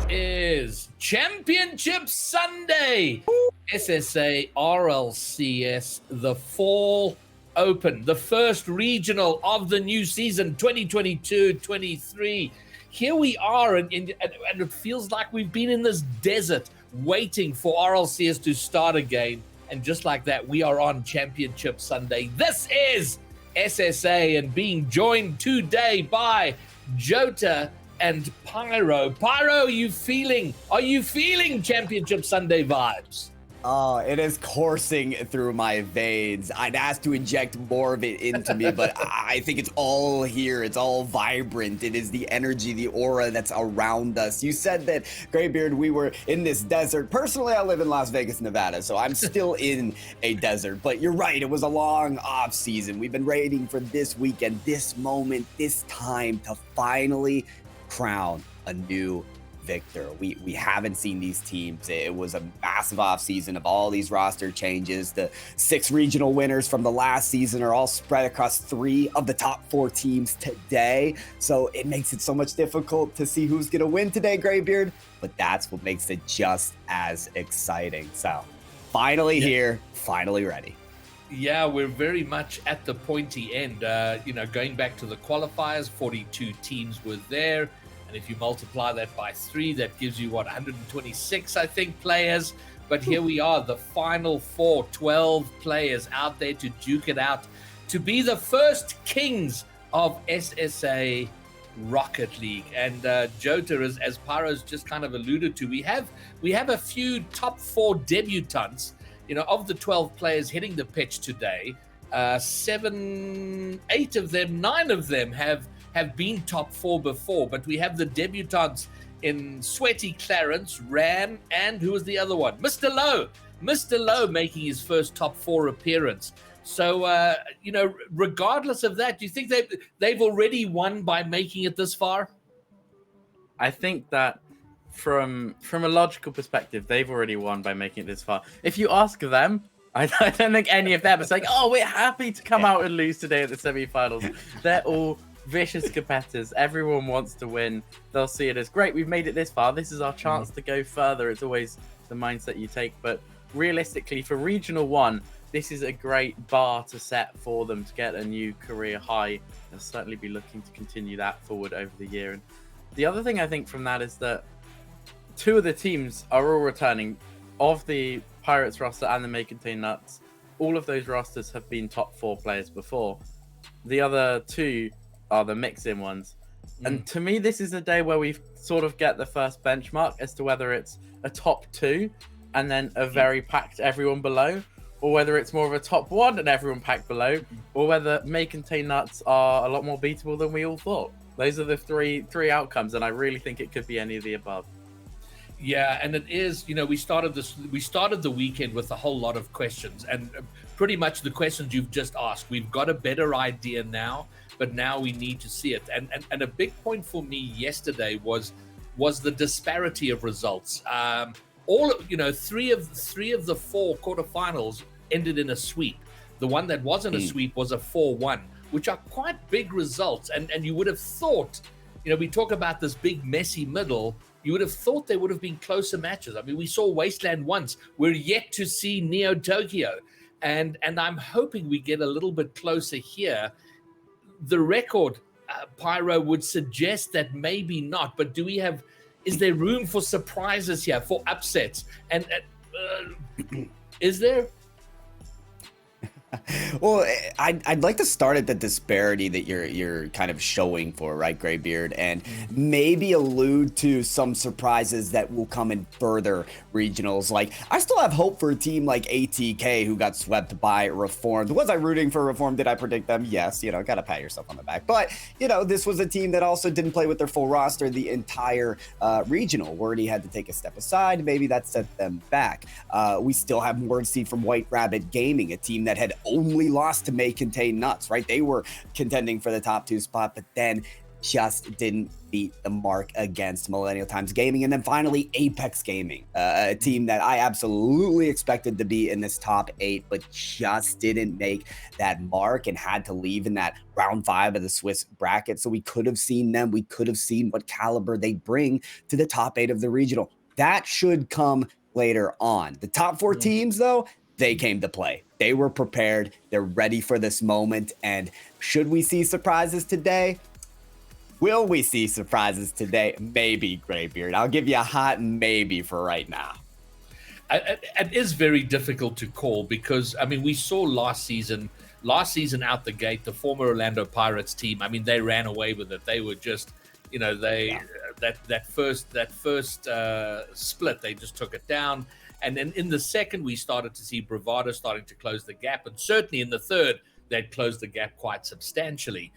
is Championship Sunday. SSA RLCS, the Fall Open, the first regional of the new season, 2022-23. Here we are, and it feels like we've been in this desert waiting for RLCS to start again. And just like that, we are on Championship Sunday. This is SSA, and being joined today by Jota and Pyro. Pyro, are you feeling Championship Sunday vibes? Oh, it is coursing through my veins. I'd ask to inject more of it into me, but I think it's all here. It's all vibrant. It is the energy, the aura that's around us. You said that, Greybeard, we were in this desert. Personally, I live in Las Vegas, Nevada, so I'm still in a desert. But you're right, it was a long off season. We've been waiting for this weekend, this moment, this time to finally crown a new victor. We haven't seen these teams. It was a massive offseason of all these roster changes. The 6 regional winners from the last season are all spread across 3 of the top 4 teams today. So it makes it so much difficult to see who's going to win today, Greybeard. But that's what makes it just as exciting. So finally here, finally ready. Yeah, we're very much at the pointy end. Going back to the qualifiers, 42 teams were there. And if you multiply that by 3, that gives you, 126, I think, players. But here we are, the final 4, 12 players out there to duke it out, to be the first kings of SSA Rocket League. And Jota, as Pyro's just kind of alluded to, we have a few top 4 debutants. Of the 12 players hitting the pitch today, 7, 8 of them, 9 of them have been top 4 before, but we have the debutants in Sweaty Clarence, Ram, and who was the other one? Mr. Lowe making his first top 4 appearance. So, regardless of that, do you think they've already won by making it this far? I think that from a logical perspective, they've already won by making it this far. If you ask them, I don't think any of them are saying, "Oh, we're happy to come out and lose today at the semi-finals." They're all vicious competitors. Everyone wants to win. They'll see it as great. We've made it this far. This is our chance to go further. It's always the mindset you take. But realistically, for Regional 1, this is a great bar to set for them to get a new career high. They'll certainly be looking to continue that forward over the year. And the other thing I think from that is that 2 of the teams are all returning. Of the Pirates roster and the May Contain Nuts, all of those rosters have been top 4 players before. The other 2 are the mix-in ones. And to me, this is a day where we sort of get the first benchmark as to whether it's a top 2 and then a very packed everyone below, or whether it's more of a top 1 and everyone packed below, or whether May Contain Nuts are a lot more beatable than we all thought. Those are the three outcomes, and I really think it could be any of the above. Yeah, and it is, we started the weekend with a whole lot of questions, and pretty much the questions you've just asked. We've got a better idea now, but now we need to see it. And a big point for me yesterday was the disparity of results. 3 of the 4 quarterfinals ended in a sweep. The one that wasn't a sweep was a 4-1, which are quite big results. And you would have thought, we talk about this big messy middle. You would have thought there would have been closer matches. I mean, we saw Wasteland once. We're yet to see Neo Tokyo. And I'm hoping we get a little bit closer here. The record, Pyro, would suggest that maybe not. But is there room for surprises here, for upsets? And is there? Well, I'd like to start at the disparity that you're kind of showing for, right, Greybeard, and maybe allude to some surprises that will come in further regionals. Like, I still have hope for a team like ATK, who got swept by Reformed. Was I rooting for Reformed? Did I predict them? Yes, gotta pat yourself on the back. But, this was a team that also didn't play with their full roster the entire regional. Wordy had to take a step aside. Maybe that set them back. We still have word seed from White Rabbit Gaming, a team that had only lost to May Contain Nuts, right? They were contending for the top 2 spot, but then just didn't beat the mark against Millennial Times Gaming. And then finally, Apex Gaming, a team that I absolutely expected to be in this top 8, but just didn't make that mark and had to leave in that round 5 of the Swiss bracket. So we could have seen them. We could have seen what caliber they bring to the top 8 of the regional. That should come later on. The top 4 teams, though, they came to play. They were prepared. They're ready for this moment. And should we see surprises today? Will we see surprises today? Maybe, Graybeard. I'll give you a hot maybe for right now. It is very difficult to call because, I mean, we saw last season out the gate, the former Orlando Pirates team, I mean, they ran away with it. They were just, you know, that first split, they just took it down. And then in the second, we started to see Bravado starting to close the gap. And certainly in the third, they'd closed the gap quite substantially.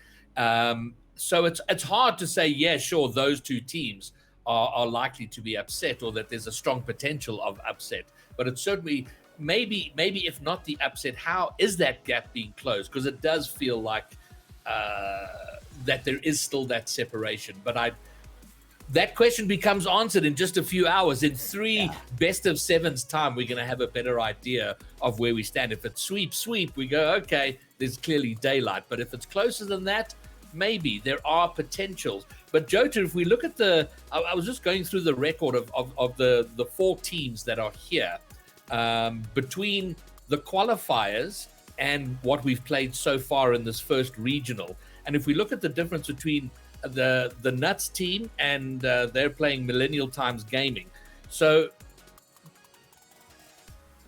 So it's hard to say, yeah, sure, those 2 teams are likely to be upset or that there's a strong potential of upset. But it's certainly, maybe if not the upset, how is that gap being closed? Because it does feel like that there is still that separation. But that question becomes answered in just a few hours. In 3 best of 7s time, we're going to have a better idea of where we stand. If it's sweep, we go, okay, there's clearly daylight. But if it's closer than that, maybe there are potentials. But Jota, if we look at I was just going through the record of the 4 teams that are here, between the qualifiers and what we've played so far in this first regional. And if we look at the difference between the Nuts team and they're playing Millennial Times Gaming. So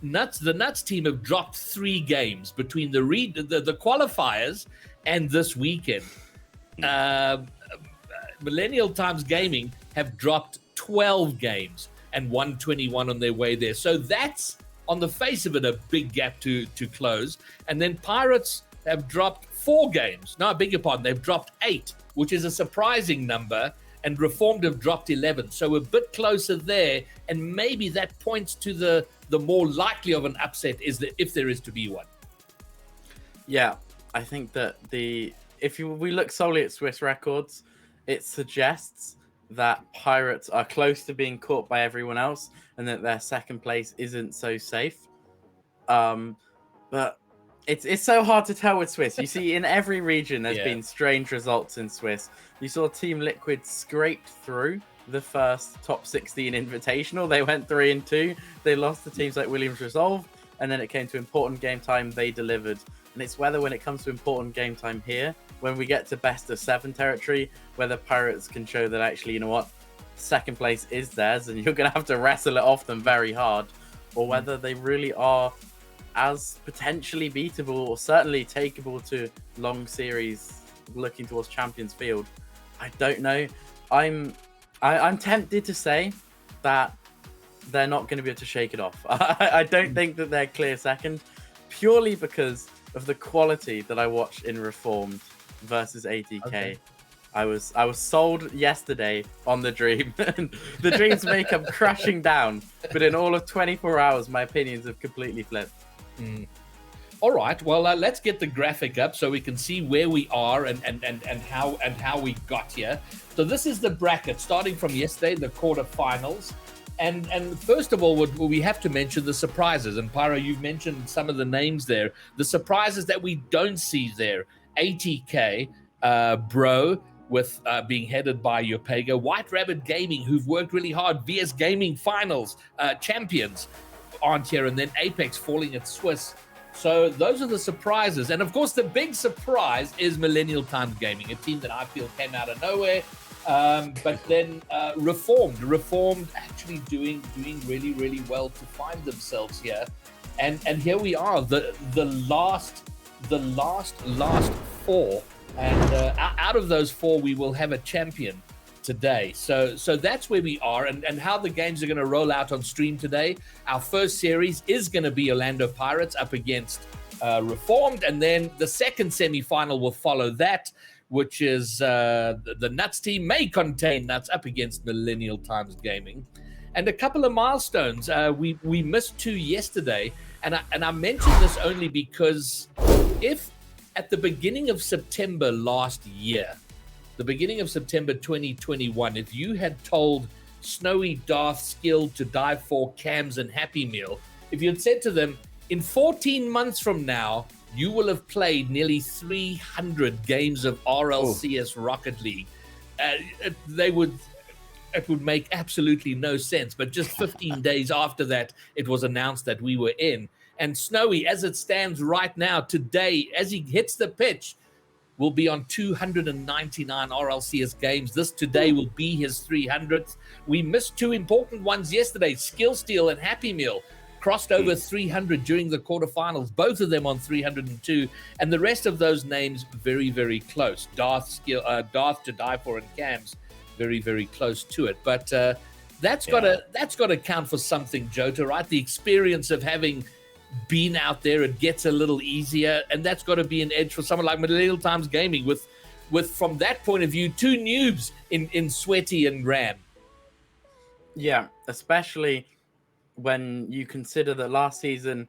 the Nuts team have dropped 3 games between the qualifiers and this weekend. Millennial Times Gaming have dropped 12 games and won 21 on their way there. So that's, on the face of it, a big gap to close. And then Pirates have dropped 4 games. No, I beg your pardon, they've dropped 8, which is a surprising number, and Reformed have dropped 11. So a bit closer there, and maybe that points to the more likely of an upset if there is to be one. Yeah, I think that if we look solely at Swiss records, it suggests that Pirates are close to being caught by everyone else and that their second place isn't so safe. But it's so hard to tell with Swiss. You see, in every region, there's been strange results in Swiss. You saw Team Liquid scrape through the first top 16 invitational. They went 3-2. They lost to teams like Williams Resolve, and then it came to important game time. They delivered. And it's whether when it comes to important game time here, when we get to best of 7 territory, whether Pirates can show that actually, you know what, second place is theirs and you're going to have to wrestle it off them very hard, or whether they really are as potentially beatable or certainly takeable to long series looking towards Champions Field. I don't know. I'm tempted to say that they're not going to be able to shake it off. I don't think that they're clear second, purely because of the quality that I watched in Reformed versus ATK. Okay. I was sold yesterday on the dream. The dreams may come crashing down, but in all of 24 hours, my opinions have completely flipped. All right. Well, let's get the graphic up so we can see where we are and how we got here. So this is the bracket starting from yesterday, the quarterfinals. And first of all, we have to mention the surprises. And Pyro, you've mentioned some of the names there. The surprises that we don't see there. ATK, Bro, with being headed by Yopega. White Rabbit Gaming, who've worked really hard. VS Gaming Finals champions aren't here. And then Apex falling at Swiss. So those are the surprises. And of course, the big surprise is Millennial Times Gaming, a team that I feel came out of nowhere. But then Reformed actually doing really, really well to find themselves here. And here we are, the last 4. And out of those 4, we will have a champion today. So that's where we are, and how the games are going to roll out on stream today. Our first series is going to be Orlando Pirates up against Reformed, and then the second semi-final will follow that, which is the Nuts team may contain Nuts up against Millennial Times Gaming. And a couple of milestones. We missed 2 yesterday, and I mention this only because if at the beginning of September last year, the beginning of September 2021, if you had told Snowy, Darth, Skilled, To Die For, Cams, and Happy Meal, if you had said to them, in 14 months from now, you will have played nearly 300 games of RLCS Rocket League, it would make absolutely no sense. But just 15 days after that, it was announced that we were in. And Snowy, as it stands right now, today, as he hits the pitch, will be on 299 RLCS games. This today will be his 300th. We missed two important ones yesterday. Skill Steal and Happy Meal crossed over 300 during the quarterfinals, both of them on 302. And the rest of those names very, very close. Darth, To Die For, and Cams, very, very close to it. But that's got to count for something, Jota, right? The experience of having been out there, it gets a little easier, and that's got to be an edge for someone like Millennial Times Gaming with from that point of view, two noobs in Sweaty and Ram. Yeah, especially when you consider that last season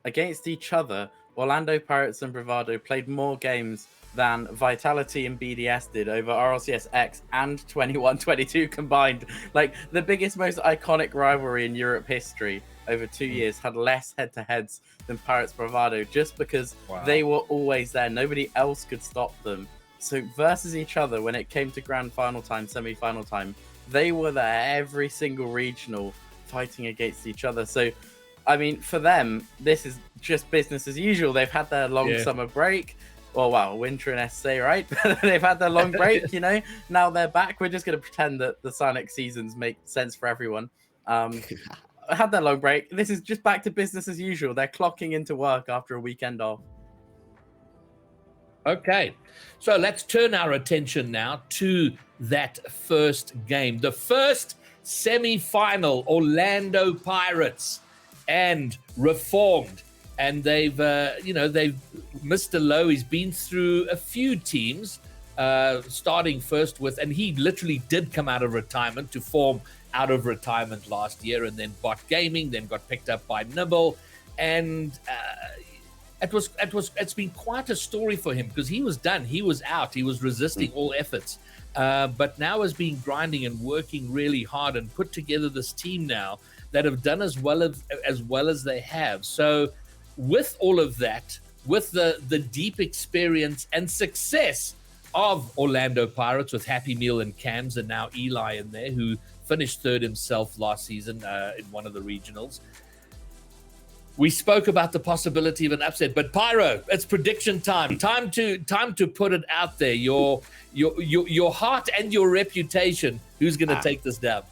against each other, Orlando Pirates and Bravado played more games than Vitality and BDS did over RLCS X and 21-22 combined. Like, the biggest, most iconic rivalry in Europe history over 2 years had less head-to-heads than Pirates Bravado, just because they were always there. Nobody else could stop them. So versus each other, when it came to grand final time, semi-final time, they were there every single regional fighting against each other. So, I mean, for them, this is just business as usual. They've had their long summer break. Well, wow, winter in SSA, right? They've had their long break, you know? Now they're back. We're just going to pretend that the Sonic seasons make sense for everyone. Had their long break. This is just back to business as usual. They're clocking into work after a weekend off. Okay, so let's turn our attention now to that first game. The first semi-final, Orlando Pirates and Reformed. And they've Mr. Lowe, he's been through a few teams, starting first with, and he literally did come out of retirement to form out of retirement last year, and then Bot Gaming, then got picked up by Nibble, and it's been quite a story for him because he was done, he was out, he was resisting all efforts, but now has been grinding and working really hard and put together this team now that have done as well as they have. So with all of that, with the deep experience and success of Orlando Pirates with Happy Meal and Cams, and now Eli in there, who finished third himself last season in one of the regionals. We spoke about the possibility of an upset, but Pyro, it's prediction time. Time to put it out there. Your heart and your reputation. Who's going to take this down?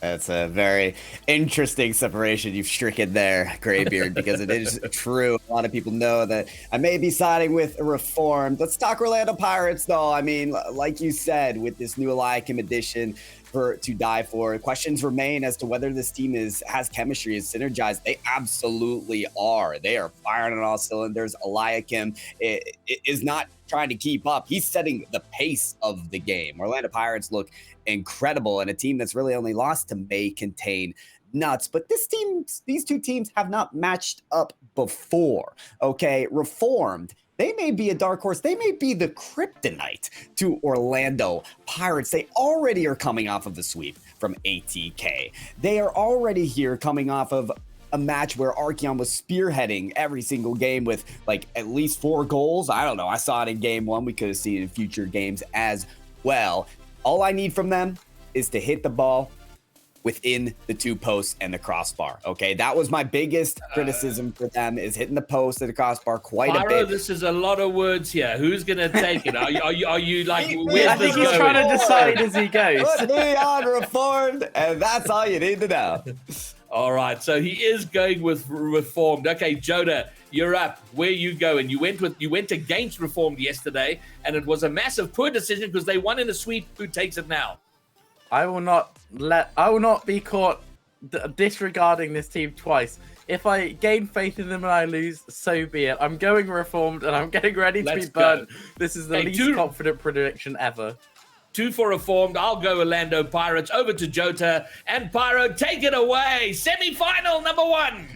That's a very interesting separation you've stricken there, Greybeard, because it is true. A lot of people know that I may be siding with Reformed. Let's talk Orlando Pirates, though. I mean, like you said, with this new Eliakim edition to Die For, questions remain as to whether this team has chemistry, is synergized. They absolutely are. They are firing on all cylinders. Eliakim is not trying to keep up. He's setting the pace of the game. Orlando Pirates look incredible, and a team that's really only lost to May Contain Nuts. But these two teams have not matched up before. Okay, Reformed, they may be a dark horse. They may be the kryptonite to Orlando Pirates. They already are coming off of a sweep from ATK. They are already here coming off of a match where Archeon was spearheading every single game with like at least 4 goals. I don't know. I saw it in game 1. We could have seen it in future games as well. All I need from them is to hit the ball within the 2 posts and the crossbar. Okay, that was my biggest criticism for them, is hitting the post and the crossbar quite a bit. This is a lot of words here. Who's going to take it? Are you like? I think he's trying to decide as he goes. Put me on Reformed, and that's all you need to know. All right, so he is going with Reformed. Okay, Joda, you're up. Where are you going? You went against Reformed yesterday, and it was a massive poor decision because they won in a sweep. Who takes it now? I will not be caught disregarding this team twice. If I gain faith in them and I lose, so be it. I'm going Reformed, and I'm getting ready to be burnt. This is the least confident prediction ever. 2 for Reformed. I'll go Orlando Pirates. Over to Jota. And Pyro, take it away. Semi-final number 1.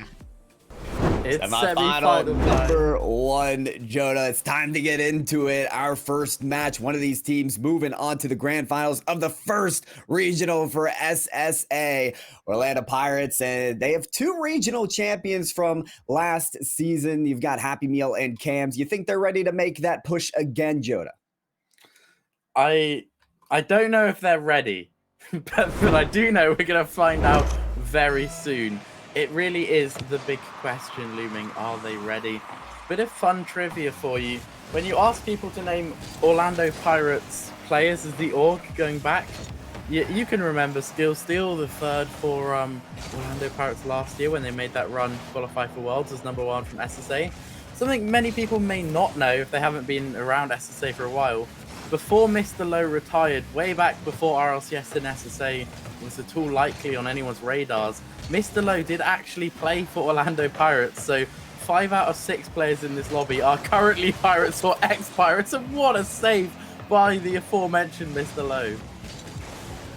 It's Semi-final semi-final number 1, Jonah. It's time to get into it. Our first match, one of these teams moving on to the grand finals of the first regional for SSA. Orlando Pirates, and they have 2 regional champions from last season. You've got Happy Meal and Cams. You think they're ready to make that push again, Jonah? I don't know if they're ready, but I do know we're going to find out very soon. It really is the big question looming. Are they ready? Bit of fun trivia for you. When you ask people to name Orlando Pirates players as the org going back, you can remember Skill Steel, the third for Orlando Pirates last year when they made that run to qualify for Worlds as number 1 from SSA. Something many people may not know if they haven't been around SSA for a while. Before Mr. Lowe retired, way back before RLCS and SSA was at all likely on anyone's radars, Mr. Lowe did actually play for Orlando Pirates, so 5 out of 6 players in this lobby are currently Pirates or ex-Pirates, and what a save by the aforementioned Mr. Lowe.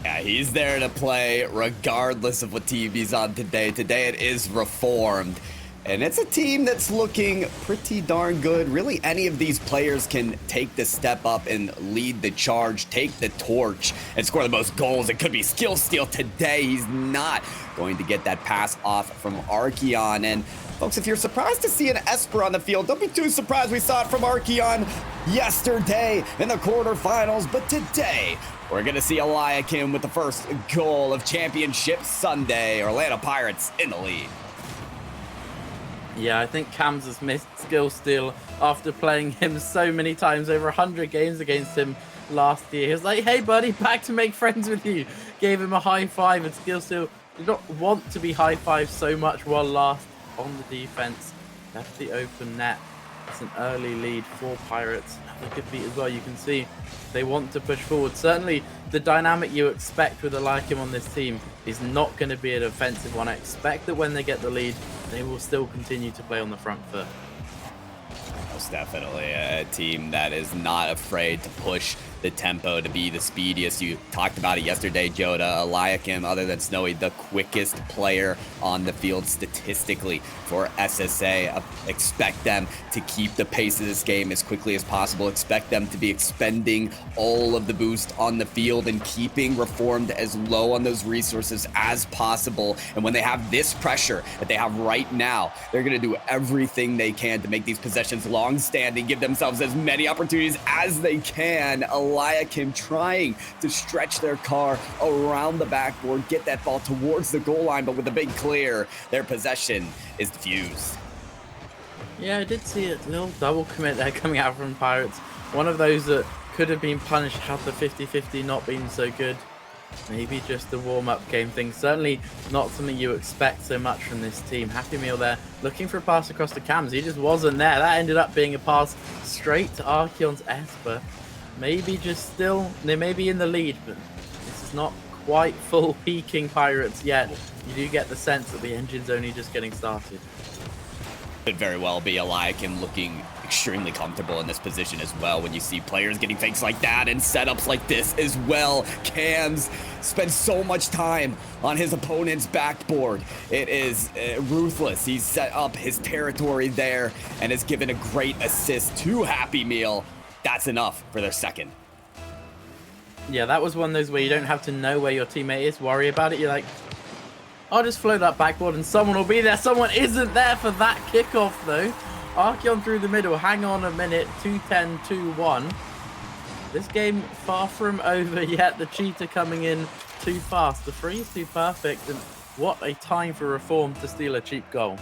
Yeah, he's there to play regardless of what team he's on today. Today it is Reformed. And it's a team that's looking pretty darn good. Really, any of these players can take the step up and lead the charge, take the torch, and score the most goals. It could be Skill Steal today. He's not going to get that pass off from Archeon. And folks, if you're surprised to see an Esper on the field, don't be too surprised. We saw it from Archeon yesterday in the quarterfinals. But today, we're going to see Eliakim with the first goal of Championship Sunday. Orlando Pirates in the lead. Yeah, I think Cams has missed Skill Steal after playing him so many times, over 100 games against him last year. He was like, hey buddy, back to make friends with you. Gave him a high five, and Skill Steal did not want to be high fived so much while last on the defense. Left the open net. It's an early lead for Pirates. Another good beat as well. You can see they want to push forward. Certainly the dynamic you expect with Eliakim on this team is not going to be an offensive one. I expect that when they get the lead, they will still continue to play on the front foot. Most definitely a team that is not afraid to push the tempo, to be the speediest. You talked about it yesterday, Joda. Eliakim, other than Snowy, the quickest player on the field statistically for SSA. Expect them to keep the pace of this game as quickly as possible. Expect them to be expending all of the boost on the field and keeping Reformed as low on those resources as possible. And when they have this pressure that they have right now, they're going to do everything they can to make these possessions long-standing, give themselves as many opportunities as they can. Eliakim trying to stretch their car around the backboard, get that ball towards the goal line, but with a big clear, their possession is diffused. Yeah, I did see a little double commit there coming out from Pirates. One of those that could have been punished had the 50-50 not been so good. Maybe just a warm-up game thing. Certainly not something you expect so much from this team. Happy Meal there, looking for a pass across the Cams. He just wasn't there. That ended up being a pass straight to Archeon's Esper. Maybe just still, they may be in the lead, but this is not quite full peaking Pirates yet. You do get the sense that the engine's only just getting started. Could very well be Eliakim looking extremely comfortable in this position as well when you see players getting fakes like that and setups like this as well. Cams spends so much time on his opponent's backboard. It is ruthless. He's set up his territory there and has given a great assist to Happy Meal. That's enough for their second. Yeah, that was one of those where you don't have to know where your teammate is, worry about it. You're like, I'll just float that backboard and someone will be there. Someone isn't there for that kickoff though. Archeon through the middle, hang on a minute, 2-10, 2-1. This game far from over yet. The cheater coming in too fast. The freeze too perfect, and what a time for Reform to steal a cheap goal.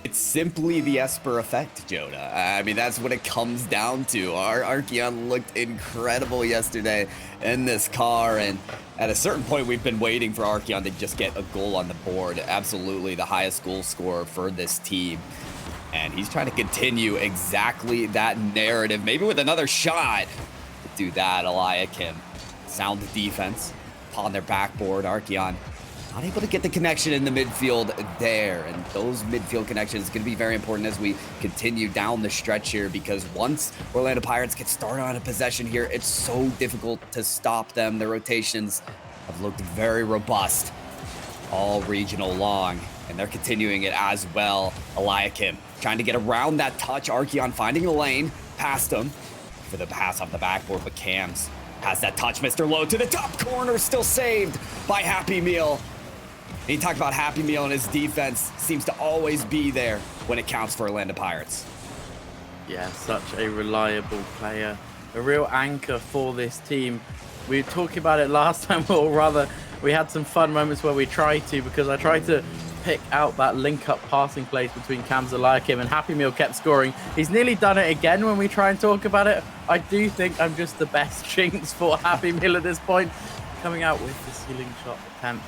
It's simply the Esper effect, Joda. I mean, that's what it comes down to. Our Archeon looked incredible yesterday in this car, and at a certain point, we've been waiting for Archeon to just get a goal on the board. Absolutely the highest goal scorer for this team. And he's trying to continue exactly that narrative, maybe with another shot. Do that, Eliakim. Sound defense upon their backboard. Archeon not able to get the connection in the midfield there, and those midfield connections going to be very important as we continue down the stretch here, because once Orlando Pirates get started on a possession here, it's so difficult to stop them. The rotations have looked very robust all regional long. and they're continuing it as well. Eliakim trying to get around that touch. Archeon finding the lane, past him for the pass off the backboard, but Cams has that touch. Mr. Low to the top corner, still saved by Happy Meal. And he talked about Happy Meal and his defense seems to always be there when it counts for Orlando Pirates. Yeah, such a reliable player, a real anchor for this team. We were talking about it last time, or rather, we had some fun moments where we tried to, because I tried to pick out that link-up passing plays between Cams and Eliakim, and Happy Meal kept scoring. He's nearly done it again when we try and talk about it. I do think I'm just the best jinx for Happy Meal at this point. Coming out with the ceiling shot attempt.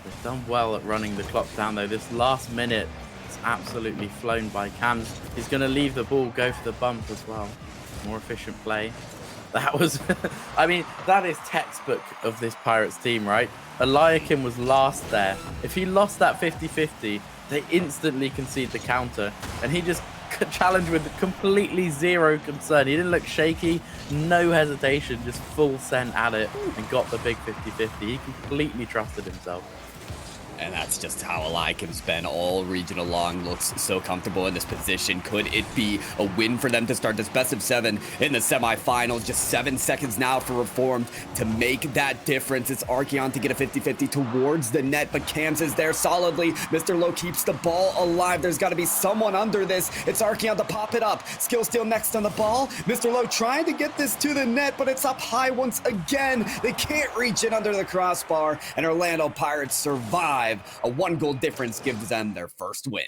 They've done well at running the clock down, though. This last minute is absolutely flown by Cams. He's going to leave the ball, go for the bump as well. More efficient play. That was, I mean, that is textbook of this Pirates team, right? Eliakim was last there. If he lost that 50-50, they instantly concede the counter. And he just challenged with completely zero concern. He didn't look shaky, no hesitation, just full send at it and got the big 50-50. He completely trusted himself. And that's just how Eliakim's been all regional long. Looks so comfortable in this position. Could it be a win for them to start this best of 7 in the semifinals? Just 7 seconds now for Reformed to make that difference. It's Archeon to get a 50-50 towards the net, but Cams is there solidly. Mr. Low keeps the ball alive. There's got to be someone under this. It's Archeon to pop it up. Skill steal next on the ball. Mr. Low trying to get this to the net, but it's up high once again. They can't reach it under the crossbar, and Orlando Pirates survive. A 1-goal difference gives them their first win.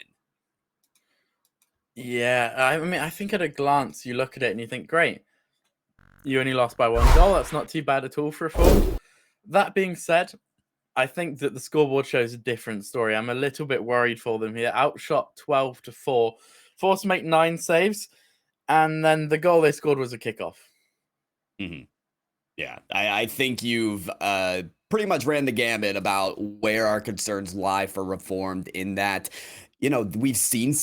Yeah, I mean, I think at a glance, you look at it and you think, great, you only lost by 1 goal. That's not too bad at all for Reformed. That being said, I think that the scoreboard shows a different story. I'm a little bit worried for them here. Outshot 12-4, forced to make 9 saves, and then the goal they scored was a kickoff. Mm-hmm. Yeah, I think you've pretty much ran the gambit about where our concerns lie for Reformed, in that, you know, we've seen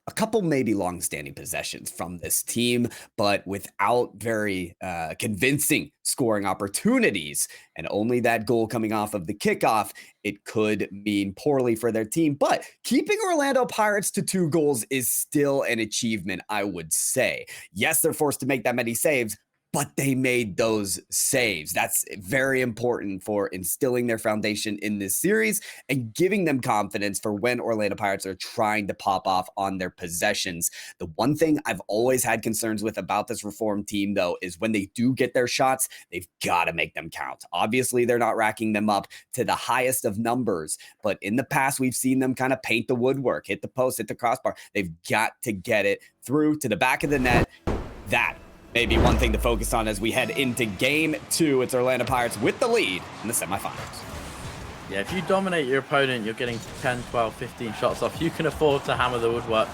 a couple maybe long-standing possessions from this team, but without very convincing scoring opportunities, and only that goal coming off of the kickoff, it could mean poorly for their team. But keeping Orlando Pirates to 2 goals is still an achievement, I would say. Yes, they're forced to make that many saves, but they made those saves. That's very important for instilling their foundation in this series and giving them confidence for when Orlando Pirates are trying to pop off on their possessions. The one thing I've always had concerns with about this Reformed team, though, is when they do get their shots, they've got to make them count. Obviously, they're not racking them up to the highest of numbers, but in the past, we've seen them kind of paint the woodwork, hit the post, hit the crossbar. They've got to get it through to the back of the net. That maybe one thing to focus on as we head into game 2. It's Orlando Pirates with the lead in the semifinals. Yeah, if you dominate your opponent, you're getting 10, 12, 15 shots off. You can afford to hammer the woodwork.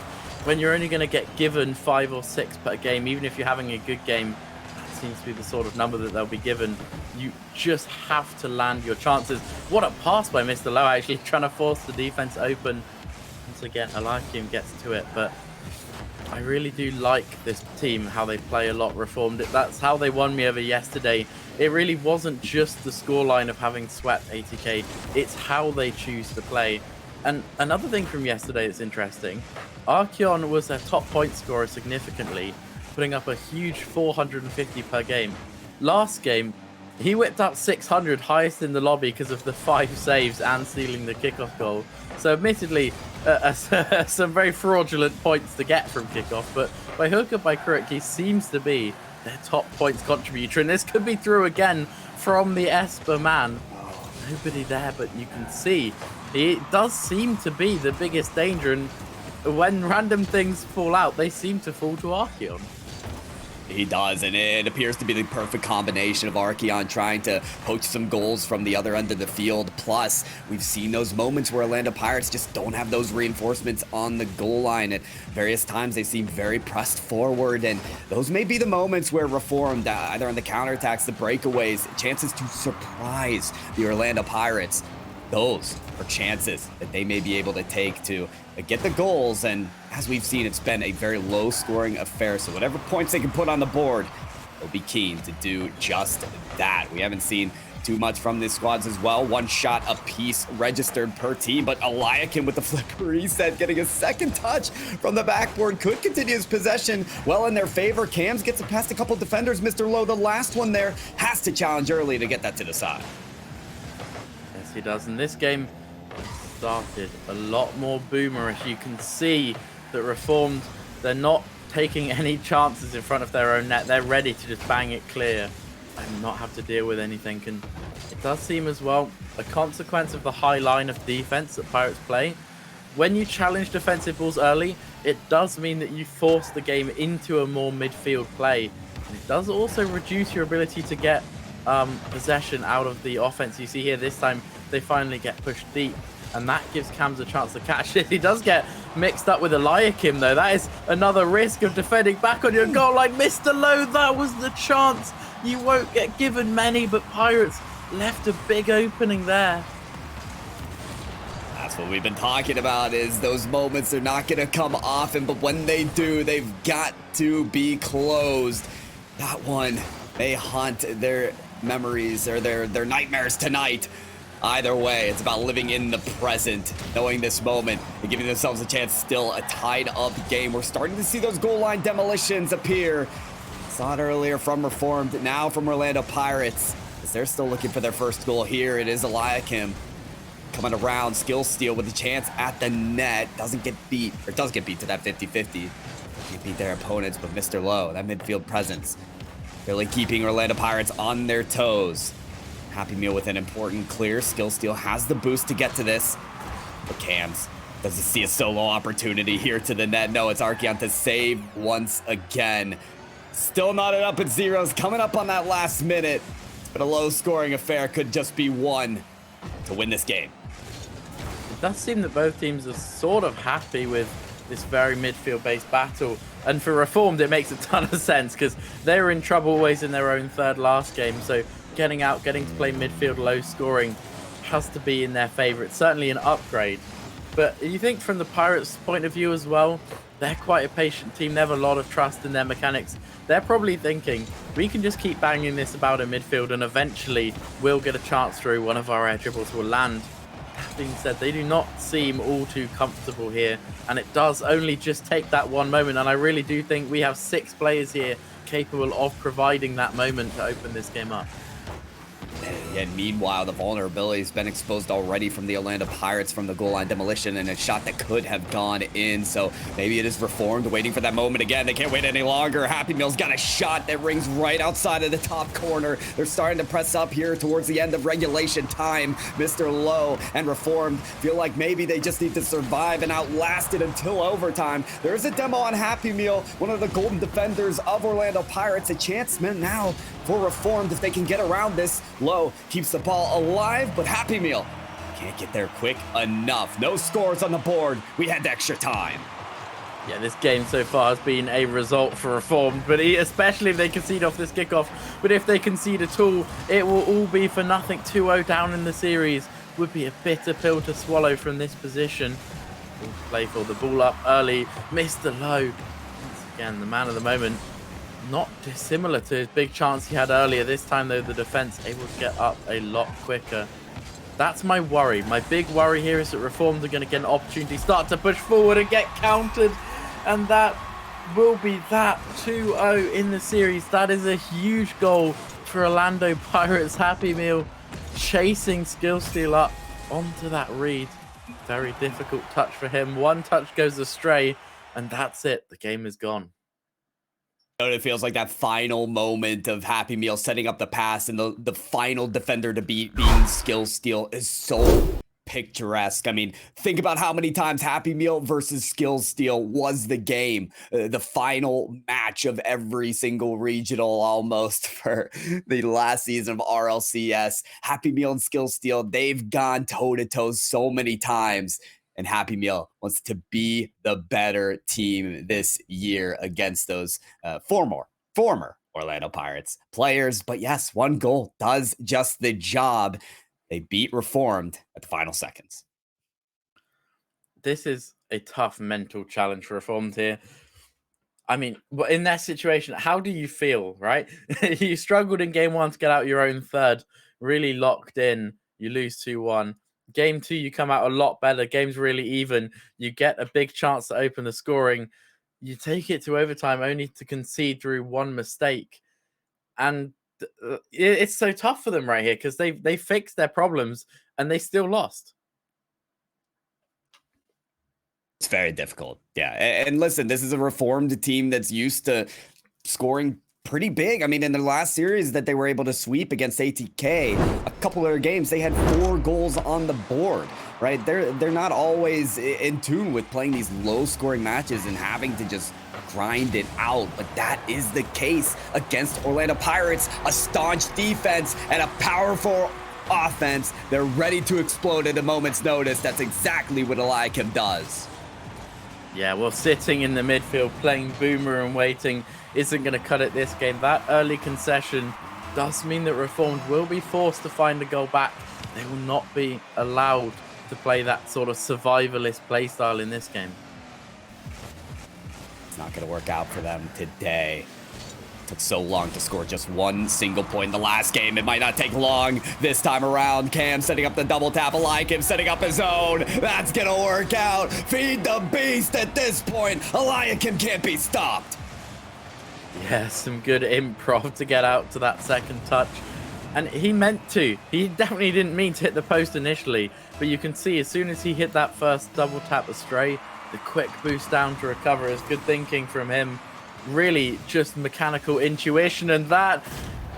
When you're only going to get given 5 or 6 per game, even if you're having a good game, that seems to be the sort of number that they'll be given. You just have to land your chances. What a pass by Mr. Lowe, actually trying to force the defense open. Once again, Eliakim gets to it, but I really do like this team, how they play a lot Reformed. That's how they won me over yesterday. It really wasn't just the scoreline of having swept 80k. It's how they choose to play. And another thing from yesterday that's interesting, Archeon was their top point scorer significantly, putting up a huge 450 per game. Last game, he whipped up 600, highest in the lobby because of the 5 saves and stealing the kickoff goal. So admittedly, some very fraudulent points to get from kickoff, but by hook or by crook, he seems to be their top points contributor, and this could be through again from the Esper man. Nobody there, but you can see he does seem to be the biggest danger, and when random things fall out, they seem to fall to Archeon. He does, and it appears to be the perfect combination of Archeon trying to poach some goals from the other end of the field. Plus, we've seen those moments where Orlando Pirates just don't have those reinforcements on the goal line. At various times, they seem very pressed forward, and those may be the moments where Reformed, either on the counterattacks, the breakaways, chances to surprise the Orlando Pirates. Those are chances that they may be able to take to get the goals, and as we've seen, it's been a very low-scoring affair, so whatever points they can put on the board, They'll be keen to do just that. We haven't seen too much from these squads as well. One shot apiece registered per team, but Eliakim with the flip reset, getting a second touch from the backboard, could continue his possession well in their favor. Cams gets it past a couple defenders. Mr. Lowe, the last one there, has to challenge early to get that to the side. Yes, he does. And this game started a lot more boomerish. You can see that Reformed, they're not taking any chances in front of their own net. They're ready to just bang it clear and not have to deal with anything. And it does seem as well a consequence of the high line of defense that Pirates play. When you challenge defensive balls early, it does mean that you force the game into a more midfield play. And it does also reduce your ability to get possession out of the offense. You see here this time they finally get pushed deep, and that gives Cams a chance to catch it. He does get mixed up with Eliakim though. That is another risk of defending back on your goal line. Mr. Lowe, that was the chance. You won't get given many, but Pirates left a big opening there. That's what we've been talking about, is those moments are not going to come often, but when they do, they've got to be closed. That one, they haunt their memories or their nightmares tonight. Either way, it's about living in the present, knowing this moment and giving themselves a chance. Still a tied up game. We're starting to see those goal line demolitions appear. Saw it earlier from Reformed, now from Orlando Pirates, as they're still looking for their first goal here. It is Eliakim coming around, skill steal with a chance at the net. Doesn't get beat, or does get beat to that 50-50. Can't beat their opponents, but Mr. Lowe, that midfield presence, really keeping Orlando Pirates on their toes. Happy Meal with an important clear. Skill steal has the boost to get to this, but Cams doesn't see a solo opportunity here to the net. No, it's Archeon to save once again. Still knotted up at zeros, coming up on that last minute, but a low-scoring affair. Could just be one to win this game. It does seem that both teams are sort of happy with this very midfield-based battle, and for Reformed, it makes a ton of sense because they were in trouble always in their own third last game. So getting out, getting to play midfield, low-scoring has to be in their favor. It's certainly an upgrade. But you think from the Pirates' point of view as well, they're quite a patient team. They have a lot of trust in their mechanics. They're probably thinking, we can just keep banging this about in midfield and eventually we'll get a chance through. One of our air dribbles will land. That being said, they do not seem all too comfortable here, and it does only just take that one moment. And I really do think we have 6 players here capable of providing that moment to open this game up. And meanwhile, the vulnerability has been exposed already from the Orlando Pirates from the goal line demolition, and a shot that could have gone in. So maybe it is Reformed waiting for that moment again. They can't wait any longer. Happy Meal's got a shot that rings right outside of the top corner. They're starting to press up here towards the end of regulation time. Mr. Lowe and Reformed feel like maybe they just need to survive and outlast it until overtime. There's a demo on Happy Meal, one of the golden defenders of Orlando Pirates. A chance now for Reformed if they can get around this. Lowe keeps the ball alive, but Happy Meal can't get there quick enough. No scores on the board. We had extra time. Yeah, this game so far has been a result for Reformed, but especially if they concede off this kickoff. But if they concede at all, it will all be for nothing. 2-0 down in the series would be a bitter pill to swallow from this position. Play for the ball up early. Mr. Lowe, once again, the man of the moment. Not dissimilar to his big chance he had earlier. This time, though, the defense able to get up a lot quicker. That's my worry. My big worry here is that Reformed are going to get an opportunity, start to push forward and get countered. And that will be that 2-0 in the series. That is a huge goal for Orlando Pirates. Happy Meal chasing skill steal up onto that read. Very difficult touch for him. One touch goes astray, and that's it. The game is gone. It feels like that final moment of Happy Meal setting up the pass and the final defender to beat being skill steal is so picturesque. I mean, think about how many times Happy Meal versus skill steal was the game, the final match of every single regional almost for the last season of RLCS. Happy Meal and skill steal, they've gone toe to toe so many times. And Happy Meal wants to be the better team this year against those former Orlando Pirates players. But yes, one goal does just the job. They beat Reformed at the final seconds. This is a tough mental challenge for Reformed here. I mean, but in that situation, how do you feel, right? You struggled in game 1 to get out your own third, really locked in. You lose 2-1. Game 2, you come out a lot better. Game's really even. You get a big chance to open the scoring. You take it to overtime only to concede through one mistake. And it's so tough for them right here because they fixed their problems and they still lost. It's very difficult. Yeah. And listen, this is a reformed team that's used to scoring pretty big. I mean, in the last series that they were able to sweep against ATK, a couple of their games, they had 4 goals on the board, right? They're not always in tune with playing these low scoring matches and having to just grind it out. But that is the case against Orlando Pirates, a staunch defense and a powerful offense. They're ready to explode at a moment's notice. That's exactly what Eliakim does. Yeah, well, sitting in the midfield, playing boomer and waiting isn't going to cut it this game. That early concession does mean that Reformed will be forced to find a goal back. They will not be allowed to play that sort of survivalist playstyle in this game. It's not going to work out for them today. Took so long to score just one single point in the last game. It might not take long this time around. Cam setting up the double tap. Eliakim setting up his own. That's gonna work out. Feed the beast at this point. Eliakim can't be stopped. Yeah, some good improv to get out to that second touch. And he meant to. He definitely didn't mean to hit the post initially. But you can see as soon as he hit that first double tap astray, the quick boost down to recover is good thinking from him. Really just mechanical intuition, and that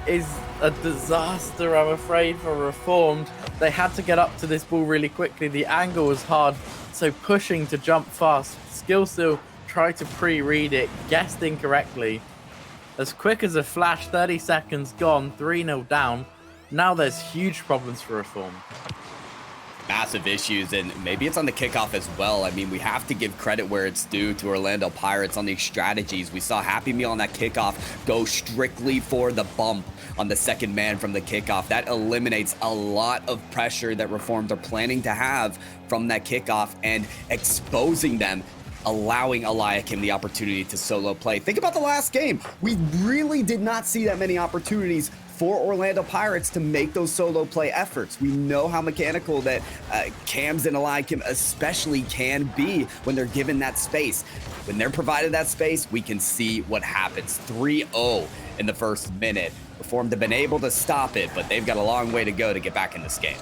is a disaster, I'm afraid, for Reformed. They had to get up to this ball really quickly. The angle was hard, so pushing to jump fast. Skillstill tried to pre-read it, guessed incorrectly. As quick as a flash, 30 seconds gone, 3-0 down. Now there's huge problems for Reformed. Massive issues, and maybe it's on the kickoff as well. I mean, we have to give credit where it's due to Orlando Pirates on these strategies. We saw Happy Meal on that kickoff go strictly for the bump on the second man from the kickoff. That eliminates a lot of pressure that Reformed are planning to have from that kickoff and exposing them, allowing Eliakim the opportunity to solo play. Think about the last game. We really did not see that many opportunities for Orlando Pirates to make those solo play efforts. We know how mechanical that Cams and Eliakim especially can be when they're given that space. When they're provided that space, we can see what happens. 3-0 in the first minute. Reformed have been able to stop it, but they've got a long way to go to get back in this game.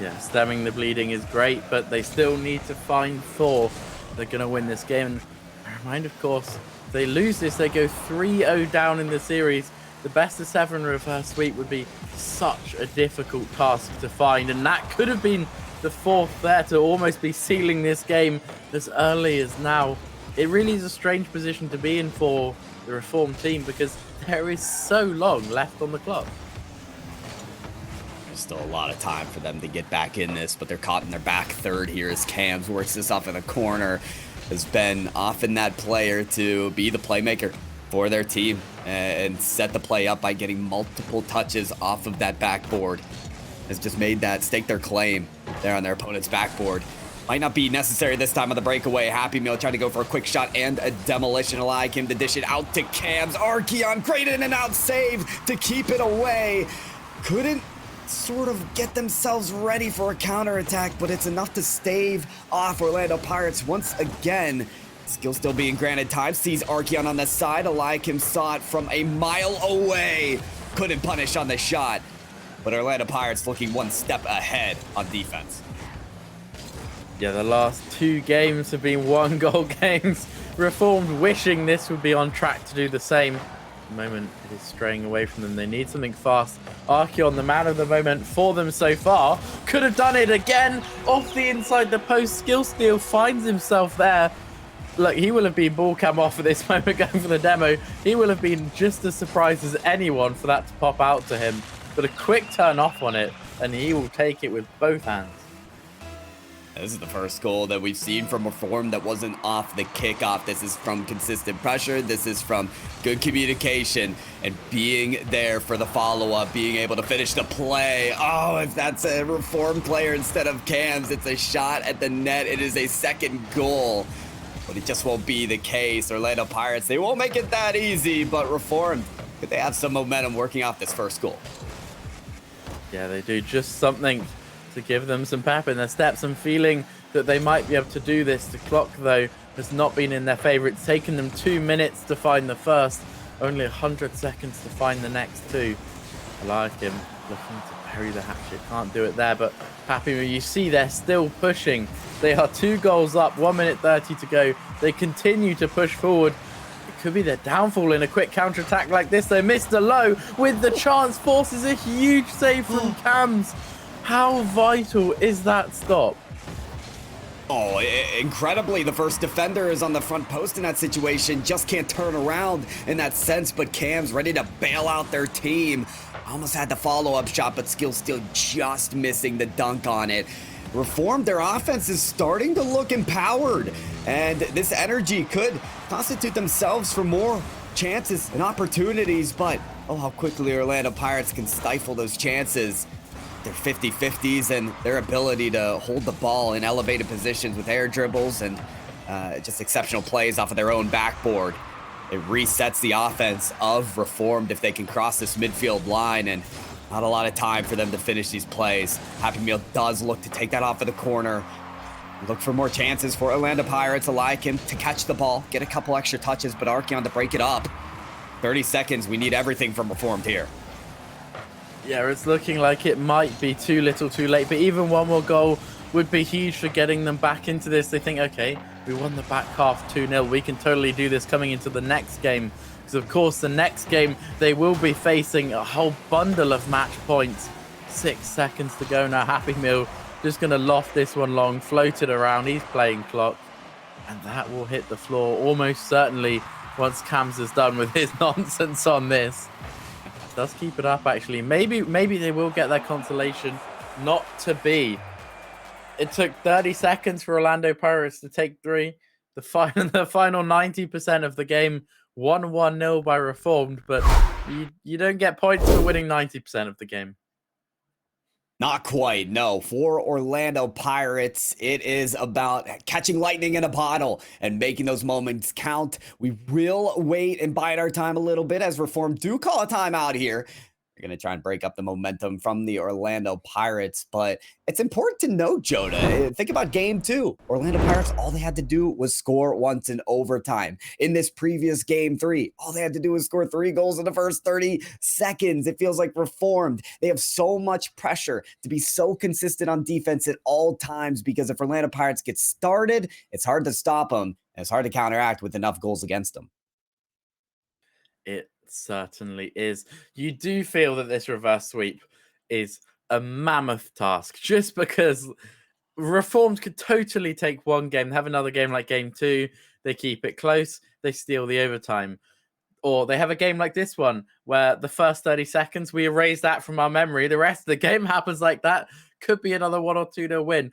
Yeah, stemming the bleeding is great, but they still need to find 4. They're going to win this game. And bear in mind, of course, if they lose this, they go 3-0 down in the series. The best of 7 reverse sweep would be such a difficult task to find, and that could have been the 4th there to almost be sealing this game as early as now. It really is a strange position to be in for the Reformed team because there is so long left on the clock. There's still a lot of time for them to get back in this, but they're caught in their back third here as Cams works this off in the corner. Has been often that player to be the playmaker for their team and set the play up by getting multiple touches off of that backboard. Has just made that stake their claim there on their opponent's backboard. Might not be necessary this time on the breakaway. Happy Meal trying to go for a quick shot and a demolition. Eliakim to dish it out to Cams. Archeon, great in and out save to keep it away. Couldn't sort of get themselves ready for a counterattack, but it's enough to stave off Orlando Pirates once again. Skill still being granted time. Sees Archeon on the side. Eliakim saw it from a mile away. Couldn't punish on the shot. But Orlando Pirates looking one step ahead on defense. Yeah, the last 2 games have been 1-goal games. Reformed wishing this would be on track to do the same. At the moment, it is straying away from them. They need something fast. Archeon, the man of the moment for them so far, could have done it again. Off the inside the post. Skill steal finds himself there. Look, he will have been ball cam off at this moment going for the demo. He will have been just as surprised as anyone for that to pop out to him. But a quick turn off on it, and he will take it with both hands. This is the first goal that we've seen from Reformed that wasn't off the kickoff. This is from consistent pressure. This is from good communication and being there for the follow-up, being able to finish the play. Oh, if that's a Reformed player instead of Cams, it's a shot at the net. It is a second goal. but it just won't be the case. Orlando Pirates, they won't make it that easy, but Reformed, could they have some momentum working off this first goal? Yeah, they do. Just something to give them some pep in their steps and feeling that they might be able to do this. The clock, though, has not been in their favor. It's taken them 2 minutes to find the first, only 100 seconds to find the next two. I like him looking to bury the hatchet. Can't do it there, but Happy Meal, you see they're still pushing. They are 2 goals up, 1 minute 30 to go. They continue to push forward. It could be their downfall in a quick counter-attack like this. They missed a low with the chance, forces a huge save from Cams. How vital is that stop? Oh, incredibly, the first defender is on the front post in that situation, just can't turn around in that sense, but Cam's ready to bail out their team. Almost had the follow-up shot, but Skill still just missing the dunk on it. Reformed, their offense is starting to look empowered, and this energy could constitute themselves for more chances and opportunities, but oh, how quickly Orlando Pirates can stifle those chances. Their 50-50s and their ability to hold the ball in elevated positions with air dribbles and just exceptional plays off of their own backboard. It resets the offense of Reformed if they can cross this midfield line, and not a lot of time for them to finish these plays. Happy Meal does look to take that off of the corner. Look for more chances for Orlando Pirates alike, him to catch the ball, get a couple extra touches, but Archeon to break it up. 30 seconds, we need everything from Reformed here. Yeah, it's looking like it might be too little too late, but even one more goal would be huge for getting them back into this. They think, okay, we won the back half 2-0. We can totally do this coming into the next game. Because, of course, the next game, they will be facing a whole bundle of match points. 6 seconds to go now. Happy Meal just going to loft this one long, float it around. He's playing clock. And that will hit the floor almost certainly once Cams is done with his nonsense on this. Does keep it up, actually. Maybe they will get their consolation. Not to be. It took 30 seconds for Orlando Pirates to take 3. The final 90% of the game, 1-0 by Reformed, but you don't get points for winning 90% of the game. Not quite, no. For Orlando Pirates, it is about catching lightning in a bottle and making those moments count. We will wait and bide our time a little bit as Reformed do call a timeout here. We're going to try and break up the momentum from the Orlando Pirates, but it's important to note, Jonah, think about game 2. Orlando Pirates, all they had to do was score once in overtime. In this previous game 3, all they had to do was score 3 goals in the first 30 seconds. It feels like Reformed, they have so much pressure to be so consistent on defense at all times, because if Orlando Pirates get started, it's hard to stop them, and it's hard to counteract with enough goals against them. It certainly is. You do feel that this reverse sweep is a mammoth task, just because Reformed could totally take one game, have another game like game 2, they keep it close, they steal the overtime. Or they have a game like this one where the first 30 seconds, we erase that from our memory. The rest of the game happens like that. Could be another 1 or 2-0 win.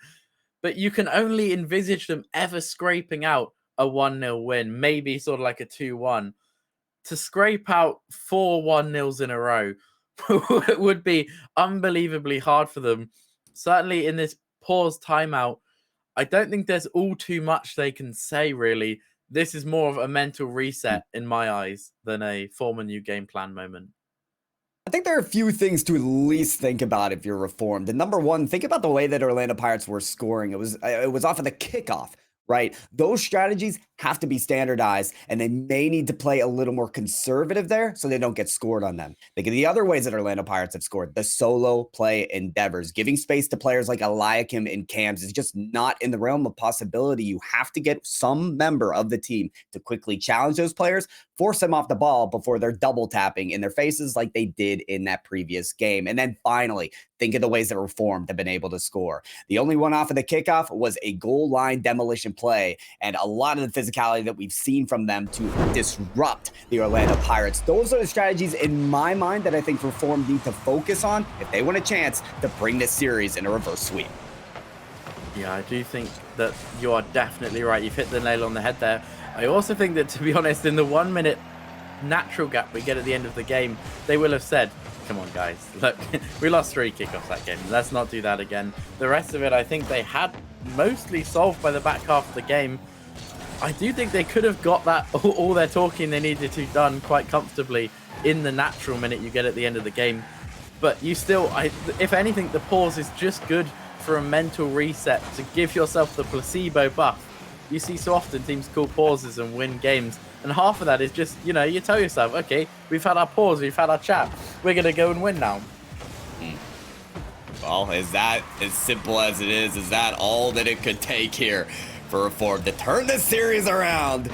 But you can only envisage them ever scraping out a 1-0 win, maybe sort of like a 2-1. To scrape out 4 1-0s in a row would be unbelievably hard for them. Certainly in this pause timeout, I don't think there's all too much they can say, really. This is more of a mental reset in my eyes than a form a new game plan moment. I think there are a few things to at least think about if you're Reformed. And number one, think about the way that Orlando Pirates were scoring. It was off of the kickoff. Right? Those strategies have to be standardized, and they may need to play a little more conservative there so they don't get scored on them. Think of the other ways that Orlando Pirates have scored. The solo play endeavors, giving space to players like Eliakim and Cams is just not in the realm of possibility. You have to get some member of the team to quickly challenge those players, force them off the ball before they're double tapping in their faces like they did in that previous game. And then finally, think of the ways that Reformed have been able to score. The only one off of the kickoff was a goal line demolition play, and a lot of the physicality that we've seen from them to disrupt the Orlando Pirates. Those are the strategies in my mind that I think Reformed need to focus on if they want a chance to bring this series in a reverse sweep. Yeah, I do think that you are definitely right. You've hit the nail on the head there. I also think that, to be honest, in the 1 minute natural gap we get at the end of the game, they will have said, come on, guys, look, we lost 3 kickoffs that game. Let's not do that again. The rest of it, I think they had mostly solved by the back half of the game. I do think they could have got that all their talking they needed to done quite comfortably in the natural minute you get at the end of the game. But you still, if anything, the pause is just good for a mental reset to give yourself the placebo buff. You see so often teams call pauses and win games, and half of that is just, you know, you tell yourself, okay, we've had our pause, we've had our chat, we're going to go and win now. Well, is that as simple as it is? Is that all that it could take here for Reform to turn this series around?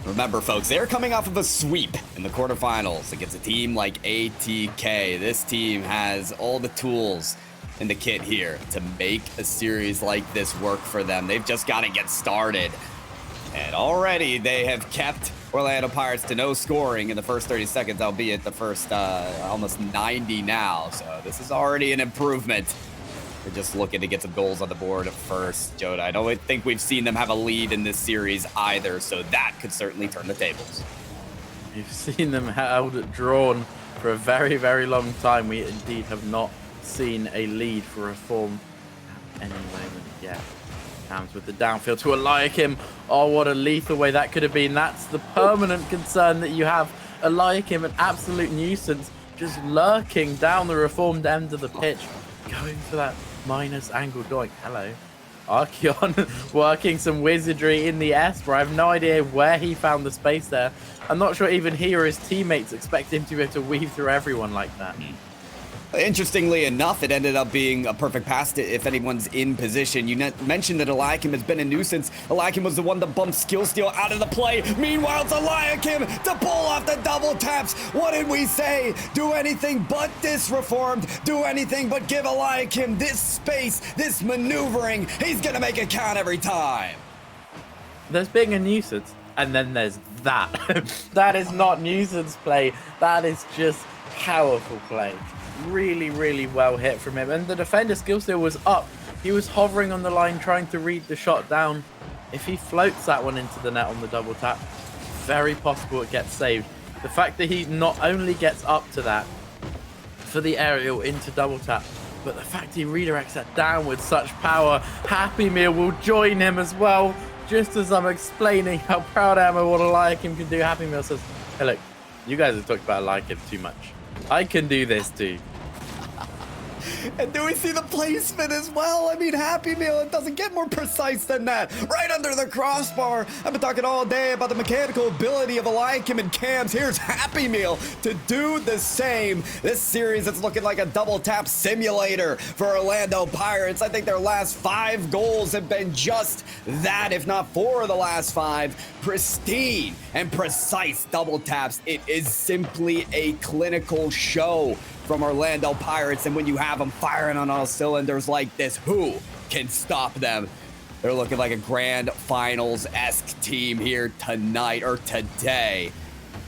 Remember, folks, they're coming off of a sweep in the quarterfinals against a team like ATK. This team has all the tools in the kit here to make a series like this work for them. They've just got to get started. And already they have kept Orlando Pirates to no scoring in the first 30 seconds, albeit the first almost 90 now. So this is already an improvement. We're just looking to get some goals on the board first, Joda. I don't think we've seen them have a lead in this series either, so that could certainly turn the tables. You've seen them held at drawn for a very, very long time. We indeed have not seen a lead for Reform at any moment yet. Comes with the downfield to Eliakim. Oh, what a lethal way that could have been. That's the permanent concern that you have. Eliakim, an absolute nuisance, just lurking down the Reformed end of the pitch, going for that minus angle doink. Hello. Archeon working some wizardry in the Esper. I have no idea where he found the space there. I'm not sure even he or his teammates expect him to be able to weave through everyone like that. Interestingly enough, it ended up being a perfect pass to if anyone's in position. You mentioned that Eliakim has been a nuisance. Eliakim was the one that bumped Skill Steal out of the play. Meanwhile, it's Eliakim to pull off the double taps. What did we say? Do anything but this Reformed. Do anything but give Eliakim this space, this maneuvering. He's going to make it count every time. There's being a nuisance, and then there's that. That is not nuisance play. That is just powerful play. Really, really well hit from him. And the defender skill steal was up. He was hovering on the line trying to read the shot down. If he floats that one into the net on the double tap, very possible it gets saved. The fact that he not only gets up to that for the aerial into double tap, but the fact he redirects that down with such power, Happy Meal will join him as well. Just as I'm explaining how proud I am of what Eliakim can do, Happy Meal says, hey look, you guys have talked about Eliakim too much. I can do this too. And do we see the placement as well? I mean, Happy Meal, it doesn't get more precise than that. Right under the crossbar. I've been talking all day about the mechanical ability of Eliakim and Cams. Here's Happy Meal to do the same. This series is looking like a double tap simulator for Orlando Pirates. I think their last 5 goals have been just that, if not 4 of the last 5. Pristine and precise double taps. It is simply a clinical show from Orlando Pirates, and when you have them firing on all cylinders like this, who can stop them? They're looking like a grand finals-esque team here tonight, or today,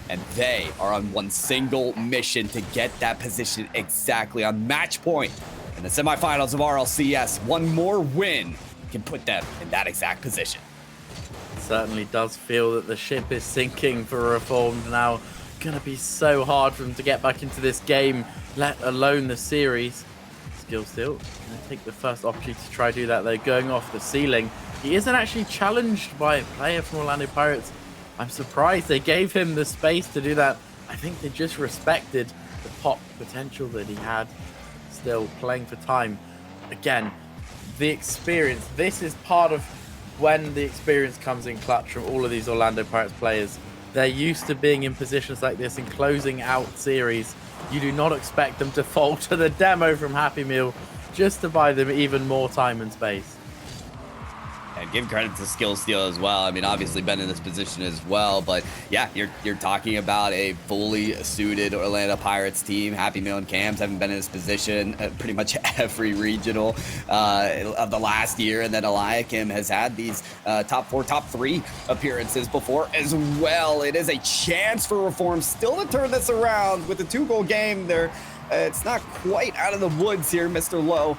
and they are on one single mission to get that position exactly on match point in the semifinals of RLCS. One more win can put them in that exact position. It certainly does feel that the ship is sinking for Reformed now. Gonna be so hard for them to get back into this game, let alone the series. Skill Steal gonna take the first opportunity to try to do that. They're going off the ceiling. He isn't actually challenged by a player from Orlando Pirates. I'm surprised they gave him the space to do that. I think they just respected the pop potential that he had, still playing for time. Again, the experience. This is part of when the experience comes in clutch from all of these Orlando Pirates players. They're used to being in positions like this and closing out series. You do not expect them to fall to the demo from Happy Meal just to buy them even more time and space. And give credit to Skill Steal as well. I mean, obviously been in this position as well, but yeah, you're talking about a fully suited Orlando Pirates team. Happy Meal and Cams haven't been in this position pretty much every regional of the last year, and then Eliakim has had these top 4, top 3 appearances before as well. It is a chance for Reform still to turn this around with a 2-goal game there. It's not quite out of the woods here, Mr. Lowe.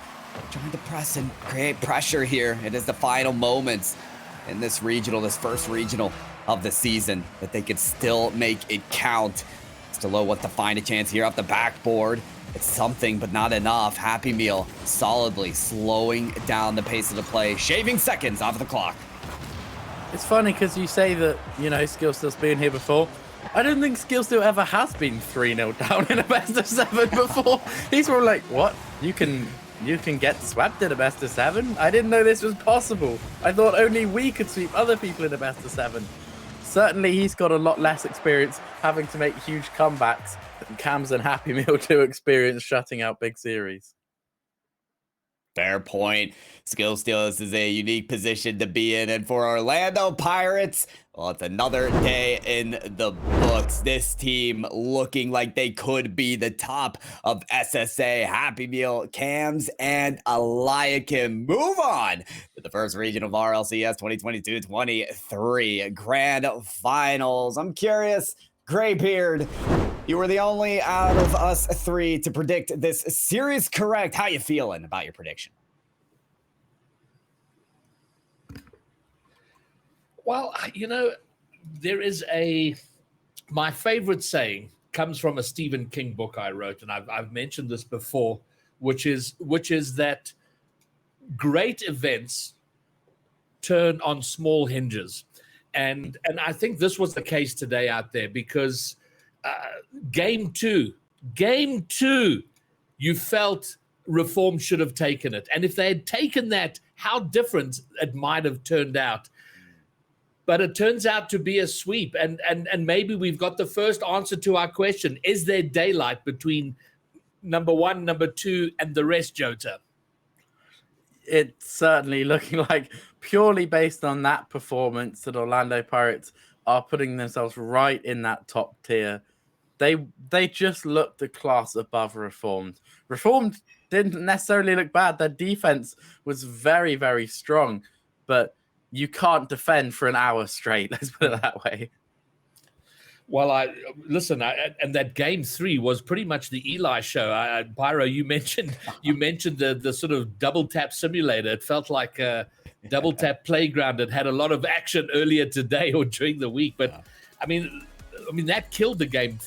Trying to press and create pressure here. It is the final moments in this regional, this first regional of the season, that they could still make it count. Mr. Lowe wants to find a chance here off the backboard. It's something, but not enough. Happy Meal solidly slowing down the pace of the play, shaving seconds off the clock. It's funny because you say that, you know, Skillstill's been here before. I don't think Skillstill ever has been 3-0 down in a best of 7 before. He's all like, what? You can get swept in a best of 7? I didn't know this was possible. I thought only we could sweep other people in a best of 7. Certainly he's got a lot less experience having to make huge comebacks than Cams and Happy Meal do experience shutting out big series. Fair point. Skillstills is a unique position to be in. And for Orlando Pirates, well, it's another day in the books. This team looking like they could be the top of SSA, Happy Meal, Cams, and Eliakim. Move on to the first region of RLCS 2022-23 Grand Finals. I'm curious, Graybeard, you were the only out of us three to predict this series correct. How you feeling about your prediction? Well, you know, there is my favorite saying comes from a Stephen King book I wrote, and I've mentioned this before, which is that great events turn on small hinges. And I think this was the case today out there, because game two, you felt Reform should have taken it. And if they had taken that, how different it might have turned out. But it turns out to be a sweep. And maybe we've got the first answer to our question. Is there daylight between number 1, number 2, and the rest, Jota? It's certainly looking like, purely based on that performance, that Orlando Pirates are putting themselves right in that top tier. They just looked a class above Reformed. Reformed didn't necessarily look bad. Their defense was very, very strong, but you can't defend for an hour straight. Let's put it that way. Well, and that game 3 was pretty much the Eli show. Pyro, you mentioned the sort of double tap simulator. It felt like a double tap playground. It had a lot of action earlier today or during the week, but I mean that killed the game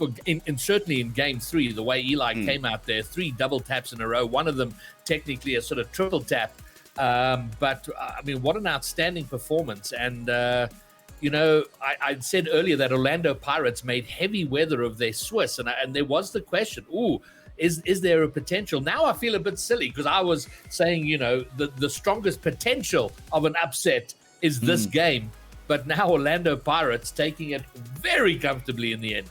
certainly in game 3. The way Eli came out there, 3 double taps in a row. One of them technically a sort of triple tap. But I mean, what an outstanding performance. And you know, I said earlier that Orlando Pirates made heavy weather of their Swiss, and there was the question, is there a potential? Now I feel a bit silly, because I was saying, you know, the strongest potential of an upset is this game, but now Orlando Pirates taking it very comfortably in the end.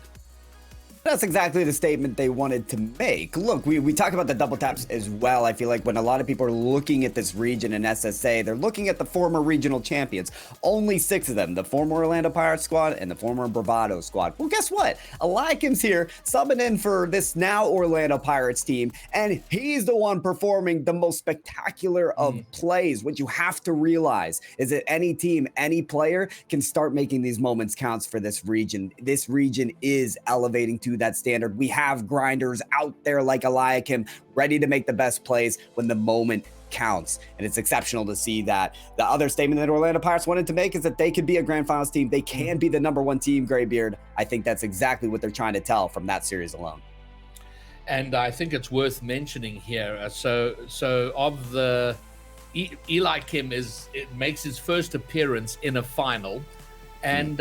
That's exactly the statement they wanted to make. Look, we talk about the double taps as well. I feel like when a lot of people are looking at this region in SSA, they're looking at the former regional champions. Only 6 of them, the former Orlando Pirates squad and the former Bravado squad. Well, guess what? Eliakim's here, subbing in for this now Orlando Pirates team, and he's the one performing the most spectacular of plays. What you have to realize is that any team, any player can start making these moments counts for this region. This region is elevating to that standard. We have grinders out there like Eliakim, ready to make the best plays when the moment counts. And it's exceptional to see that. The other statement that Orlando Pirates wanted to make is that they could be a grand finals team. They can be the number 1 team, Graybeard. I think that's exactly what they're trying to tell from that series alone. And I think it's worth mentioning here. So of the Eliakim makes his first appearance in a final. And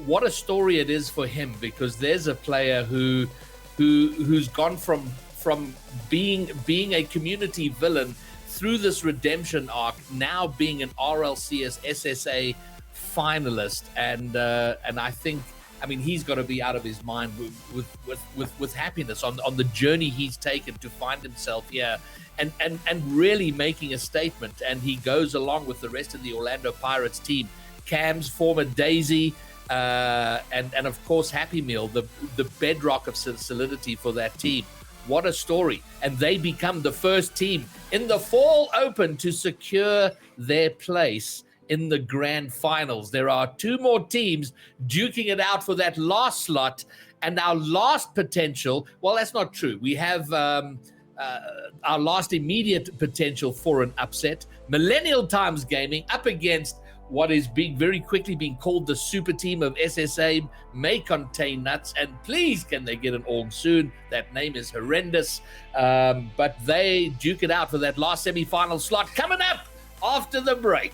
what a story it is for him, because there's a player who's gone from being a community villain through this redemption arc, now being an RLCS SSA finalist, and I think, I mean, he's got to be out of his mind with happiness on the journey he's taken to find himself here, and really making a statement. And he goes along with the rest of the Orlando Pirates team. Cam's former Daisy, and of course Happy Meal, the bedrock of solidity for that team. What a story. And they become the first team in the Fall Open to secure their place in the grand finals. There are 2 more teams duking it out for that last slot, and our last potential, well, that's not true. We have our last immediate potential for an upset. Millennial Times Gaming up against what is very quickly being called the super team of SSA, may contain nuts, and please can they get an org soon? That name is horrendous, but they duke it out for that last semi-final slot coming up after the break.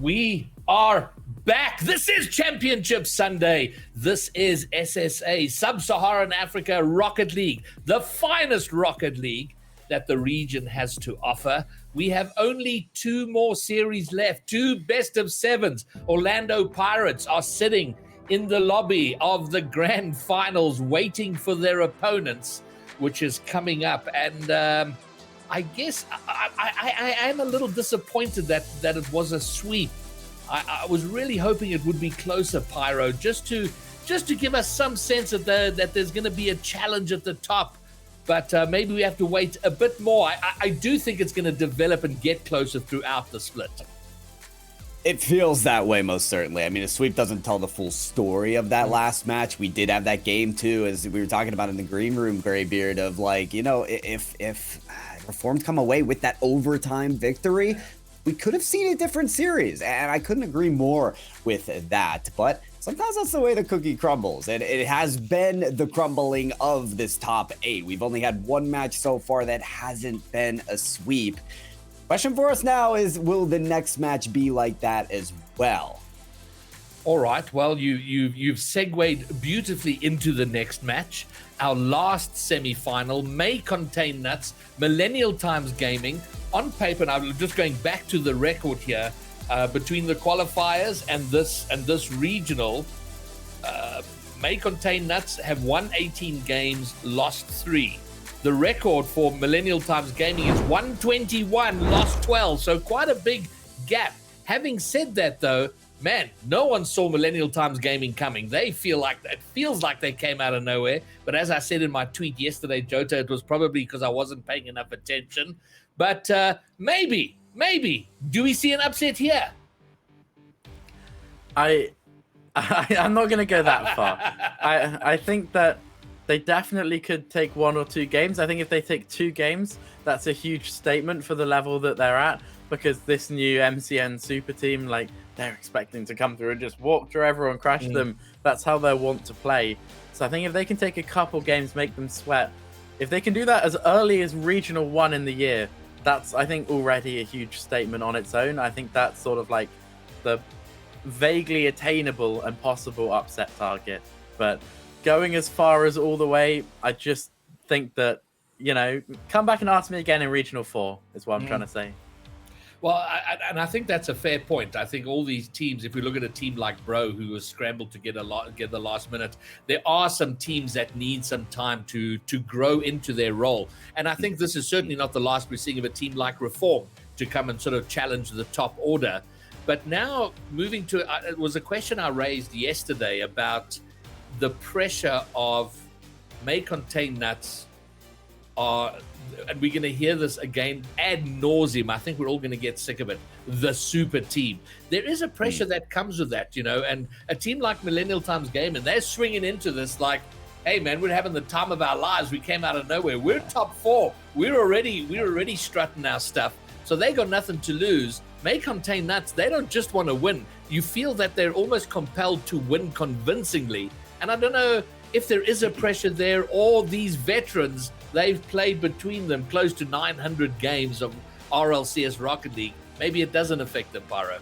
We are back. This is Championship Sunday. This is SSA, Sub-Saharan Africa Rocket League, the finest Rocket League that the region has to offer. We have only 2 more series left, 2 best of 7s. Orlando Pirates are sitting in the lobby of the grand finals waiting for their opponents, which is coming up. And I guess I am a little disappointed that it was a sweep. I was really hoping it would be closer, Pyro, just to give us some sense that there's going to be a challenge at the top. But maybe we have to wait a bit more. I do think it's going to develop and get closer throughout the split. It feels that way, most certainly. I mean, a sweep doesn't tell the full story of that last match. We did have that game, too, as we were talking about in the green room, Graybeard, of like, you know, if Reformed come away with that overtime victory, we could have seen a different series. And I couldn't agree more with that. But sometimes that's the way the cookie crumbles. And it has been the crumbling of this top 8. We've only had 1 match so far that hasn't been a sweep. Question for us now is, will the next match be like that as well? All right. Well, you've segued beautifully into the next match. Our last semi-final may contain nuts. Millennial Times Gaming, on paper, and I'm just going back to the record here, between the qualifiers and this regional, may contain nuts, have won 18 games, lost 3. The record for Millennial Times Gaming is 121, lost 12. So quite a big gap. Having said that, though, man, no one saw Millennial Times Gaming coming. It feels like they came out of nowhere. But as I said in my tweet yesterday, Jota, it was probably because I wasn't paying enough attention. But maybe, do we see an upset here? I'm not going to go that far. I think that they definitely could take 1 or 2 games. I think if they take 2 games, that's a huge statement for the level that they're at, because this new MCN super team, like, they're expecting to come through and just walk through everyone, crash them. That's how they want to play. So I think if they can take a couple games, make them sweat, if they can do that as early as Regional 1 in the year, that's, I think, already a huge statement on its own. I think that's sort of like the vaguely attainable and possible upset target. But going as far as all the way, I just think that, you know, come back and ask me again in Regional 4 is what I'm trying to say. Well, I think that's a fair point. I think all these teams, if we look at a team like Bro, who was scrambled to get the last minute, there are some teams that need some time to grow into their role. And I think this is certainly not the last we're seeing of a team like Reform to come and sort of challenge the top order. But now moving to, it was a question I raised yesterday about the pressure of may contain nuts and we're going to hear this again ad nauseum. I think we're all going to get sick of it. The super team. There is a pressure that comes with that, you know, and a team like Millennial Times Gaming, they're swinging into this like, hey man, we're having the time of our lives. We came out of nowhere. We're top 4. We're already strutting our stuff. So they got nothing to lose. May contain nuts. They don't just want to win. You feel that they're almost compelled to win convincingly. And I don't know if there is a pressure there, or these veterans, they've played between them close to 900 games of RLCS Rocket League. Maybe it doesn't affect them, Pyro.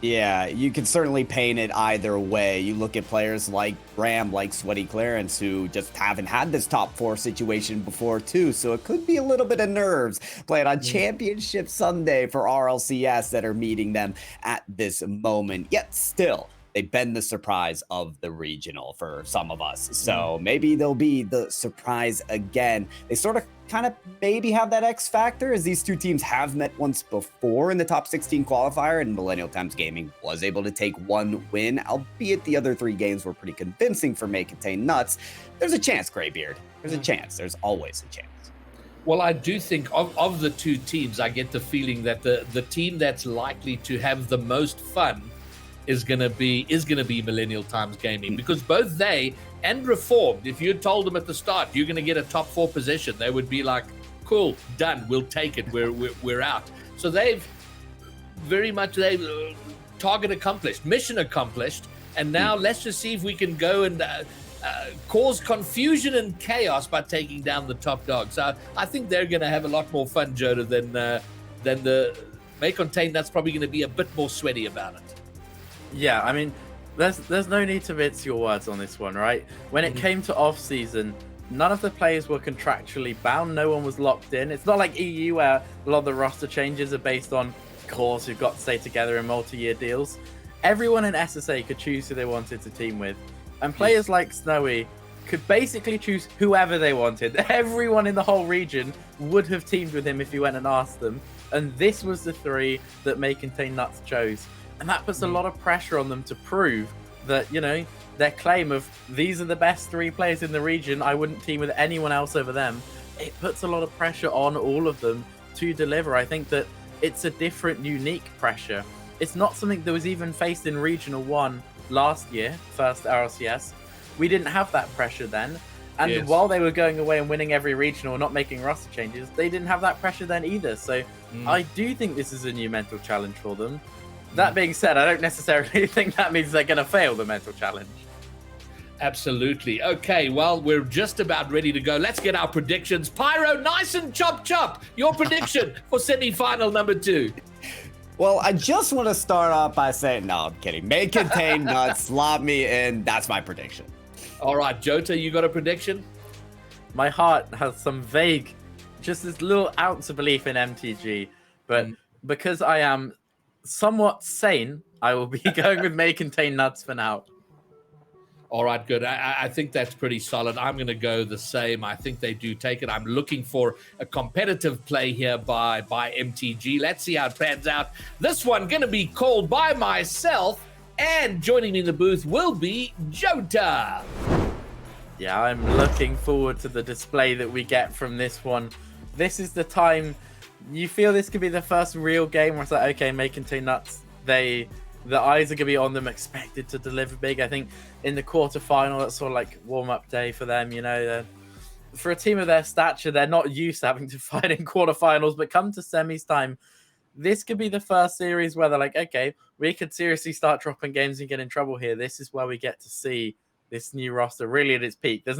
Yeah, you can certainly paint it either way. You look at players like Graham, like Sweaty Clarence, who just haven't had this top 4 situation before too, so it could be a little bit of nerves playing on Championship Sunday for RLCS that are meeting them at this moment. Yet still, they've been the surprise of the regional for some of us. So maybe they'll be the surprise again. They sort of kind of maybe have that X factor, as these 2 teams have met once before in the top 16 qualifier, and Millennial Times Gaming was able to take 1 win, albeit the other 3 games were pretty convincing for May Contain Nuts. There's a chance, Graybeard. There's a chance. There's always a chance. Well, I do think of the 2 teams, I get the feeling that the team that's likely to have the most fun is gonna be Millennial Times Gaming, because both they and Reformed, if you had told them at the start you're gonna get a top 4 position, they would be like, cool, done, we'll take it, we're out. So they've very much target accomplished, mission accomplished, and now let's just see if we can go and cause confusion and chaos by taking down the top dog. So I think they're gonna have a lot more fun, Joda, than the May Contain, that's probably going to be a bit more sweaty about it. Yeah, I mean, there's no need to mince your words on this one, right? When it came to off-season, none of the players were contractually bound. No one was locked in. It's not like EU where a lot of the roster changes are based on cores who've got to stay together in multi-year deals. Everyone in SSA could choose who they wanted to team with. And players like Snowy could basically choose whoever they wanted. Everyone in the whole region would have teamed with him if he went and asked them. And this was the 3 that May Contain Nuts chose. And that puts a lot of pressure on them to prove that, you know, their claim of these are the best 3 players in the region, I wouldn't team with anyone else over them. It puts a lot of pressure on all of them to deliver. I think that it's a different, unique pressure. It's not something that was even faced in Regional 1 last year, first RLCS. We didn't have that pressure then. And while they were going away and winning every regional, not making roster changes, they didn't have that pressure then either. So I do think this is a new mental challenge for them. That being said, I don't necessarily think that means they're going to fail the mental challenge. Absolutely. Okay, well, we're just about ready to go. Let's get our predictions. Pyro, nice and chop. Your prediction for semi-final number 2. Well, I just want to start off by saying, no, I'm kidding. May Contain Nuts, lob me in. That's my prediction. All right, Jota, you got a prediction? My heart has some vague, just this little ounce of belief in MTG. But because I am somewhat sane, I will be going with May Contain Nuts for now. All right, good. I think that's pretty solid. I'm going to go the same. I think they do take it. I'm looking for a competitive play here by MTG. Let's see how it pans out. This one going to be called by myself, and joining me in the booth will be Jota. Yeah, I'm looking forward to the display that we get from this one. This is the time you feel this could be the first real game where it's like, okay, May Contain Nuts, the eyes are going to be on them, expected to deliver big. I think in the quarterfinal, that's sort of like warm-up day for them. You know, for a team of their stature, they're not used to having to fight in quarterfinals, but come to semis time, this could be the first series where they're like, okay, we could seriously start dropping games and get in trouble here. This is where we get to see this new roster really at its peak. There's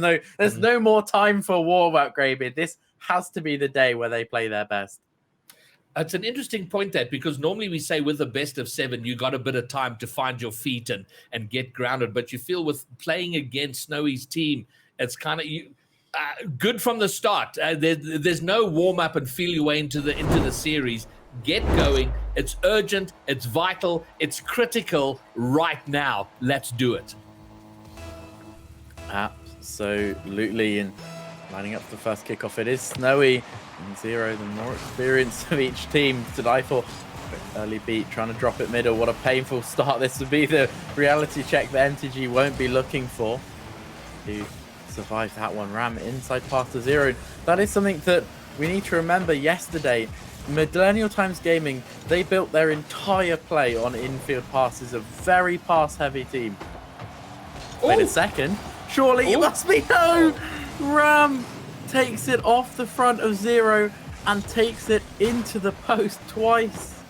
no more time for warm-up, Greybeard. This has to be the day where they play their best. It's an interesting point, that, because normally we say with the best of 7, you got a bit of time to find your feet and get grounded. But you feel with playing against Snowy's team, it's kind of good from the start. There's no warm up and feel your way into the series. Get going. It's urgent. It's vital. It's critical right now. Let's do it. Absolutely. And lining up for the first kickoff, it is Snowy and Zero, the more experience of each team to die for. Early beat, trying to drop it middle. What a painful start. This would be the reality check that MTG won't be looking for. To survive that one. Ram inside path to Zero. That is something that we need to remember. Yesterday, Millennial Times Gaming, they built their entire play on infield passes. A very pass-heavy team. Wait a second. Surely it must be no! Ram takes it off the front of Zero and takes it into the post twice.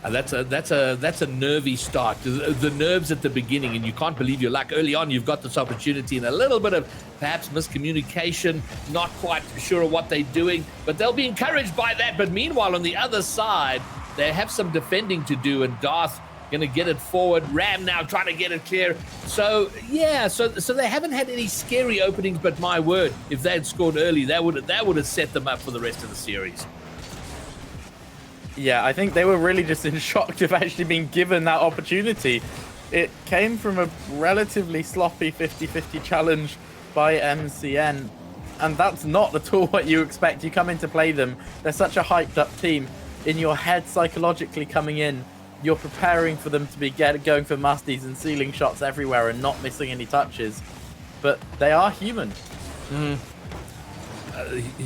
And that's a nervy start. The nerves at the beginning, and you can't believe your luck. Early on, you've got this opportunity, and a little bit of perhaps miscommunication, not quite sure of what they're doing, but they'll be encouraged by that. But meanwhile, on the other side, they have some defending to do, and Darth going to get it forward. Ram now trying to get it clear. So, yeah, so they haven't had any scary openings, but my word, if they had scored early, that would have set them up for the rest of the series. Yeah, I think they were really just in shock to have actually been given that opportunity. It came from a relatively sloppy 50-50 challenge by MCN, and that's not at all what you expect. You come in to play them, they're such a hyped up team. In your head, psychologically coming in, you're preparing for them to be going for musties and sealing shots everywhere and not missing any touches. But they are human.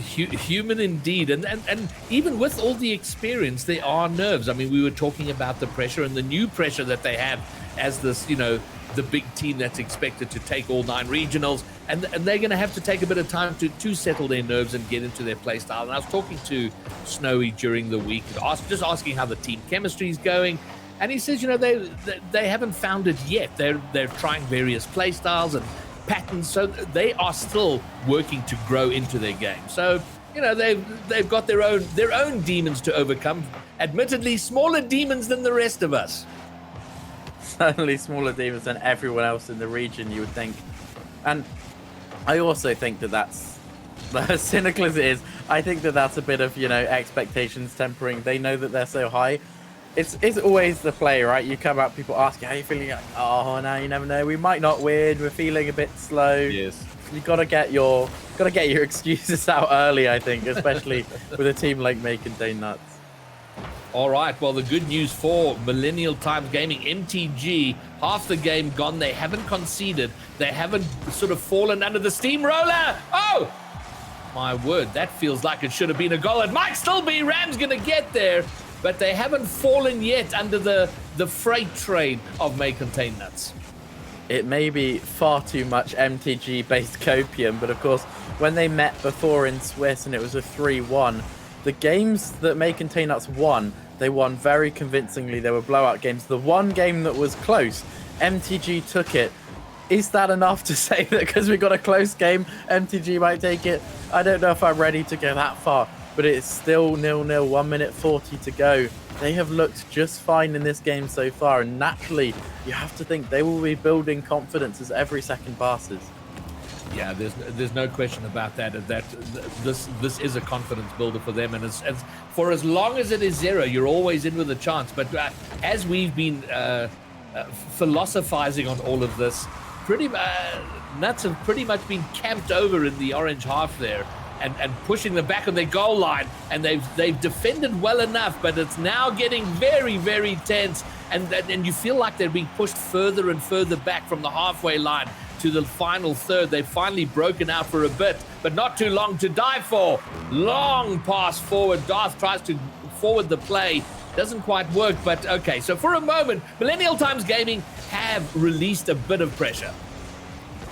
Human indeed. And even with all the experience, there are nerves. I mean, we were talking about the pressure and the new pressure that they have as this, you know, the big team that's expected to take all 9 regionals. And they're going to have to take a bit of time to settle their nerves and get into their play style. And I was talking to Snowy during the week, just asking how the team chemistry is going. And he says, you know, they haven't found it yet. They're trying various play styles and patterns. So they are still working to grow into their game. So you know, they've got their own demons to overcome. Admittedly, smaller demons than the rest of us. Certainly smaller demons than everyone else in the region, you would think. And I also think that that's, as cynical as it is, I think that that's a bit of, you know, expectations tempering. They know that they're so high. It's always the play, right? You come out, people ask you how you feeling. Like, oh, no, you never know. We might not win. We're feeling a bit slow. Yes. You gotta get your excuses out early, I think, especially with a team like May Contain Nuts. All right, well, the good news for Millennial Times Gaming, MTG, half the game gone. They haven't conceded. They haven't sort of fallen under the steamroller. Oh, my word, that feels like it should have been a goal. It might still be. Ram's going to get there, but they haven't fallen yet under the freight train of May Contain Nuts. It may be far too much MTG-based copium, but of course, when they met before in Swiss and it was a 3-1, the games that May Contain Nuts won, they won very convincingly. They were blowout games. The one game that was close, MTG took it. Is that enough to say that because we got a close game, MTG might take it? I don't know if I'm ready to go that far, but it's still 0-0, 1 minute 40 to go. They have looked just fine in this game so far, and naturally, you have to think they will be building confidence as every second passes. Yeah, there's no question about that. This is a confidence builder for them, and as for as long as it is 0, you're always in with a chance. But as we've been philosophizing on all of this, Nuts have pretty much been camped over in the orange half there. And pushing them back on their goal line, and they've defended well enough, but it's now getting very, very tense, and you feel like they're being pushed further and further back from the halfway line to the final third. They've finally broken out for a bit, but not too long to die for. Long pass forward. Darth tries to forward the play. Doesn't quite work, but okay. So for a moment, Millennial Times Gaming have released a bit of pressure.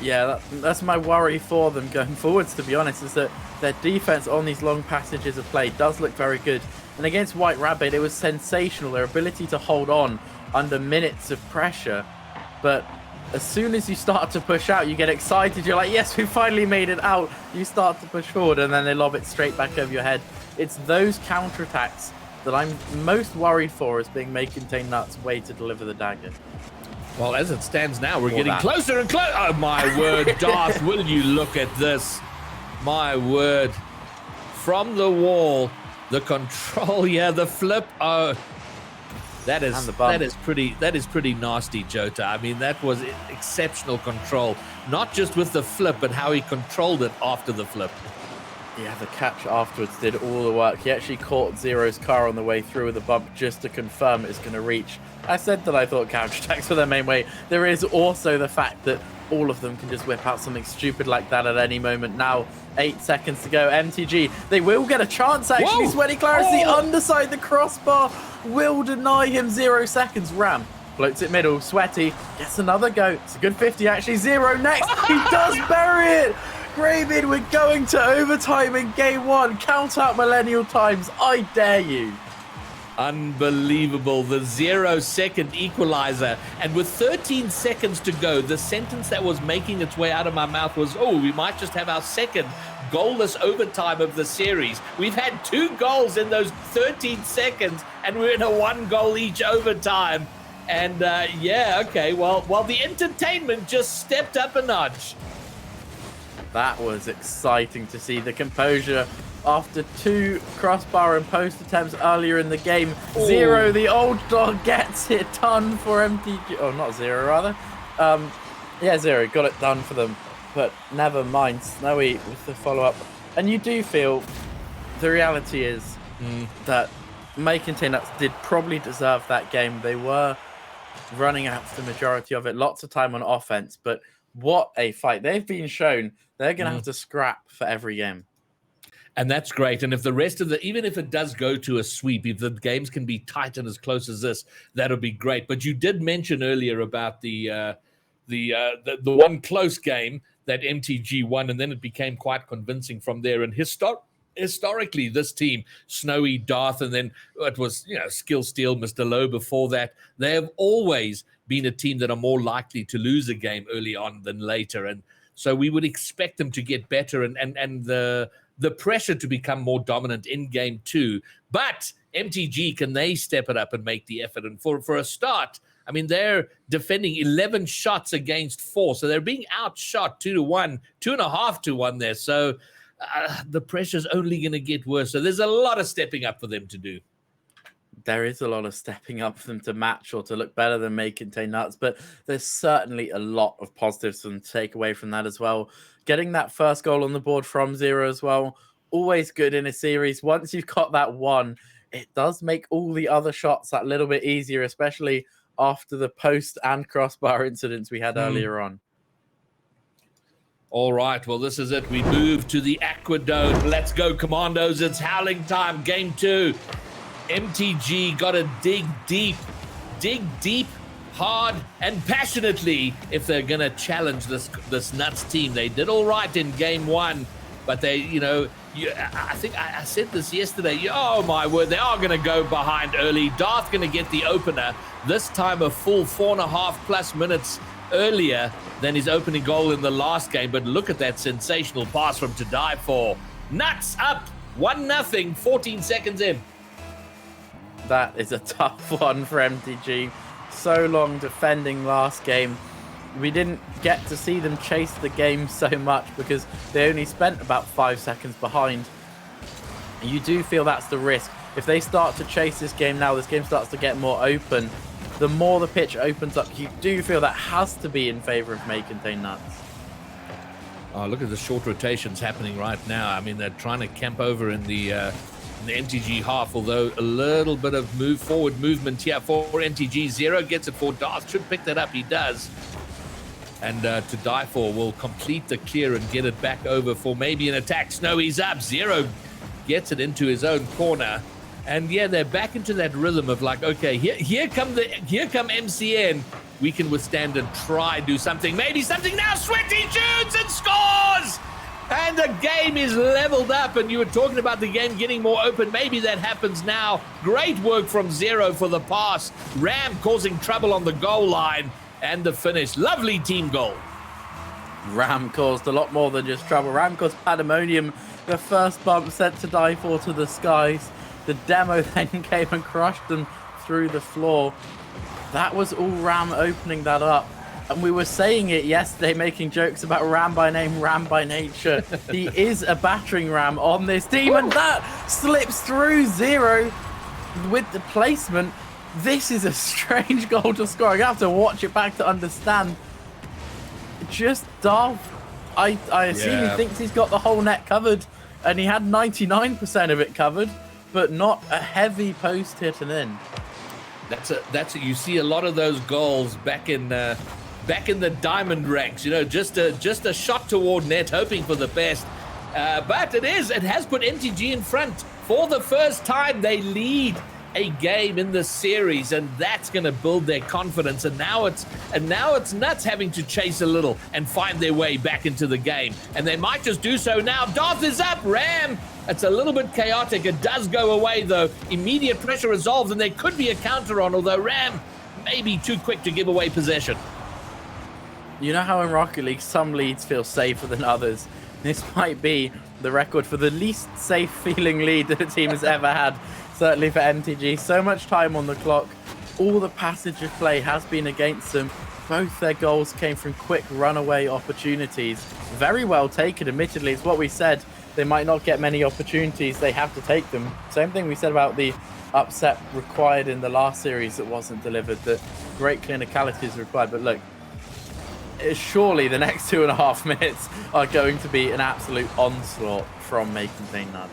Yeah, that's my worry for them going forwards, to be honest, is that their defense on these long passages of play does look very good. And against White Rabbit, it was sensational, their ability to hold on under minutes of pressure. But as soon as you start to push out, you get excited. You're like, yes, we finally made it out. You start to push forward, and then they lob it straight back over your head. It's those counterattacks that I'm most worried for as being May Contain Nuts' way to deliver the dagger. Well, as it stands now, we're getting closer and closer. Oh, my word, Darth, will you look at this? My word. From the wall, the control, yeah, the flip. Oh, that is pretty nasty, Jota. I mean, that was exceptional control. Not just with the flip, but how he controlled it after the flip. Yeah, the catch afterwards did all the work. He actually caught Zero's car on the way through with a bump just to confirm it's going to reach. I said that I thought counterattacks were their main way. There is also the fact that all of them can just whip out something stupid like that at any moment. Now, 8 seconds to go. MTG, they will get a chance, actually. Whoa! Sweaty Clarity underside the crossbar will deny him 0 seconds. Ram floats it middle. Sweaty gets another go. It's a good 50, actually. Zero next. He does bury it. Graven, we're going to overtime in game 1. Count out Millennial Times. I dare you. Unbelievable. The 0-second equalizer. And with 13 seconds to go, the sentence that was making its way out of my mouth was, oh, we might just have our second goalless overtime of the series. We've had 2 goals in those 13 seconds, and we're in a 1 goal each overtime. And yeah, okay, well, the entertainment just stepped up a notch. That was exciting to see. The composure after 2 crossbar and post attempts earlier in the game. Ooh. Zero, the old dog, gets it done for MTG. Oh, not Zero, rather. Yeah, Zero got it done for them. But never mind. Snowy with the follow-up. And you do feel the reality is that May Contain Nuts did probably deserve that game. They were running out for the majority of it. Lots of time on offense. But what a fight. They've been shown they're going to have to scrap for every game. And that's great. And if the rest of even if it does go to a sweep, if the games can be tight and as close as this, that'll be great. But you did mention earlier about the one close game that MTG won, and then it became quite convincing from there. And historically, this team, Snowy, Darth, and then it was, Skill Steel, Mr. Lowe before that, they have always been a team that are more likely to lose a game early on than later. And so we would expect them to get better. And the pressure to become more dominant in game 2. But MTG, can they step it up and make the effort? And for a start, I mean, they're defending 11 shots against 4. So they're being outshot 2-1, 2.5-1 there. So the pressure's only going to get worse. So there's a lot of stepping up for them to do. There is a lot of stepping up for them to match or to look better than May Contain Nuts, but there's certainly a lot of positives to take away from that as well. Getting that first goal on the board from Zero as well, always good in a series. Once you've got that one, it does make all the other shots that little bit easier, especially after the post and crossbar incidents we had earlier on. All right, well, this is it. We move to the Aquadome. Let's go, Commandos. It's howling time. Game 2. MTG got to dig deep, hard, and passionately if they're going to challenge this Nuts team. They did all right in game 1, but they, I think I said this yesterday. Oh, my word, they are going to go behind early. Darth going to get the opener, this time a full 4.5+ minutes earlier than his opening goal in the last game. But look at that sensational pass from To Die For. Nuts up 1-0, 14 seconds in. That is a tough one for MTG. So long defending last game. We didn't get to see them chase the game so much because they only spent about 5 seconds behind. And you do feel that's the risk. If they start to chase this game now, this game starts to get more open. The more the pitch opens up, you do feel that has to be in favor of May Contain Nuts. Oh, look at the short rotations happening right now. I mean, they're trying to camp over in the MTG half, although a little bit of forward movement here for MTG. Zero gets it for Darth, should pick that up, he does. And To Die For will complete the clear and get it back over for maybe an attack. Snowy's up, Zero gets it into his own corner. And yeah, they're back into that rhythm of like, okay, here come MCN. We can withstand and try do something. Maybe something now. Sweaty shoots and scores! And the game is leveled up, and you were talking about the game getting more open. Maybe that happens now. Great work from Zero for the pass. Ram causing trouble on the goal line, and the finish. Lovely team goal. Ram caused a lot more than just trouble. Ram caused pandemonium. The first bump sent To Die For to the skies. The demo then came and crushed them through the floor. That was all Ram opening that up. And we were saying it yesterday, making jokes about Ram by name, Ram by nature. He is a battering ram on this team, and that slips through Zero with the placement. This is a strange goal to score. I have to watch it back to understand. Just Darth, I assume he thinks he's got the whole net covered, and he had 99% of it covered, but not a heavy post hit and in. That's you see a lot of those goals back in the diamond ranks, just a shot toward net, hoping for the best. But it has put MTG in front for the first time. They lead a game in the series, and that's going to build their confidence. And now it's Nuts having to chase a little and find their way back into the game. And they might just do so now. Darth is up. Ram. It's a little bit chaotic. It does go away though. Immediate pressure resolves, and there could be a counter on. Although Ram may be too quick to give away possession. You know how in Rocket League some leads feel safer than others? This might be the record for the least safe feeling lead that a team has ever had, certainly for MTG. So much time on the clock. All the passage of play has been against them. Both their goals came from quick runaway opportunities. Very well taken, admittedly. It's what we said. They might not get many opportunities. They have to take them. Same thing we said about the upset required in the last series that wasn't delivered, that great clinicality is required. But look, surely the next 2.5 minutes are going to be an absolute onslaught from May Contain Nuts.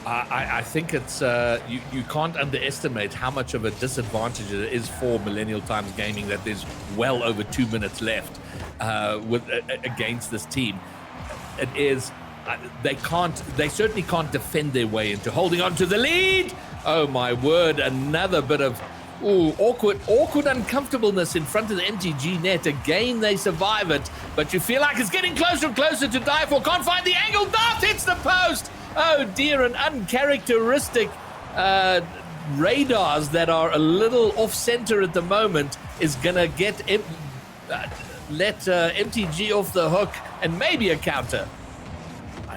I think it's you can't underestimate how much of a disadvantage it is for Millennial Times Gaming that there's well over 2 minutes left against this team. It is they certainly can't defend their way into holding on to the lead. Oh my word, another bit of awkward uncomfortableness in front of the MTG net. Again, they survive it, but you feel like it's getting closer and closer to Die For. Can't find the angle. Darth hits the post. Oh dear, an uncharacteristic radars that are a little off-center at the moment is gonna let MTG off the hook and maybe a counter.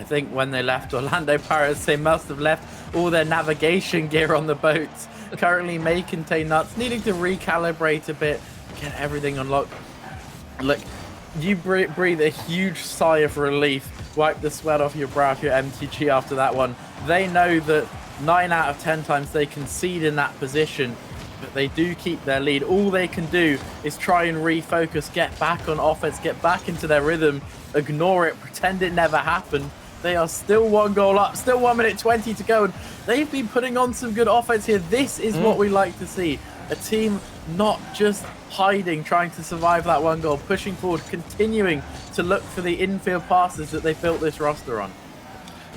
I think when they left Orlando Pirates, they must have left all their navigation gear on the boats. Currently making Nuts, needing to recalibrate a bit, get everything unlocked. Look, you breathe a huge sigh of relief, wipe the sweat off your brow if you're MTG after that one. They know that 9 out of 10 times they concede in that position, but they do keep their lead. All they can do is try and refocus, get back on offense, get back into their rhythm, ignore it, pretend it never happened. They are still 1 goal up, still 1 minute 20 to go, and they've been putting on some good offense here. This is what we like to see. A team not just hiding, trying to survive that 1 goal, pushing forward, continuing to look for the infield passes that they built this roster on.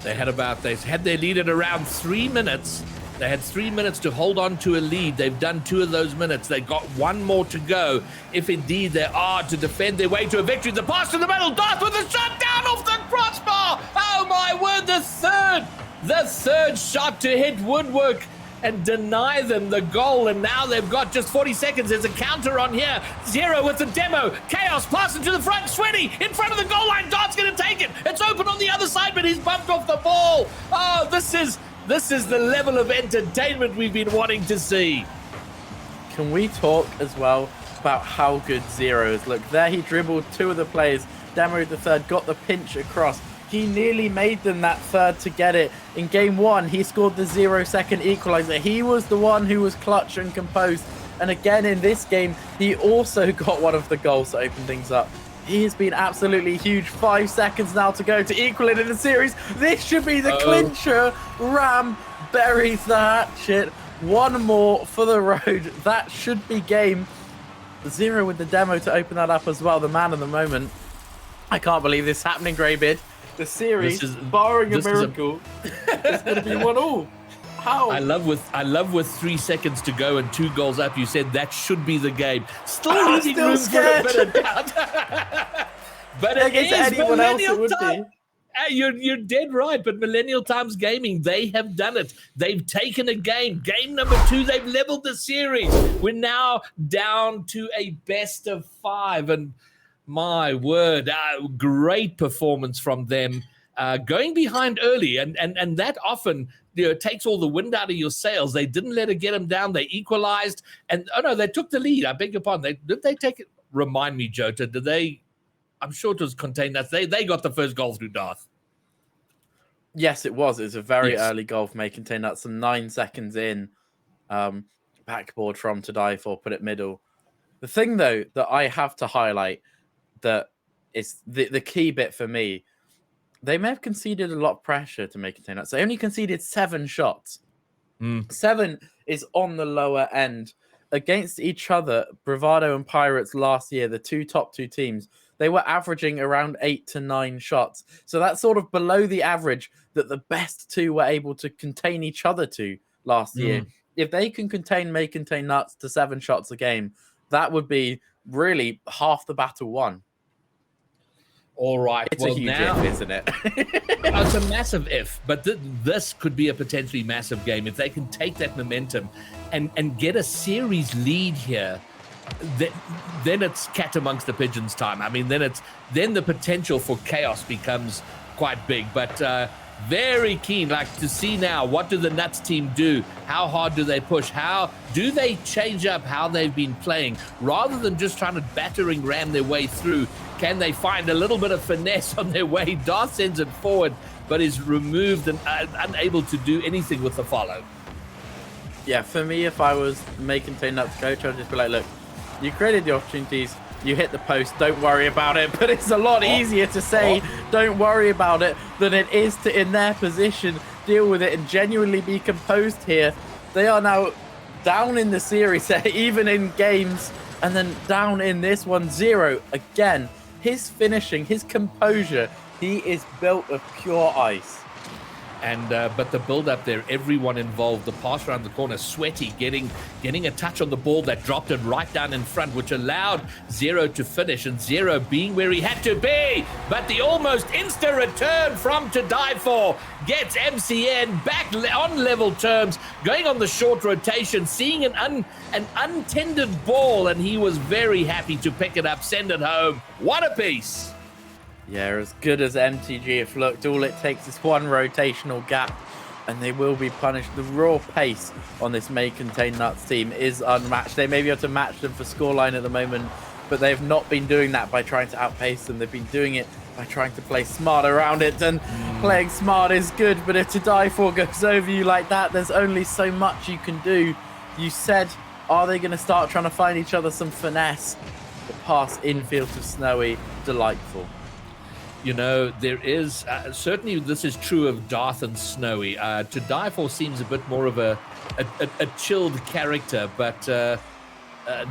They had their lead at around 3 minutes. They had 3 minutes to hold on to a lead. They've done 2 of those minutes. They've got 1 more to go, if indeed they are to defend their way to a victory. The pass to the middle, Darth with a shot down off the crossbar. Oh my word, the third shot to hit woodwork and deny them the goal. And now they've got just 40 seconds. There's a counter on here. Zero with the demo. Chaos passing to the front. Sweaty in front of the goal line. Dart's going to take it. It's open on the other side, but he's bumped off the ball. Oh, this is the level of entertainment we've been wanting to see. Can we talk as well about how good Zero is? Look, there he dribbled 2 of the players, demoed the third, got the pinch across. He nearly made them that third to get it. In game 1, he scored the 0-second equalizer. He was the one who was clutch and composed. And again in this game, he also got one of the goals to open things up. He has been absolutely huge. 5 seconds now to go to equal it in the series. This should be the clincher. Ram buries the hatchet. 1 more for the road. That should be game. Zero with the demo to open that up as well. The man of the moment. I can't believe this is happening, Greybeard. The series, barring a miracle, is going to be 1-1. How? I love with 3 seconds to go and 2 goals up. You said that should be the game. Still leaving room scared. for a bit of doubt. But it is anyone else it would time. You're dead right. But Millennial Times Gaming, they have done it. They've taken a game. Game number 2, they've leveled the series. We're now down to a best of 5, and my word, great performance from them. Going behind early, and that often takes all the wind out of your sails. They didn't let it get them down. They equalized, and they took the lead. I beg your pardon. Did they take it? Remind me, Jota. Did they? I'm sure it was contained. That they got the first goal through Darth. Yes, it was. It was a very early goal from contained that. Some 9 seconds in, backboard from To Die For, put it middle. The thing though that I have to highlight, that is the key bit for me. They may have conceded a lot of pressure to make contain that. So they only conceded 7 shots. 7 is on the lower end. Against each other, Bravado and Pirates last year, the top two teams, they were averaging around 8 to 9 shots. So that's sort of below the average that the best 2 were able to contain each other to last year. If they can may contain Nuts to 7 shots a game, that would be really half the battle won. All right. It's a huge if, isn't it? It's a massive if, but this could be a potentially massive game. If they can take that momentum and get a series lead here, then it's cat amongst the pigeons time. I mean, then the potential for chaos becomes quite big. But very keen, to see now, what do the Nuts team do? How hard do they push? How do they change up how they've been playing? Rather than just trying to battering ram their way through, can they find a little bit of finesse on their way? Darth sends it forward, but is removed and unable to do anything with the follow. Yeah, for me, if I was making Nuts coach, I'd just be like, look, you created the opportunities, you hit the post, don't worry about it. But it's a lot easier to say, don't worry about it, than it is to, in their position, deal with it and genuinely be composed here. They are now down in the series, even in games, and then down in this 1-0 again. His finishing, his composure, he is built of pure ice. And but the build up there, everyone involved, the pass around the corner, Sweaty getting a touch on the ball that dropped it right down in front, which allowed Zero to finish, and Zero being where he had to be. But the almost insta return from To Die For gets MCN back on level terms, going on the short rotation, seeing an untended ball, and he was very happy to pick it up, send it home. What a piece. Yeah, as good as MTG have looked, all it takes is one rotational gap and they will be punished. The raw pace on this May Contain Nuts team is unmatched. They may be able to match them for scoreline at the moment, but they've not been doing that by trying to outpace them. They've been doing it by trying to play smart around it, and playing smart is good, but if To Die For goes over you like that, there's only so much you can do. You said, are they going to start trying to find each other some finesse? The pass infield to Snowy, delightful. You know, there is certainly this is true of Darth and Snowy. To Die For seems a bit more of a chilled character, but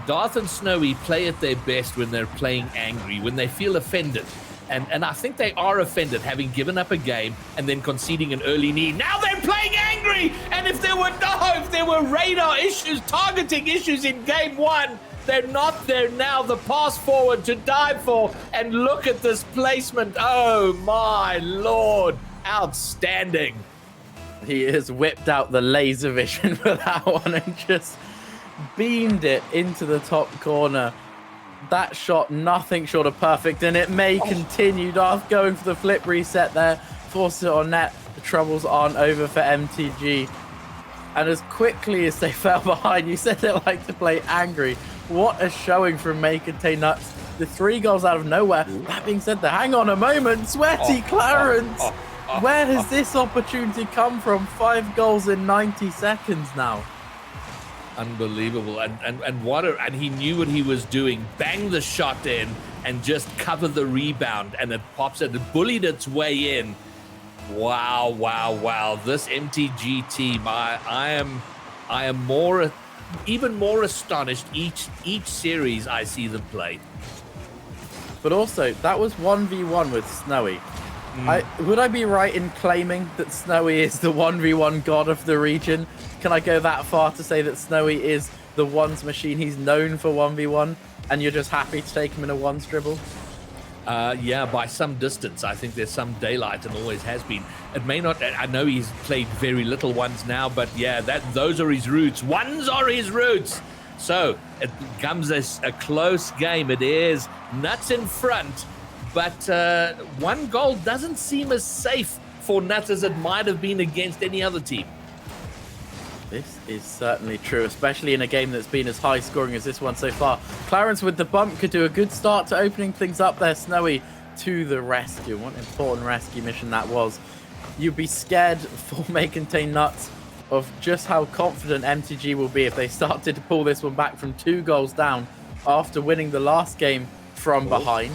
Darth and Snowy play at their best when they're playing angry, when they feel offended. And I think they are offended, having given up a game and then conceding an early lead. Now they're playing angry, and if there were radar issues, targeting issues in game one, they're not there now. The pass forward To Die For, and look at this placement. Oh my lord, outstanding. He has whipped out the laser vision for that one and just beamed it into the top corner. That shot, nothing short of perfect, and it may continue. Darth going for the flip reset there, forces it on net. The troubles aren't over for MTG. And as quickly as they fell behind, you said they like to play angry. What a showing from May Contain Nuts. The 3 goals out of nowhere. That being said, hang on a moment, Sweaty Clarence. Where does this opportunity come from? 5 goals in 90 seconds now. Unbelievable, and he knew what he was doing. Bang the shot in and just cover the rebound, and it pops it. It bullied its way in. Wow! This MTG team, I am even more astonished each series I see them play. But also, that was 1v1 with Snowy. Would I be right in claiming that Snowy is the 1v1 god of the region? Can I go that far to say that Snowy is the ones machine? He's known for 1v1, and you're just happy to take him in a ones dribble? Yeah, by some distance. I think there's some daylight, and always has been. It may not. I know he's played very little ones now, but yeah, those are his roots. Ones are his roots. So it becomes a close game. It is Nuts in front, but 1 goal doesn't seem as safe for Nuts as it might have been against any other team. This is certainly true, especially in a game that's been as high scoring as this one so far. Clarence with the bump could do a good start to opening things up there. Snowy to the rescue. What an important rescue mission that was. You'd be scared for May Contain Nuts of just how confident MTG will be if they started to pull this one back from 2 goals down after winning the last game from behind.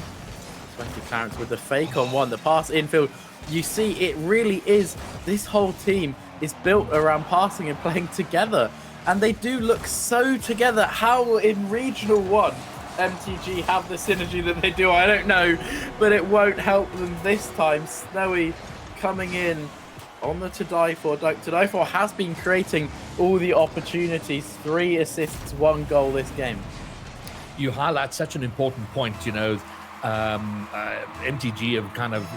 20 Clarence with the fake on 1, the pass infield. You see, it really is, this whole team is built around passing and playing together, and they do look so together. How in Regional 1 MTG have the synergy that they do, I don't know, but it won't help them this time. Snowy coming in on the To Die For. To Die For has been creating all the opportunities. 3 assists, 1 goal this game. You highlight such an important point. You know, MTG have kind of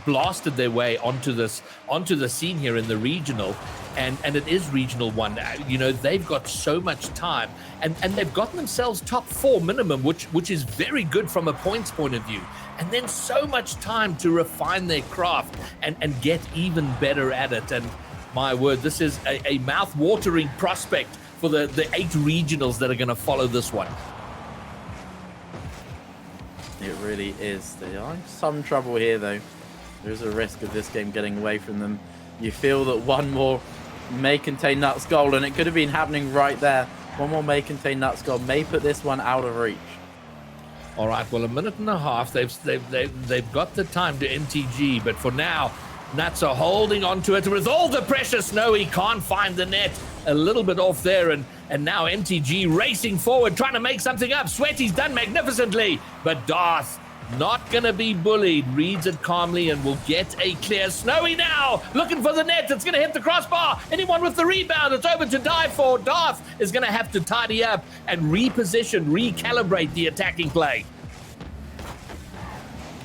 blasted their way onto the scene here in the regional, and it is Regional 1. You know, they've got so much time, and they've gotten themselves top 4 minimum, which is very good from a points point of view, and then so much time to refine their craft and get even better at it. And my word, this is a mouth-watering prospect for the 8 regionals that are going to follow this one. It really is. They are in some trouble here, though. There's a risk of this game getting away from them. You feel that one more May Contain Nuts goal, and it could have been happening right there. One more May Contain Nuts goal may put this one out of reach. All right, well, 1.5 minutes. They've got the time to MTG, but for now, Nuts are holding on to it with all the pressure. Snowy can't find the net. A little bit off there, and now MTG racing forward, trying to make something up. Sweaty's done magnificently, but Darth not going to be bullied. Reads it calmly and will get a clear. Snowy now looking for the net. It's going to hit the crossbar. Anyone with the rebound? It's over To Die For. Darth is going to have to tidy up and reposition, recalibrate the attacking play.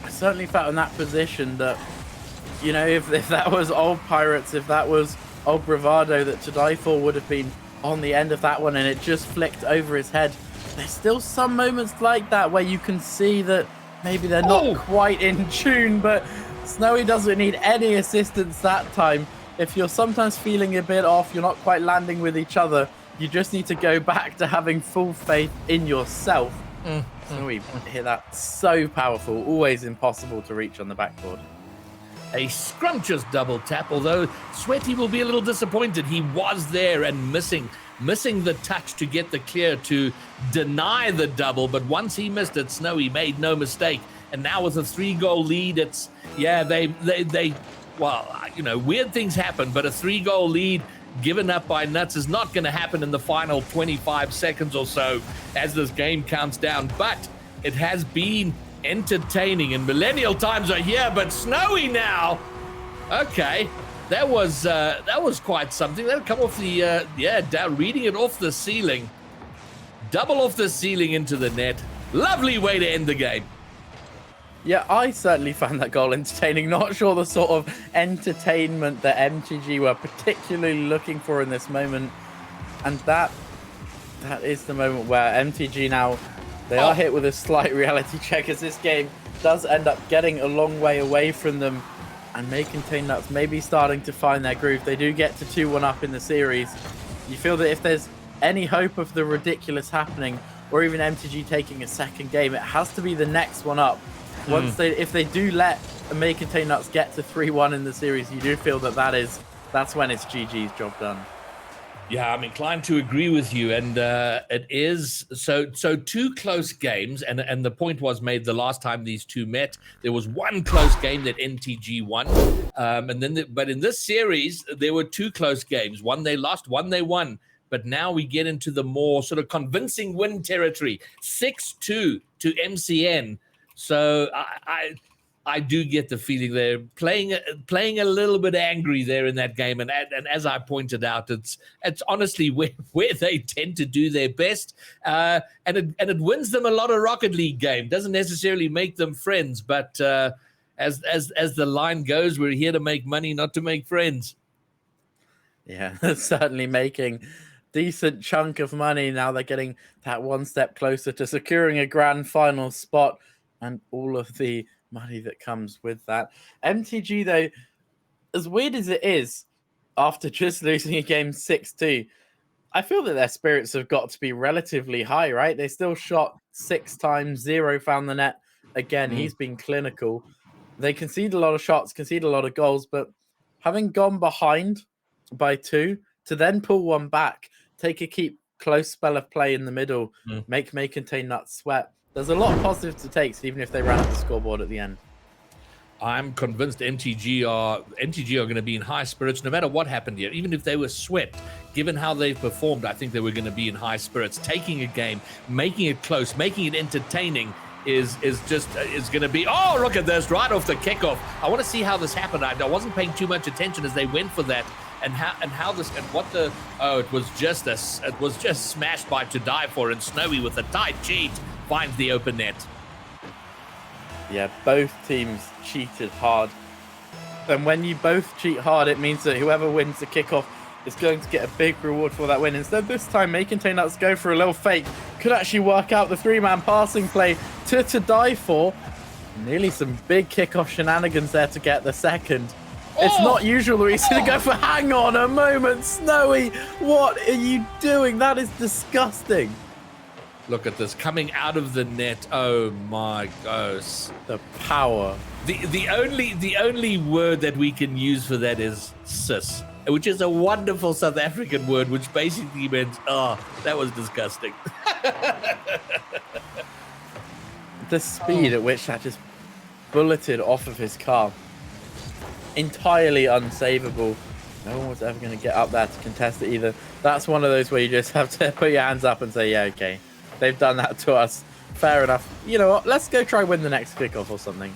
I certainly felt in that position that, you know, if that was old Pirates, if that was old Bravado, that To Die For would have been on the end of that one, and it just flicked over his head. There's still some moments like that where you can see that maybe they're not quite in tune, but Snowy doesn't need any assistance that time. If you're sometimes feeling a bit off, you're not quite landing with each other, you just need to go back to having full faith in yourself. Snowy hit that so powerful, always impossible to reach on the backboard. A scrumptious double tap, although Sweaty will be a little disappointed. He was there and missing the touch to get the clear to deny the double, but once he missed it, Snowy made no mistake. And now with a 3-goal lead, it's, well, you know, weird things happen, but a 3-goal lead given up by Nuts is not going to happen in the final 25 seconds or so as this game counts down. But it has been entertaining, and millennial times are here, but Snowy now. Okay, that was quite something. That'll come off the down, reading it off the ceiling, double off the ceiling into the net. Lovely way to end the game. Yeah, I certainly found that goal entertaining. Not sure the sort of entertainment that MTG were particularly looking for in this moment, and that is the moment where MTG now, they are hit with a slight reality check, as this game does end up getting a long way away from them, and May Contain Nuts maybe starting to find their groove. They do get to 2-1 up in the series. You feel that if there's any hope of the ridiculous happening, or even MTG taking a second game, it has to be the next one up. If they do let May Contain Nuts get to 3-1 in the series, you do feel that's when it's GG's job done. Yeah, I'm inclined to agree with you, and it is so 2 close games, and the point was made the last time these two met. There was 1 close game that NTG won, but in this series there were 2 close games. One they lost, one they won. But now we get into the more sort of convincing win territory, 6-2 to MCN. So I do get the feeling they're playing a little bit angry there in that game, and as I pointed out, it's honestly where they tend to do their best, and it wins them a lot of Rocket League game. Doesn't necessarily make them friends, but as the line goes, we're here to make money, not to make friends. Yeah, certainly making decent chunk of money. Now they're getting that one step closer to securing a grand final spot, and all of the money that comes with that. MTG, though, as weird as it is, after just losing a game 6-2, I feel that their spirits have got to be relatively high, right? They still shot 6 times, 0 found the net. Again, he's been clinical. They concede a lot of shots, concede a lot of goals, but having gone behind by 2 to then pull one back, take a keep close spell of play in the middle, May Contain Nuts sweat. There's a lot of positives to take, even if they ran up the scoreboard at the end. I'm convinced MTG are going to be in high spirits no matter what happened here. Even if they were swept, given how they've performed, I think they were going to be in high spirits. Taking a game, making it close, making it entertaining is going to be. Oh, look at this right off the kickoff. I want to see how this happened. I wasn't paying too much attention as they went for that. And it was just smashed by To Die For, and Snowy with a tight cheat finds the open net. Yeah, both teams cheated hard. And when you both cheat hard, it means that whoever wins the kickoff is going to get a big reward for that win. Instead, this time, May Contain Nuts go for a little fake. Could actually work out the 3-man passing play to Die For. Nearly some big kickoff shenanigans there to get the second. It's not usual that he's going to go for, hang on a moment, Snowy, what are you doing? That is disgusting. Look at this, coming out of the net. Oh my gosh. The power. The only word that we can use for that is sis, which is a wonderful South African word, which basically means, that was disgusting. The speed at which that just bulleted off of his car. Entirely unsavable. No one was ever going to get up there to contest it either. That's one of those where you just have to put your hands up and say, yeah, okay. They've done that to us. Fair enough. You know what? Let's go try win the next kickoff or something.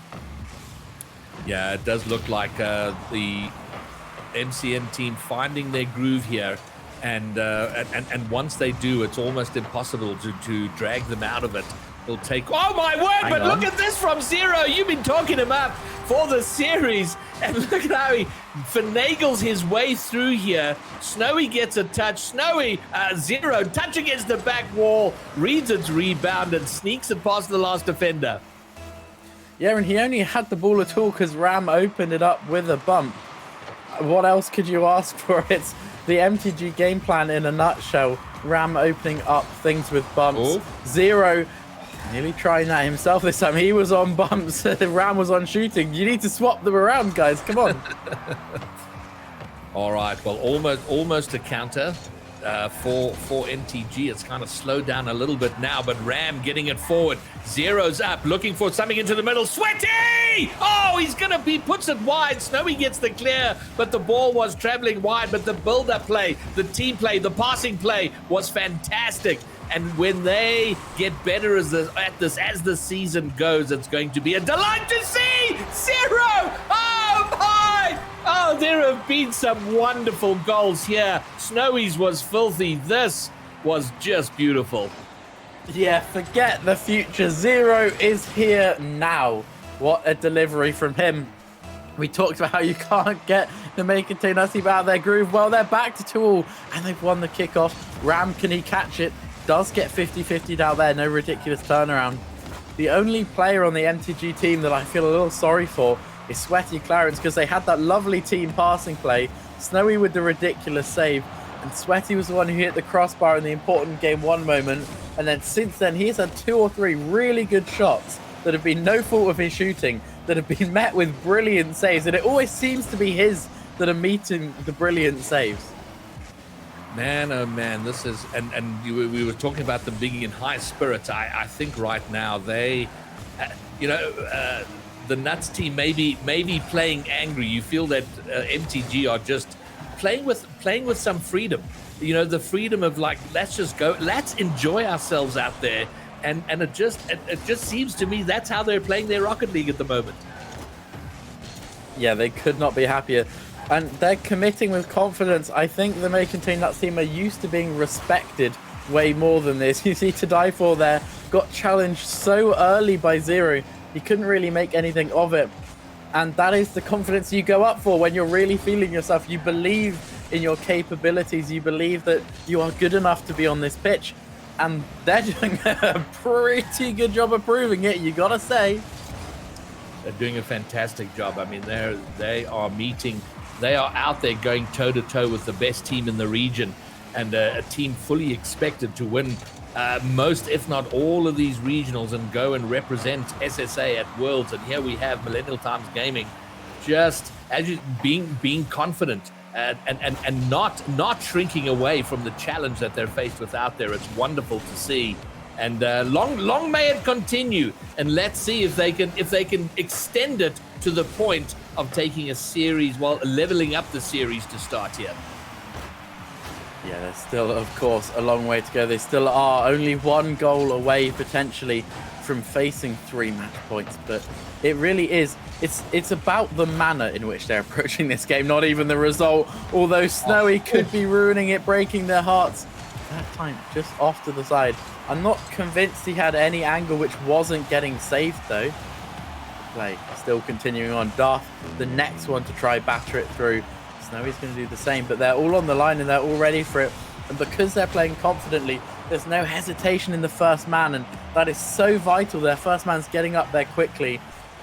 Yeah, it does look like the MCN team finding their groove here. And once they do, it's almost impossible to drag them out of it. They'll take... Oh, my word! But look at this from Zero. You've been talking him up for the series. And look at how he finagles his way through here. Snowy gets a touch. Snowy, Zero, touch against the back wall. Reads its rebound and sneaks it past the last defender. Yeah, and he only had the ball at all because Ram opened it up with a bump. What else could you ask for? It's the MTG game plan in a nutshell. Ram opening up things with bumps. Zero nearly trying that himself this time. He was on bumps. Ram was on shooting. You need to swap them around, guys. Come on. All right. Well, almost a counter for MTG. It's kind of slowed down a little bit now, but Ram getting it forward. Zero's up, looking for something into the middle. Sweaty! Oh, he puts it wide. Snowy gets the clear, but the ball was traveling wide. But the build-up play, the team play, the passing play was fantastic. And when they get better at this as the season goes, it's going to be a delight to see. Zero! Oh my! Oh, there have been some wonderful goals here. Snowy's was filthy. This was just beautiful. Yeah, forget the future. Zero is here now. What a delivery from him. We talked about how you can't get the Making Team out of their groove. Well, they're back to 2-2, and they've won the kickoff. Ram, can he catch it? Does get 50-50 out there. No ridiculous turnaround. The only player on the MTG team that I feel a little sorry for is Sweaty Clarence, because they had that lovely team passing play. Snowy with the ridiculous save, and Sweaty was the one who hit the crossbar in the important game 1 moment. And then since then, he's had 2 or 3 really good shots that have been no fault of his shooting, that have been met with brilliant saves. And it always seems to be his that are meeting the brilliant saves. Man, oh man, this is, and we were talking about them being in high spirits. I think right now they, the Nuts team may be playing angry. You feel that MTG are just playing with some freedom. You know, the freedom of like, let's just go, let's enjoy ourselves out there. And it just seems to me that's how they're playing their Rocket League at the moment. Yeah, they could not be happier. And they're committing with confidence. I think the Making Team Nuts team are used to being respected way more than this. You see To Die For there got challenged so early by Zero. He couldn't really make anything of it. And that is the confidence you go up for when you're really feeling yourself. You believe in your capabilities. You believe that you are good enough to be on this pitch. And they're doing a pretty good job of proving it, you gotta say. They're doing a fantastic job. I mean, they are out there going toe-to-toe with the best team in the region, and a team fully expected to win most, if not all, of these regionals and go and represent SSA at Worlds. And here we have Millennial Times Gaming just as you being confident and not shrinking away from the challenge that they're faced with out there. It's wonderful to see. And long may it continue, and let's see if they can extend it to the point of taking a series, while leveling up the series to start here. Yeah, there's still, of course, a long way to go. They still are only 1 goal away potentially from facing 3 match points, but it really is. It's about the manner in which they're approaching this game, not even the result. Although Snowy could be ruining it, breaking their hearts. That time, just off to the side. I'm not convinced he had any angle which wasn't getting saved, though. Play still continuing on. Darth, the next one to try batter it through. Snowy's going to do the same, but they're all on the line and they're all ready for it. And because they're playing confidently, there's no hesitation in the first man, and that is so vital. Their first man's getting up there quickly.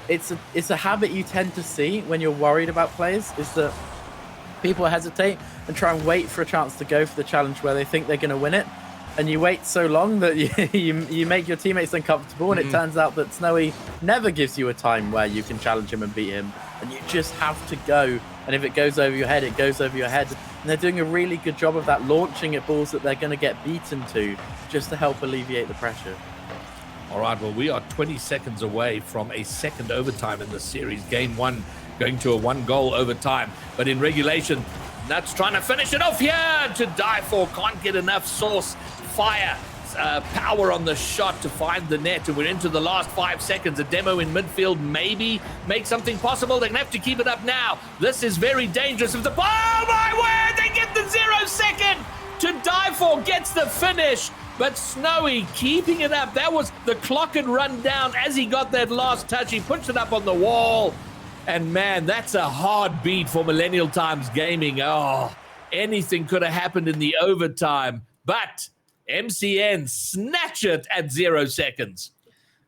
It's a habit you tend to see when you're worried about players, is that people hesitate and try and wait for a chance to go for the challenge where they think they're going to win it. And you wait so long that you make your teammates uncomfortable, and it turns out that Snowy never gives you a time where you can challenge him and beat him, and you just have to go. And if it goes over your head, it goes over your head. And they're doing a really good job of that, launching at balls that they're going to get beaten to, just to help alleviate the pressure. All right, well, we are 20 seconds away from a second overtime in the series. Game 1 going to a 1-goal overtime, but in regulation, Nuts trying to finish it off here. To Die For, can't get enough source fire, power on the shot to find the net, and we're into the last 5 seconds. A demo in midfield maybe make something possible. They're gonna have to keep it up now. This is very dangerous. If the, oh my word, they get the 0 second. To Die For gets the finish, but Snowy keeping it up. That was, the clock had run down as he got that last touch. He puts it up on the wall, and man, that's a hard beat for Millennial Times Gaming. Oh, anything could have happened in the overtime, but MCN snatch it at 0 seconds.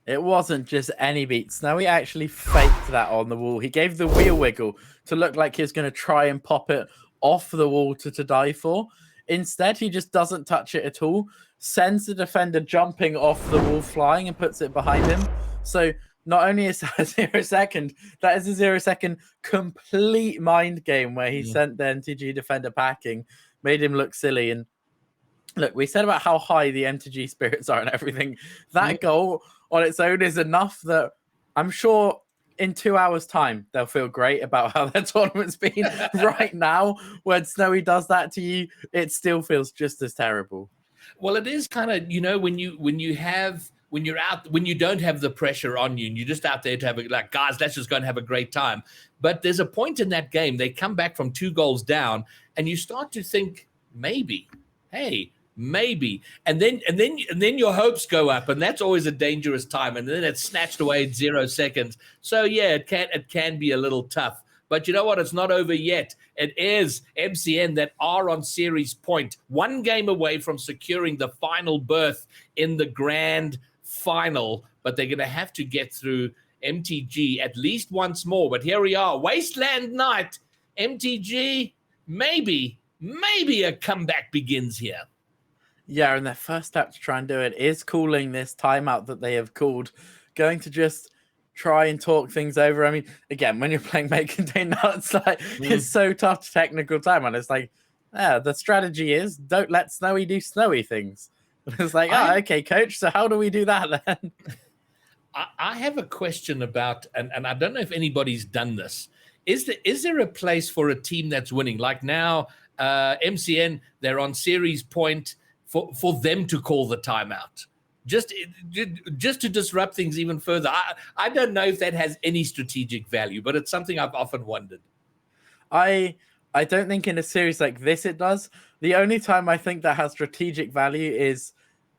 It wasn't just any beat. Snowy actually faked that on the wall. He gave the wheel wiggle to look like he was going to try and pop it off the wall to die for. Instead, he just doesn't touch it at all, sends the defender jumping off the wall flying and puts it behind him. So not only is that a 0 second, that is a 0 second complete mind game where he sent the MTG defender packing, made him look silly. And look, we said about how high the MTG spirits are and everything. That goal on its own is enough that I'm sure in 2 hours' time, they'll feel great about how their tournament's been. Right now, when Snowy does that to you, it still feels just as terrible. Well, it is kind of, when you're out, when you don't have the pressure on you and you're just out there to have like, guys, let's just go and have a great time. But there's a point in that game, they come back from 2 goals down and you start to think, maybe, and then your hopes go up, and that's always a dangerous time, and then it's snatched away in 0 seconds. So yeah, it can be a little tough, but you know what, it's not over yet. It is MCN that are on series point, 1 game away from securing the final berth in the grand final, but they're going to have to get through MTG at least once more. But here we are, Wasteland Night. MTG, maybe a comeback begins here. Yeah, and their first step to try and do it is calling this timeout that they have called, going to just try and talk things over. I mean, again, when you're playing Make Contain Now, it's like, it's so tough to technical time, and it's like, the strategy is don't let Snowy do Snowy things. It's like, okay, coach, so how do we do that then? I have a question about, and I don't know if anybody's done this. Is there a place for a team that's winning? Like now, MCN, they're on series point, for them to call the timeout, just to disrupt things even further. I don't know if that has any strategic value, but it's something I've often wondered. I don't think in a series like this it does. The only time I think that has strategic value is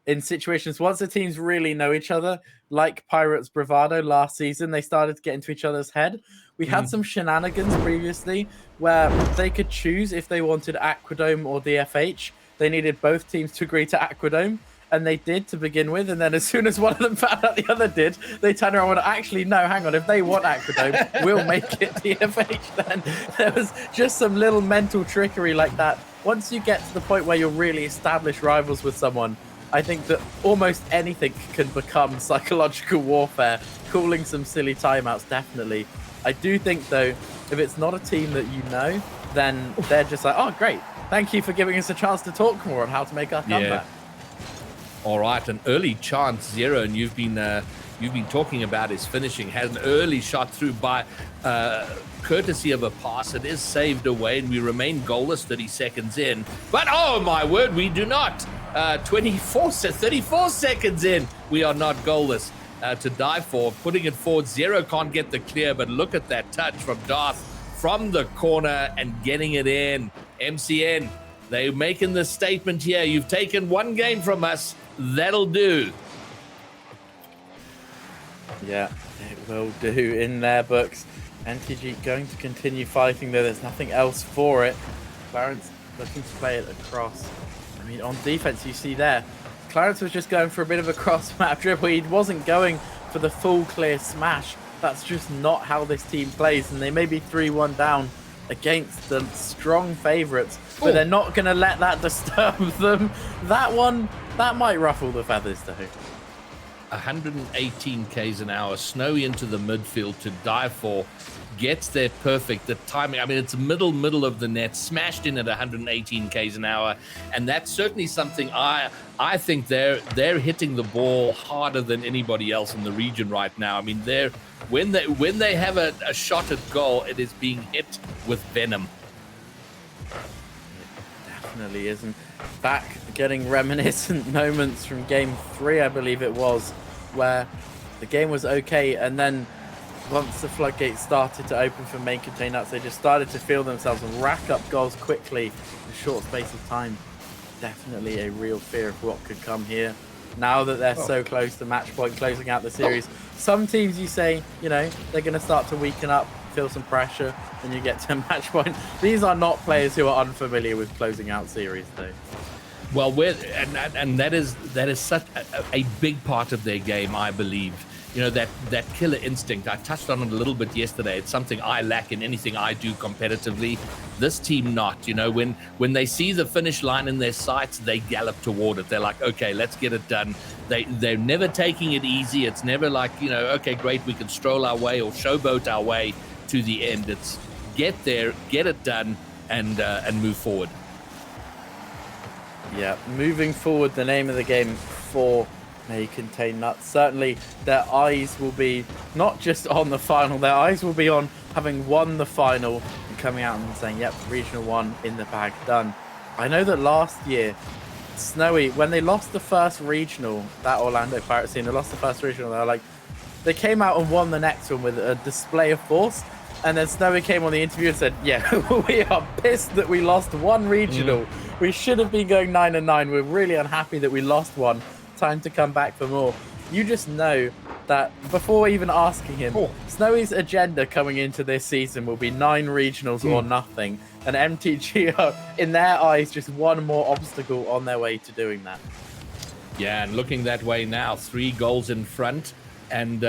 in situations once the teams really know each other, like Pirates Bravado last season. They started to get into each other's head. We had some shenanigans previously where they could choose if they wanted Aquadome or DFH. They needed both teams to agree to Aquadome, and they did to begin with. And then as soon as one of them found out the other did, they turned around and went, actually, no, hang on. If they want Aquadome, we'll make it DFH then. There was just some little mental trickery like that. Once you get to the point where you're really established rivals with someone, I think that almost anything can become psychological warfare. Calling some silly timeouts, definitely. I do think, though, if it's not a team that you know, then they're just like, oh, great. Thank you for giving us a chance to talk more on how to make our comeback. All right, an early chance, Zero, and you've been talking about his finishing. Has an early shot through by courtesy of a pass. It is saved away, and we remain goalless 30 seconds in. But oh my word, we do not. 34 seconds in, we are not goalless to die for. Putting it forward, Zero can't get the clear, but look at that touch from Darth from the corner and getting it in. MCN, they're making the statement here. You've taken 1 game from us. That'll do. Yeah, it will do in their books. MTG going to continue fighting, though. There's nothing else for it. Clarence looking to play it across. I mean, on defense, you see there, Clarence was just going for a bit of a cross-map dribble. He wasn't going for the full clear smash. That's just not how this team plays, and they may be 3-1 down against the strong favourites, but they're not going to let that disturb them. That one, that might ruffle the feathers, though. 118 k's an hour, Snowy into the midfield to die for, gets there perfect. The timing, I mean, it's middle of the net, smashed in at 118 k's an hour, and that's certainly something I think they're hitting the ball harder than anybody else in the region right now. I mean, when they have a shot at goal, it is being hit with venom. It definitely isn't. Back getting reminiscent moments from game 3, I believe it was, where the game was okay, and then once the floodgates started to open for Make Contain Nuts, they just started to feel themselves and rack up goals quickly in a short space of time. Definitely a real fear of what could come here. Now that they're so close to match point, closing out the series, some teams you say, you know, they're going to start to weaken up, feel some pressure, and you get to match point. These are not players who are unfamiliar with closing out series, though. Well, and that is such a big part of their game, I believe. that killer instinct. I touched on it a little bit yesterday. It's something I lack in anything I do competitively. This team not. When they see the finish line in their sights, they gallop toward it. They're like, okay, let's get it done. They're never taking it easy. It's never like, okay, great, we can stroll our way or showboat our way to the end. It's get there, get it done, and move forward. Yeah, moving forward, the name of the game for May Contain Nuts. Certainly, their eyes will be not just on the final, their eyes will be on having won the final and coming out and saying, yep, Regional 1 in the bag, done. I know that last year, Snowy, when they lost the first regional, that Orlando Pirates team, they lost the first regional, they came out and won the next one with a display of force. And then Snowy came on the interview and said, yeah, we are pissed that we lost one regional. We should have been going 9-9. We're really unhappy that we lost one. Time to come back for more. You just know that before even asking him, Snowy's agenda coming into this season will be 9 regionals or nothing. And MTG are, in their eyes, just one more obstacle on their way to doing that. Yeah, and looking that way now, 3 goals in front. And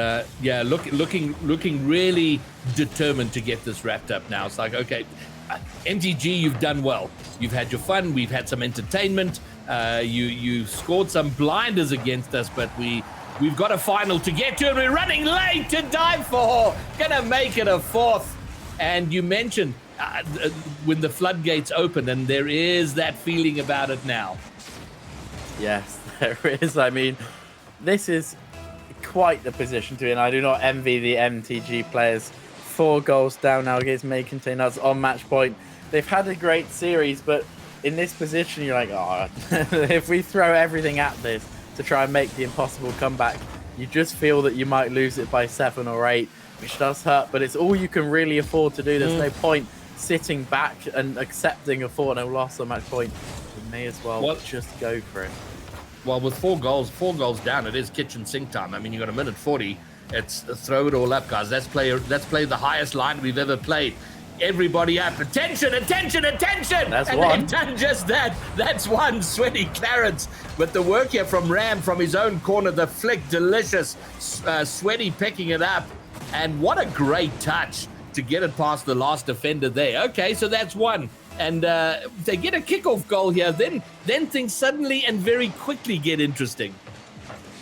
looking really determined to get this wrapped up now. It's like, okay, MTG, you've done well. You've had your fun. We've had some entertainment. You scored some blinders against us, but we've got a final to get to, and we're running late to die for. Gonna make it a 4th. And you mentioned when the floodgates open, and there is that feeling about it now. Yes, there is. I mean, this is quite the position to be in. I do not envy the MTG players. 4 goals down now against May Contain Nuts on match point. They've had a great series, but in this position, you're like, oh, if we throw everything at this to try and make the impossible comeback, you just feel that you might lose it by 7 or 8, which does hurt, but it's all you can really afford to do. There's no point sitting back and accepting a 4-0 loss on match point. You may as well just go for it. Well, with 4 goals down, it is kitchen sink time. I mean, you got a minute 40. It's throw it all up, guys. Let's play the highest line we've ever played. Everybody up. Attention, attention, attention! That's and one. They've done just that. That's one. Sweaty Clarence. But the work here from Ram from his own corner, the flick, delicious. Sweaty picking it up. And what a great touch to get it past the last defender there. Okay, so that's one. And they get a kickoff goal here. Then things suddenly and very quickly get interesting.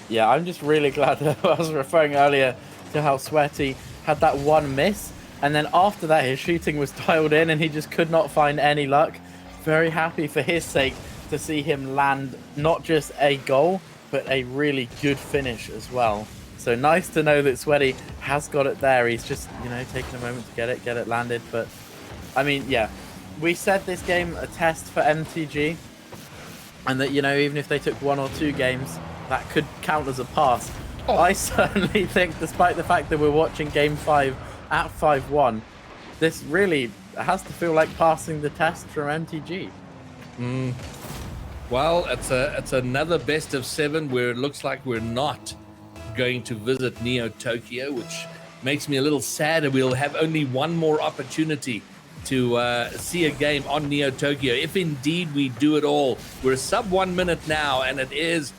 Yeah, I'm just really glad that I was referring earlier to how Sweaty had that one miss. And then after that, his shooting was dialed in and he just could not find any luck. Very happy for his sake to see him land not just a goal, but a really good finish as well. So nice to know that Sweaty has got it there. He's just, taking a moment to get it landed. But, I mean, yeah, we said this game a test for MTG. And that, even if they took 1 or 2 games, that could count as a pass. I certainly think, despite the fact that we're watching Game 5 at 5-1, this really has to feel like passing the test from MTG. Well, it's another best of 7 where it looks like we're not going to visit Neo Tokyo, which makes me a little sad. We'll have only one more opportunity to see a game on Neo Tokyo, if indeed we do it all. We're sub 1 minute now, and it is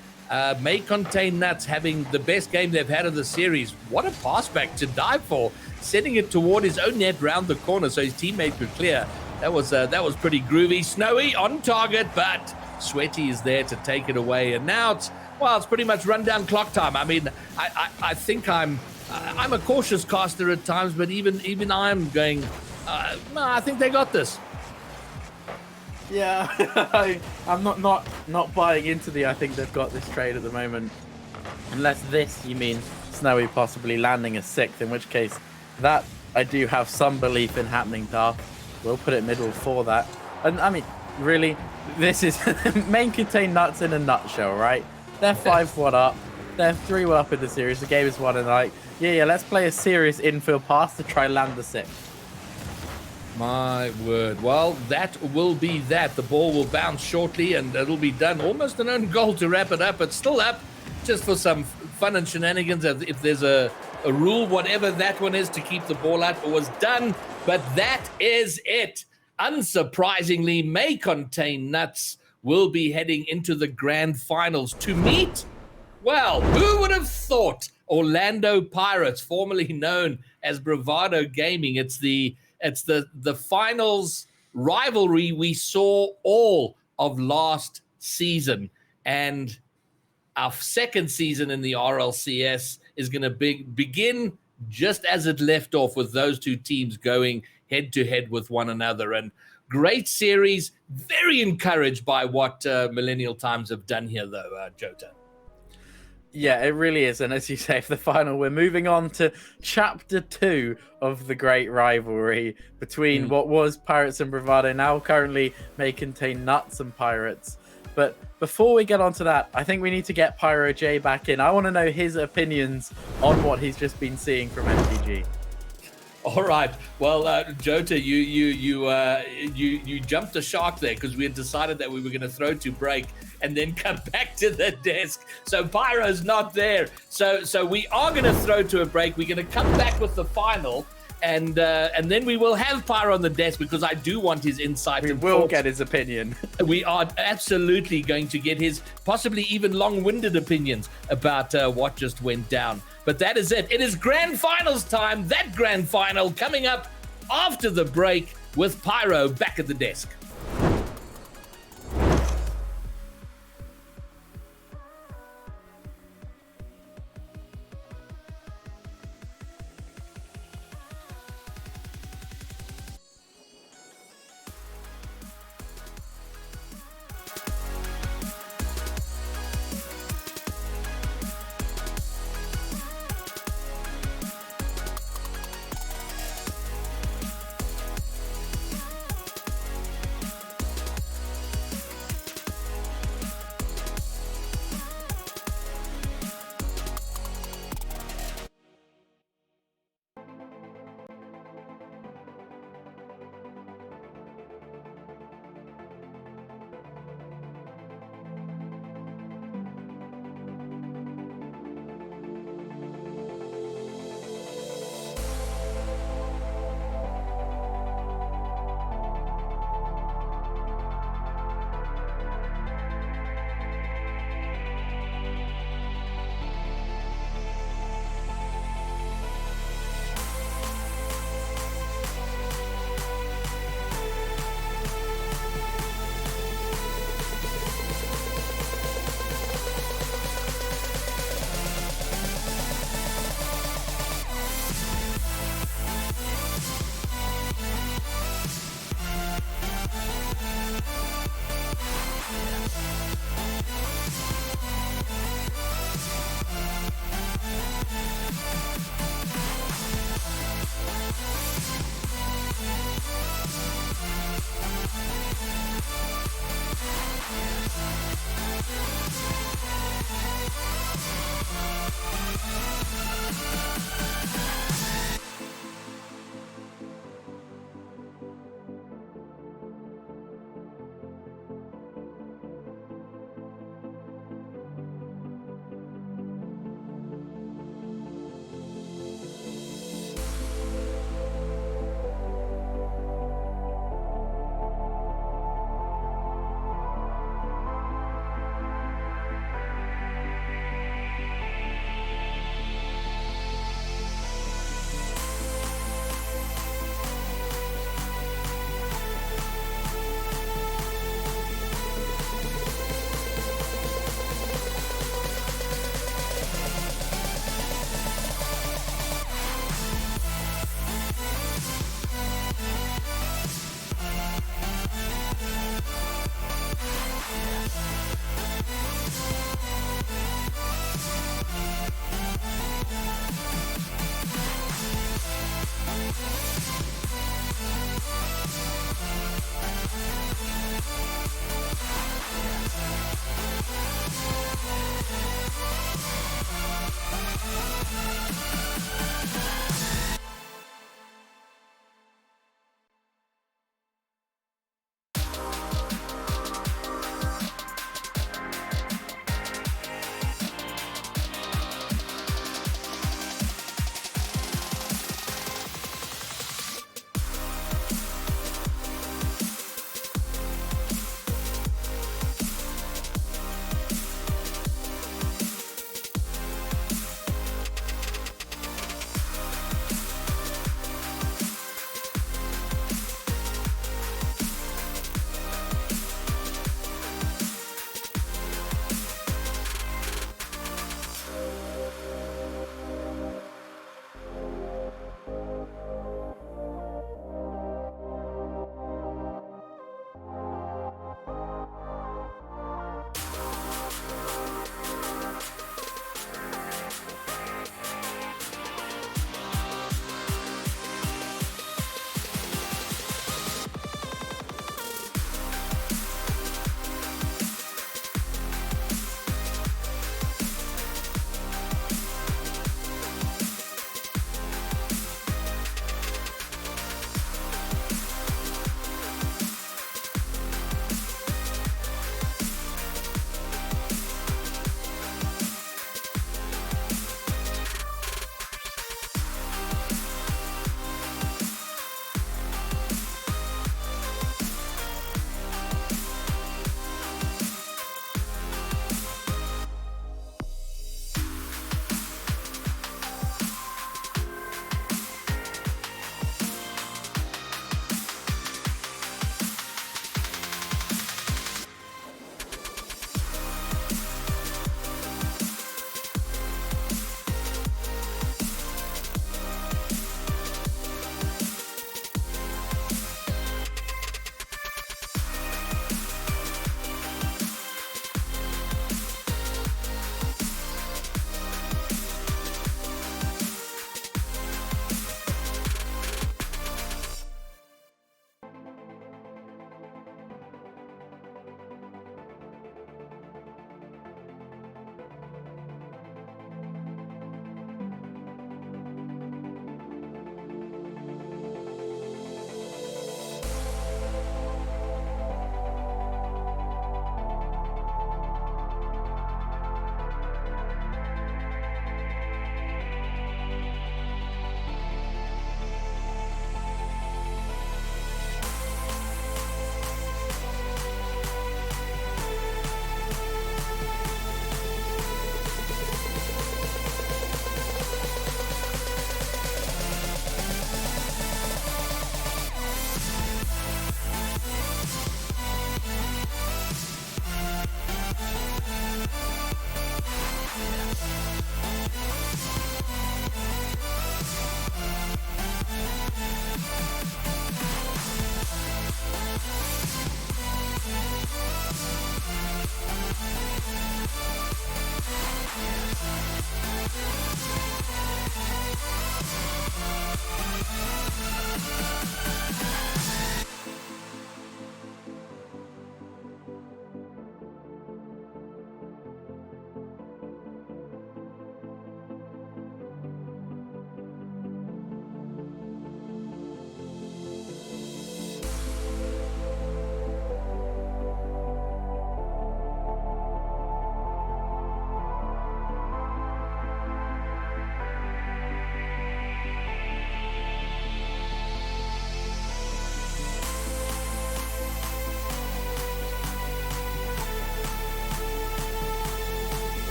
May Contain Nuts having the best game they've had of the series. What a pass back to dive for, setting it toward his own net round the corner so his teammate could clear. That was pretty groovy. Snowy on target, but Sweaty is there to take it away. And now it's pretty much rundown clock time. I mean, I think I'm a cautious caster at times, but even I'm going, no, I think they got this. Yeah, I'm not buying into the I think they've got this trade at the moment. Unless this, you mean Snowy possibly landing a 6th, in which case that I do have some belief in happening, Darth. We'll put it middle for that. And I mean, really, this is May Contain Nuts in a nutshell, right? They're 5-1 up. They're 3-1 up in the series. The game is won, and like, yeah, let's play a serious infield pass to try land the 6th. My word. Well, that will be that. The ball will bounce shortly and it'll be done. Almost an own goal to wrap it up. It's still up just for some fun and shenanigans. If there's a rule, whatever that one is, to keep the ball out, it was done. But that is it. Unsurprisingly, May Contain Nuts will be heading into the grand finals to meet, well, who would have thought Orlando Pirates, formerly known as Bravado Gaming. It's the finals rivalry we saw all of last season, and our second season in the RLCS is going to begin just as it left off, with those two teams going head to head with one another. And great series. Very encouraged by what Millennial Times have done here, though, Jota. Yeah, it really is. And as you say, for the final, we're moving on to chapter 2 of the great rivalry between what was Pirates and Bravado, now currently may contain Nuts and Pirates. But before we get onto that, I think we need to get Pyro J back in. I want to know his opinions on what he's just been seeing from MTG. All right. Well, Jota, you jumped the shark there, because we had decided that we were going to throw to break and then come back to the desk. So Pyro's not there. So we are going to throw to a break. We're going to come back with the final, and then we will have Pyro on the desk, because I do want his insight. We will get his opinion. We are absolutely going to get his possibly even long-winded opinions about what just went down. But that is it. It is grand finals time. That grand final coming up after the break, with Pyro back at the desk.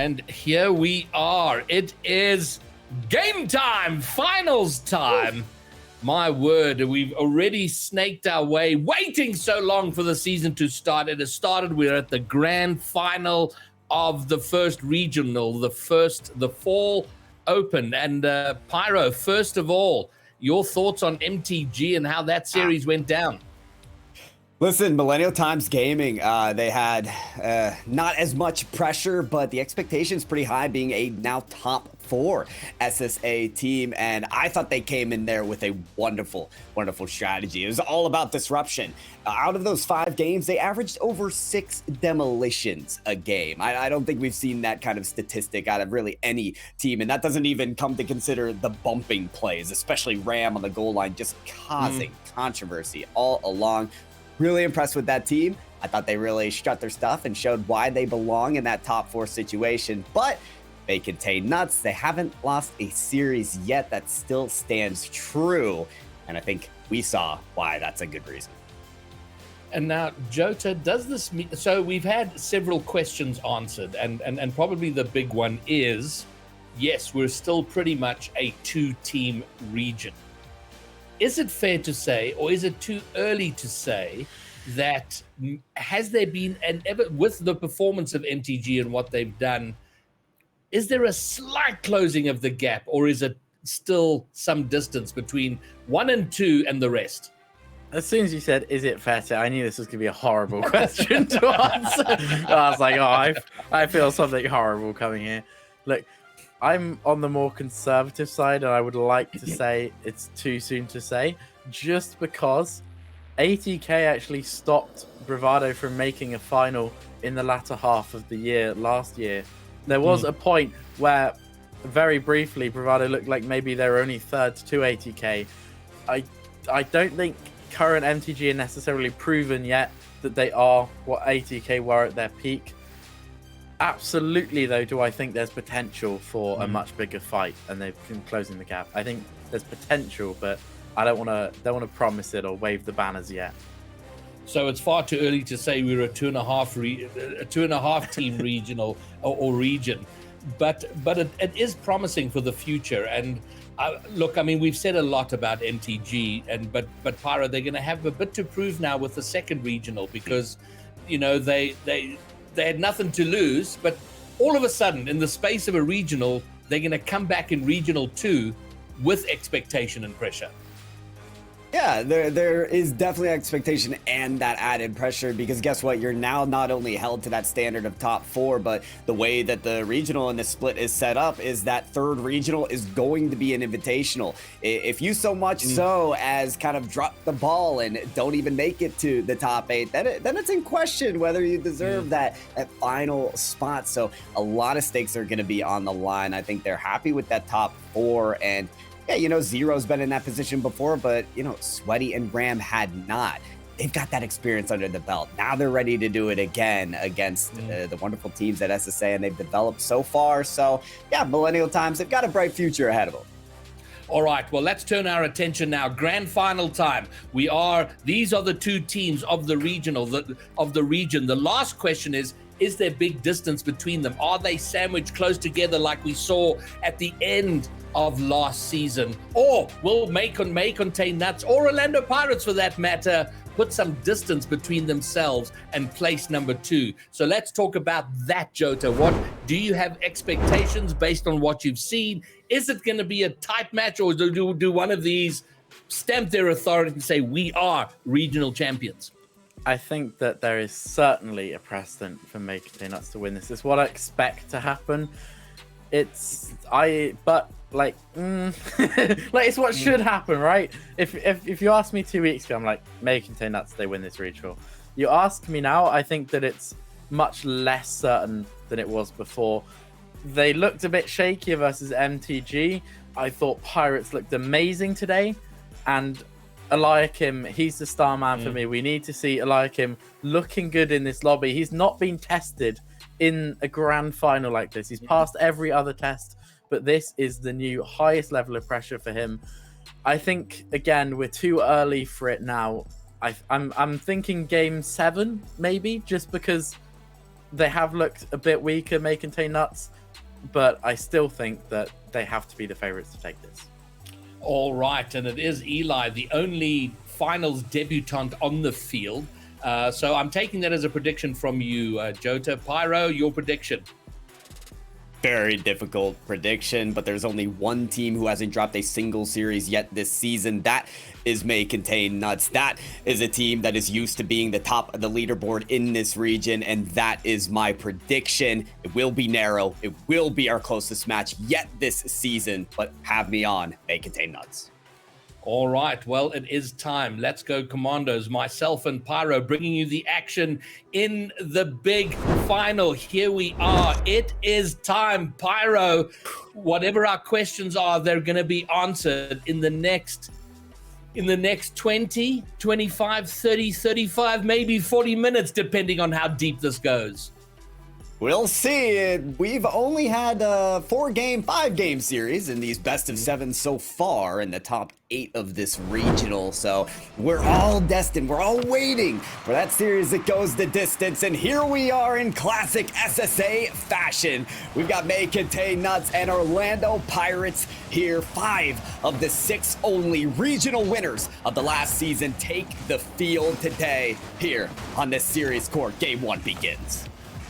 And here we are. It is game time, finals time. My word, we've already snaked our way, waiting so long for the season to start. It has started. We're at the grand final of the first regional, the fall open. And Pyro, first of all, your thoughts on MTG and how that series went down? Listen, Millennial Times Gaming, they had not as much pressure, but the expectation's pretty high, being a now top 4 SSA team, and I thought they came in there with a wonderful strategy. It was all about disruption. Out of those 5 games, they averaged over 6 demolitions a game. I don't think we've seen that kind of statistic out of really any team, and that doesn't even come to consider the bumping plays, especially Ram on the goal line, just causing controversy all along. Really impressed with that team. I thought they really strut their stuff and showed why they belong in that top 4 situation, but they contain nuts. They haven't lost a series yet. That still stands true, and I think we saw why that's a good reason. And now, Jota, does this mean... So we've had several questions answered, and probably the big one is, yes, we're still pretty much a 2-team region. Is it fair to say, or is it too early to say, that has there been with the performance of MTG and what they've done, is there a slight closing of the gap, or is it still some distance between 1 and 2 and the rest? As soon as you said, is it fair to, I knew this was going to be a horrible question to answer. I was like, oh, I feel something horrible coming here. Look, I'm on the more conservative side, and I would like to say it's too soon to say, just because ATK actually stopped Bravado from making a final in the latter half of the year last year. There was a point where, very briefly, Bravado looked like maybe they were only third to ATK. I don't think current MTG are necessarily proven yet that they are what ATK were at their peak. Absolutely, though, do I think there's potential for a much bigger fight, and they've been closing the gap. I think there's potential, but I don't want to promise it or wave the banners yet. So it's far too early to say we're a 2.5 team regional or region, but it is promising for the future. And look, I mean, we've said a lot about MTG, but Pyro, they're going to have a bit to prove now with the second regional, because they had nothing to lose, but all of a sudden, in the space of a regional, they're going to come back in regional 2 with expectation and pressure. Yeah, there is definitely expectation and that added pressure, because guess what? You're now not only held to that standard of top 4, but the way that the regional and the split is set up is that third regional is going to be an invitational. If you so much so as kind of drop the ball and don't even make it to the top 8, then it's in question whether you deserve that final spot. So a lot of stakes are going to be on the line. I think they're happy with that top 4, and yeah, Zero's been in that position before, but, Sweaty and Ram had not. They've got that experience under the belt. Now they're ready to do it again against the wonderful teams at SSA, and they've developed so far. So, yeah, Millennial Times, they've got a bright future ahead of them. All right, well, let's turn our attention now. Grand final time. These are the 2 teams of the regional, of the region. The last question is there big distance between them? Are they sandwiched close together like we saw at the end of last season? Or will May contain nuts, or Orlando Pirates for that matter, put some distance between themselves and place number 2? So let's talk about that, Jota. What do you have expectations based on what you've seen? Is it going to be a tight match, or do one of these stamp their authority and say we are regional champions? I think that there is certainly a precedent for Make Nuts to win this. It's what I expect to happen. It's like it's what should happen, right? If you asked me 2 weeks ago, I'm like, Make Nuts, they win this regional. You ask me now, I think that it's much less certain than it was before. They looked a bit shakier versus MTG. I thought Pirates looked amazing today, and Eliakim, he's the star man for me. We need to see Eliakim looking good in this lobby. He's not been tested in a grand final like this. He's passed every other test, but this is the new highest level of pressure for him. I think, again, we're too early for it now. I'm thinking game 7, maybe, just because they have looked a bit weaker, may contain nuts, but I still think that they have to be the favorites to take this. All right, and it is Eli, the only finals debutant on the field. So I'm taking that as a prediction from you, Jota. Pyro, your prediction? Very difficult prediction, but there's only one team who hasn't dropped a single series yet this season. That is May Contain Nuts. That is a team that is used to being the top of the leaderboard in this region, and that is my prediction. It will be narrow. It will be our closest match yet this season, but have me on May Contain Nuts. All right, well, it is time. Let's go, Commandos. Myself and Pyro bringing you the action in the big final. Here we are. It is time. Pyro, whatever our questions are, they're going to be answered in the next 20, 25, 30, 35, maybe 40 minutes, depending on how deep this goes. We'll see. We've only had a 5-game series in these best of 7 so far in the top 8 of this regional. So we're all destined. We're all waiting for that series that goes the distance. And here we are in classic SSA fashion. We've got May Contain Nuts and Orlando Pirates here. 5 of the 6 only regional winners of the last season take the field today here on this series court. Game 1 begins.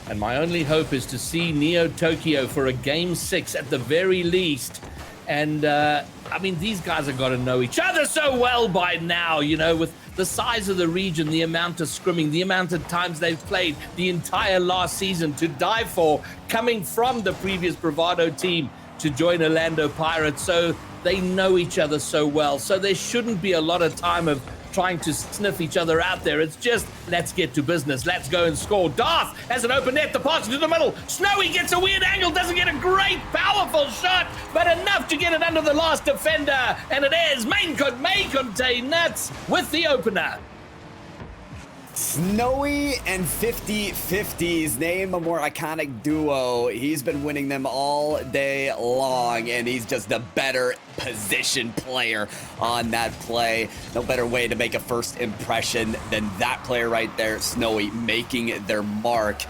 And my only hope is to see Neo Tokyo for a game 6 at the very least. And I mean, these guys have got to know each other so well by now, you know, with the size of the region, the amount of scrimming, the amount of times they've played the entire last season to die for, coming from the previous Bravado team to join Orlando Pirates. So they know each other so well. So there shouldn't be a lot of time of trying to sniff each other out there. It's just, let's get to business. Let's go and score. Darth has an open net. The pass to the middle. Snowy gets a weird angle. Doesn't get a great, powerful shot, but enough to get it under the last defender. And it is May Contain Nuts with the opener. Snowy and 50/50s, name a more iconic duo. He's been winning them all day long, and he's just a better position player on that play. No better way to make a first impression than that player right there, Snowy, making their mark.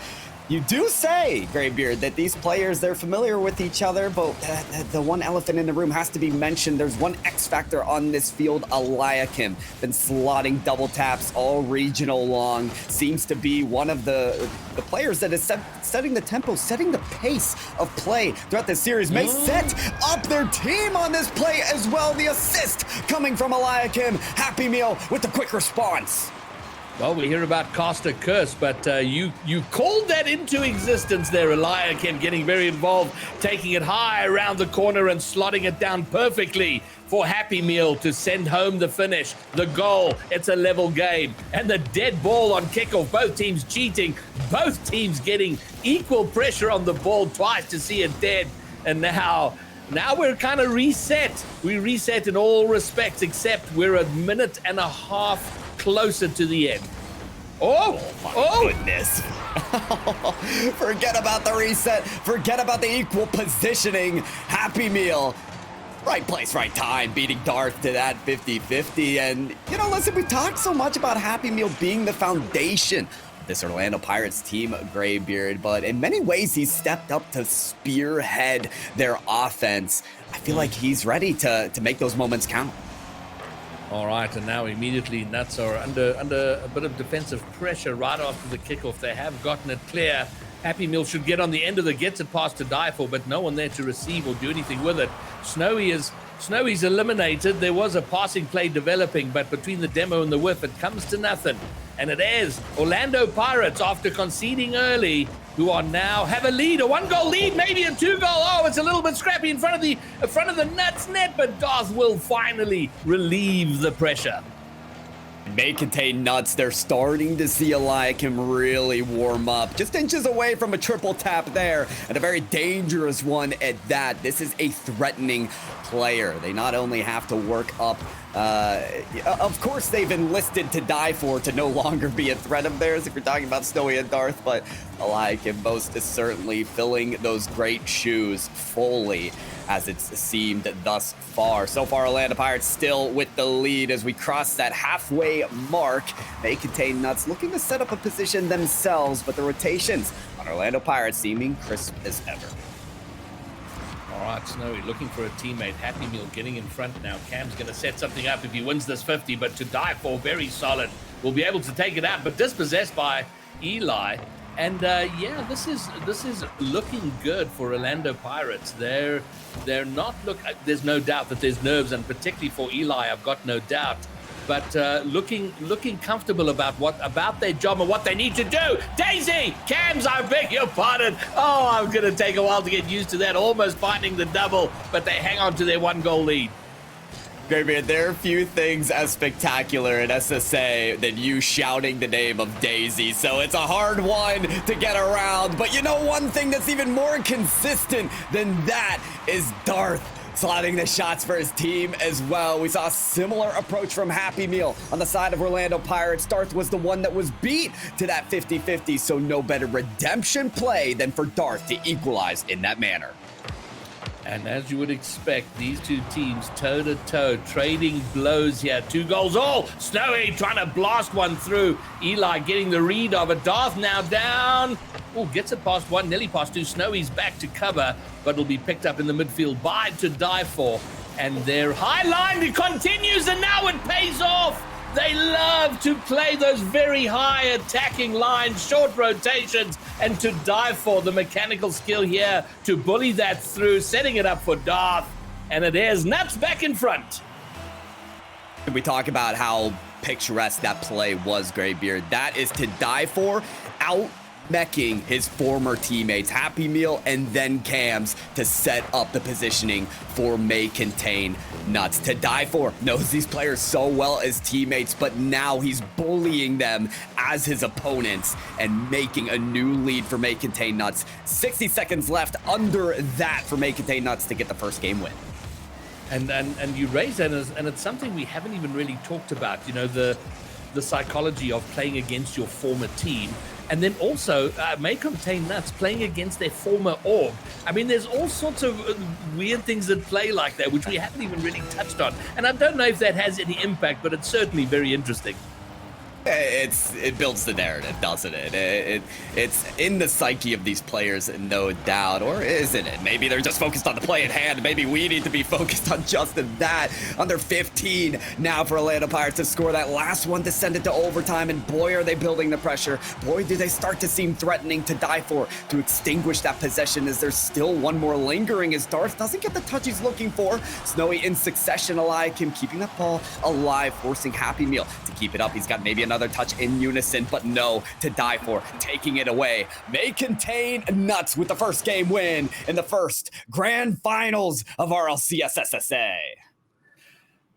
You do say, Greybeard, that these players, they're familiar with each other, but the one elephant in the room has to be mentioned. There's one X factor on this field, Eliakim. Been slotting double taps all regional long. Seems to be one of the players that is setting the tempo, setting the pace of play throughout this series. May set up their team on this play as well. The assist coming from Eliakim. Happy Meal with the quick response. Well, we hear about Caster Curse, but you called that into existence there, Eliakim, getting very involved, taking it high around the corner and slotting it down perfectly for Happy Meal to send home the finish, the goal. It's a level game. And the dead ball on kickoff, both teams cheating, both teams getting equal pressure on the ball twice to see it dead. And now we're kind of reset. We reset in all respects, except we're a minute and a half closer to the end. Oh my goodness. Forget about the reset. Forget about the equal positioning. Happy Meal. Right place, right time, beating Darth to that 50/50. And, you know, listen, we talked so much about Happy Meal being the foundation of this Orlando Pirates team, Greybeard, but in many ways, he's stepped up to spearhead their offense. I feel like he's ready to make those moments count. All right, and now immediately Nuts are under a bit of defensive pressure right after the kickoff. They have gotten it clear. Happy Meal should get on the end of the gets it pass to die for, but no one there to receive or do anything with it. Snowy's eliminated. There was a passing play developing, but between the demo and the whiff, it comes to nothing. And it is Orlando Pirates, after conceding early, who are now have a lead, a 1-goal lead, maybe a 2-goal. Oh, it's a little bit scrappy in front of the Nuts net, but Darth will finally relieve the pressure. May Contain Nuts. They're starting to see Eliakim really warm up. Just inches away from a triple tap there, and a very dangerous one at that. This is a threatening player. They not only have to work up, of course they've enlisted to die for to no longer be a threat of theirs if you're talking about Snowy and Darth, but Eliakim most is certainly filling those great shoes fully, as it's seemed thus far. So far, Orlando Pirates still with the lead as we cross that halfway mark. May Contain Nuts looking to set up a position themselves, but the rotations Orlando Pirates seeming crisp as ever. All right, Snowy looking for a teammate. Happy Meal getting in front now. Cam's going to set something up if he wins this 50, but to die for, very solid. Will be able to take it out, but dispossessed by Eli. And yeah, this is looking good for Orlando Pirates. They're not there's no doubt that there's nerves, and particularly for Eli, I've got no doubt. But looking comfortable about their job and what they need to do. Daisy, Cams, I beg your pardon. Oh, I'm going to take a while to get used to that. Almost finding the double, but they hang on to their 1-goal lead. Graybeard, there are few things as spectacular in SSA than you shouting the name of Daisy, so it's a hard one to get around. But you know, one thing that's even more consistent than that is Darth slotting the shots for his team as well. We saw a similar approach from Happy Meal on the side of Orlando Pirates. Darth was the one that was beat to that 50-50, so no better redemption play than for Darth to equalize in that manner. And as you would expect, these two teams toe-to-toe, trading blows here. 2 goals all. Snowy trying to blast one through. Eli getting the read of it. Darth now down. Oh, gets it past one, nearly past 2. Snowy's back to cover, but will be picked up in the midfield by To Die For. And their high line, it continues, and now it pays off. They love to play those very high attacking lines, short rotations, and To Die For, the mechanical skill here to bully that through, setting it up for Darth. And it is Nuts back in front. We talk about how picturesque that play was, Graybeard. That is To Die For out-meching his former teammates, Happy Meal and then Cams, to set up the positioning for May Contain Nuts. To Die For knows these players so well as teammates, but now he's bullying them as his opponents and making a new lead for May Contain Nuts. 60 seconds left under that for May Contain Nuts to get the first game win. And you raise that, and it's something we haven't even really talked about, you know, the psychology of playing against your former team. And then also, May Contain Nuts playing against their former org. I mean, there's all sorts of weird things that play like that, which we haven't even really touched on. And I don't know if that has any impact, but it's certainly very interesting. It builds the narrative, doesn't it? It's in the psyche of these players, no doubt. Or isn't it? Maybe they're just focused on the play at hand. Maybe we need to be focused on just that. Under 15 now for Orlando Pirates to score that last one to send it to overtime. And boy, are they building the pressure. Boy, do they start to seem threatening. To Die For to extinguish that possession, as there's still one more lingering as Darth doesn't get the touch he's looking for. Snowy in succession alike, him keeping that ball alive, forcing Happy Meal to keep it up. He's got maybe another touch in unison, but no, To Die For taking it away. May Contain Nuts with the first game win in the first grand finals of RLCS SSA.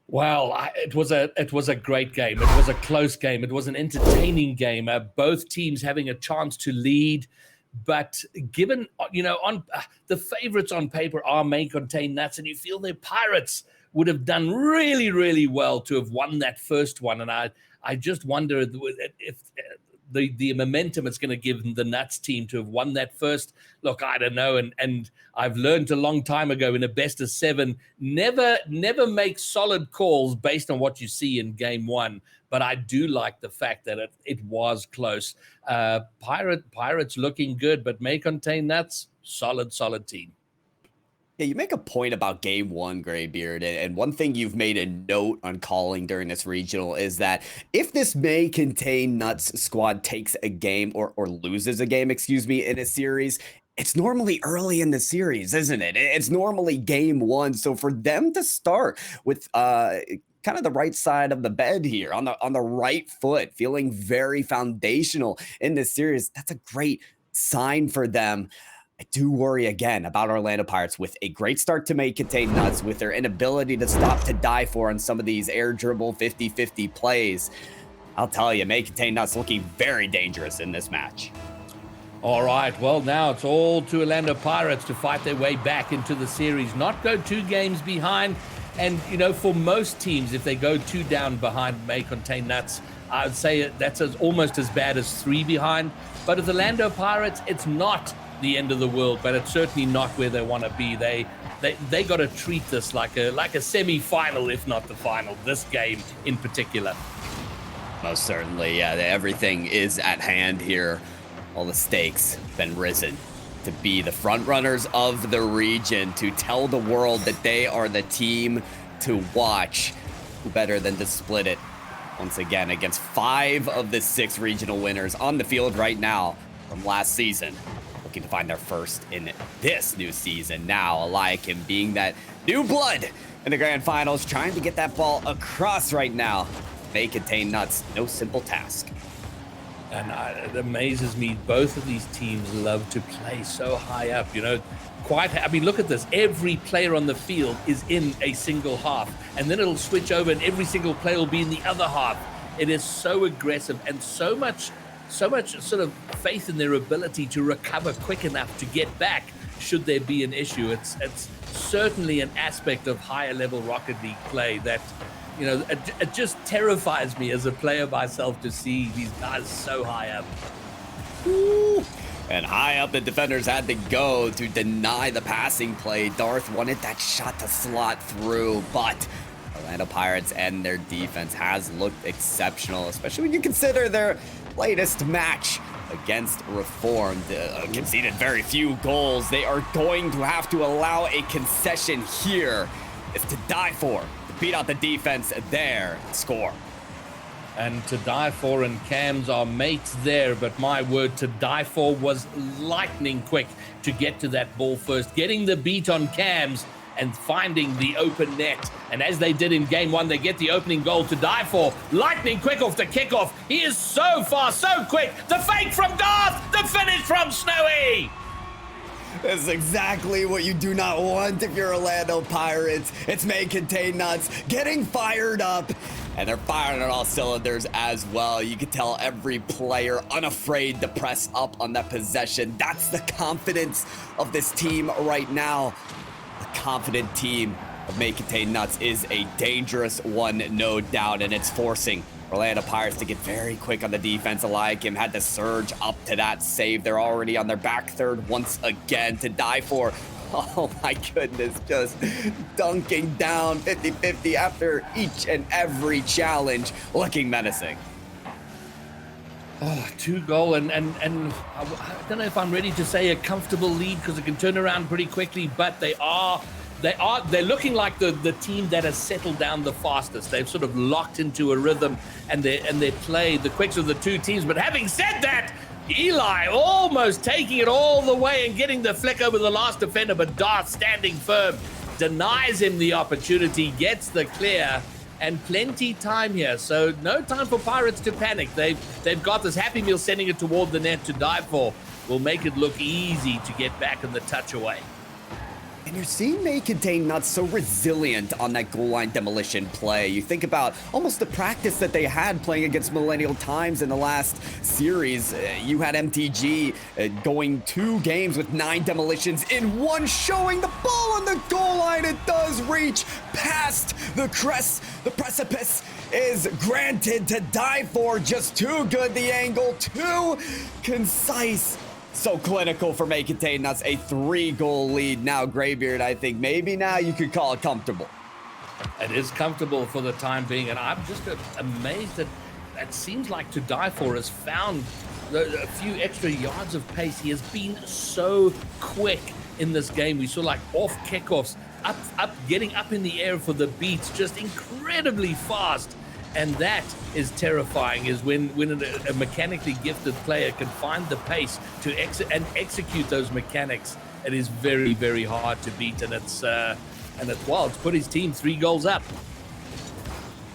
Well, it was a great game. It was a close game. It was an entertaining game. Both teams having a chance to lead, but given, you know, on the favorites on paper are May Contain Nuts, and you feel their Pirates would have done really, really well to have won that first one. And I just wonder if the momentum it's going to give the Nuts team to have won that first. Look, I don't know. And I've learned a long time ago in a best of 7, never make solid calls based on what you see in game 1. But I do like the fact that it was close. Pirates looking good, but May Contain Nuts, solid team. Yeah, you make a point about game 1, Graybeard, and one thing you've made a note on calling during this regional is that if this May Contain Nuts squad takes a game or loses a game, in a series, it's normally early in the series, isn't it? It's normally game 1. So for them to start with kind of the right side of the bed here, on the right foot, feeling very foundational in this series, that's a great sign for them. I do worry again about Orlando Pirates with a great start to May Contain Nuts, with their inability to stop To Die For on some of these air dribble 50-50 plays. I'll tell you, May Contain Nuts looking very dangerous in this match. All right, well, now it's all to Orlando Pirates to fight their way back into the series, not go 2 games behind. And, you know, for most teams, if they go 2 down behind May Contain Nuts, I would say that's almost as bad as 3 behind. But with Orlando Pirates, it's not the end of the world, but it's certainly not where they want to be. They got to treat this like a semi-final, if not the final, this game in particular. Most certainly, yeah, everything is at hand here All the stakes been risen to be the front runners of the region, to tell the world that they are the team to watch. Who better than to split it once again against 5 of the 6 regional winners on the field right now from last season, looking to find their first in this new season. Now, Eliakim being that new blood in the grand finals, trying to get that ball across right now. They contain nuts, no simple task. And it amazes me, both of these teams love to play so high up, you know. I mean, look at this. Every player on the field is in a single half, and then it'll switch over and every single player will be in the other half. It is so aggressive and so much sort of faith in their ability to recover quick enough to get back should there be an issue. It's certainly an aspect of higher level Rocket League play that, you know, it just terrifies me as a player myself to see these guys so high up. Ooh. And high up, the defenders had to go to deny the passing play. Darth wanted that shot to slot through, but Orlando Pirates and their defense has looked exceptional, especially when you consider their latest match against Reformed. Conceded very few goals. They are going to have to allow a concession here. It's to die for, to beat out the defense there, score. And To Die For and Cams are mates there, but my word, To Die For was lightning quick to get to that ball first, getting the beat on Cams and finding the open net. And as they did in game 1, they get the opening goal. To Die For, lightning quick off the kickoff. He is so fast, so quick. The fake from Darth, the finish from Snowy. This is exactly what you do not want if you're Orlando Pirates. It's May Contain Nuts getting fired up. And they're firing on all cylinders as well. You can tell every player unafraid to press up on that possession. That's the confidence of this team right now. The confident team of May Contain Nuts is a dangerous one, no doubt, and it's forcing Orlando Pirates to get very quick on the defense. Eliakim had to surge up to that save. They're already on their back third once again. To Die For. Oh my goodness, just dunking down 50-50 after each and every challenge, looking menacing. Oh, 2-goal and I don't know if I'm ready to say a comfortable lead because it can turn around pretty quickly, but they're looking like the team that has settled down the fastest. They've sort of locked into a rhythm and they play the quicks of the two teams. But having said that, Eli almost taking it all the way and getting the flick over the last defender, but Darth standing firm, denies him the opportunity, gets the clear, and plenty time here. So no time for Pirates to panic. They've got this. Happy Meal sending it toward the net. To Die For will make it look easy to get back in the touch away. And you're seeing May Contain Nuts so resilient on that goal line demolition play. You think about almost the practice that they had playing against Millennial Times in the last series. You had MTG going 2 games with 9 demolitions in one showing. The ball on the goal line, it does reach past the crest. The precipice is granted. To Die For, just too good. The angle, too concise. So clinical for May Contain Nuts, a 3-goal lead. Now, Graybeard, I think maybe now you could call it comfortable. It is comfortable for the time being, and I'm just amazed that it seems like To Die For has found a few extra yards of pace. He has been so quick in this game. We saw like off kickoffs, up, getting up in the air for the beats, just incredibly fast. And that is terrifying, is when a mechanically gifted player can find the pace to execute those mechanics. It is very, very hard to beat, and it's put his team 3 goals up.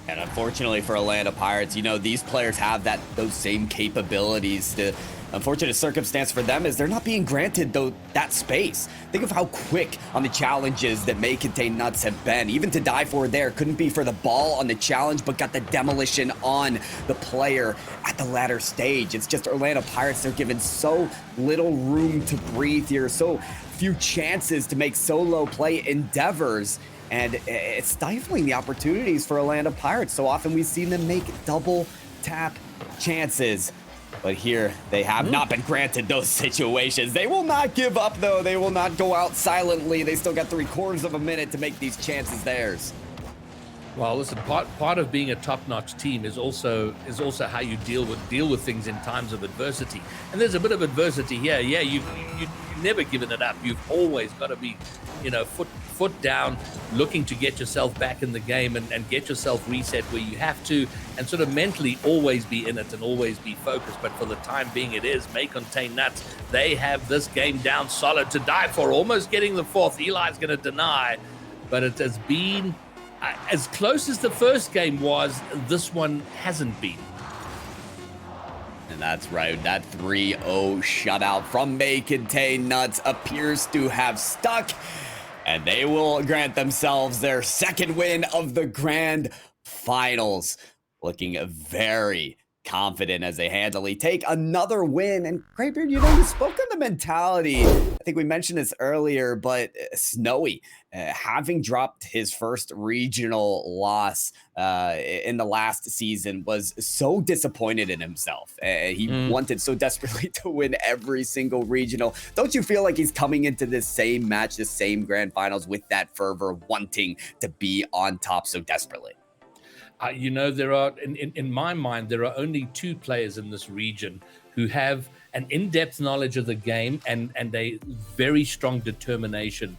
And unfortunately for Orlando Pirates, you know, these players have those same capabilities. The unfortunate circumstance for them is they're not being granted that space. Think of how quick on the challenges that May Contain Nuts have been. Even To Die For there couldn't be for the ball on the challenge, but got the demolition on the player at the latter stage. It's just Orlando Pirates, they're given so little room to breathe here, so few chances to make solo play endeavors. And it's stifling the opportunities for Orlando Pirates. So often we've seen them make double tap chances. But here, they have not been granted those situations. They will not give up, though. They will not go out silently. They still got 3/4 of a minute to make these chances theirs. Well, listen, part of being a top-notch team is also how you deal with things in times of adversity. And there's a bit of adversity here. Yeah, you've never given it up. You've always got to be, foot down, looking to get yourself back in the game and get yourself reset where you have to, and sort of mentally always be in it and always be focused. But for the time being, it is May Contain Nuts. They have this game down solid to die for, almost getting the fourth. Eli's going to deny, but it has been as close as the first game was. This one hasn't been. And that's right. That 3-0 shutout from May Contain Nuts appears to have stuck. And they will grant themselves their second win of the grand finals. Looking very confident as they handily take another win. And Graybeard, you spoke on the mentality. I think we mentioned this earlier, but Snowy, having dropped his first regional loss in the last season, was so disappointed in himself. He wanted so desperately to win every single regional. Don't you feel like he's coming into this same match, this same grand finals with that fervor, wanting to be on top so desperately? There are, in my mind, there are only two players in this region who have an in-depth knowledge of the game and a very strong determination,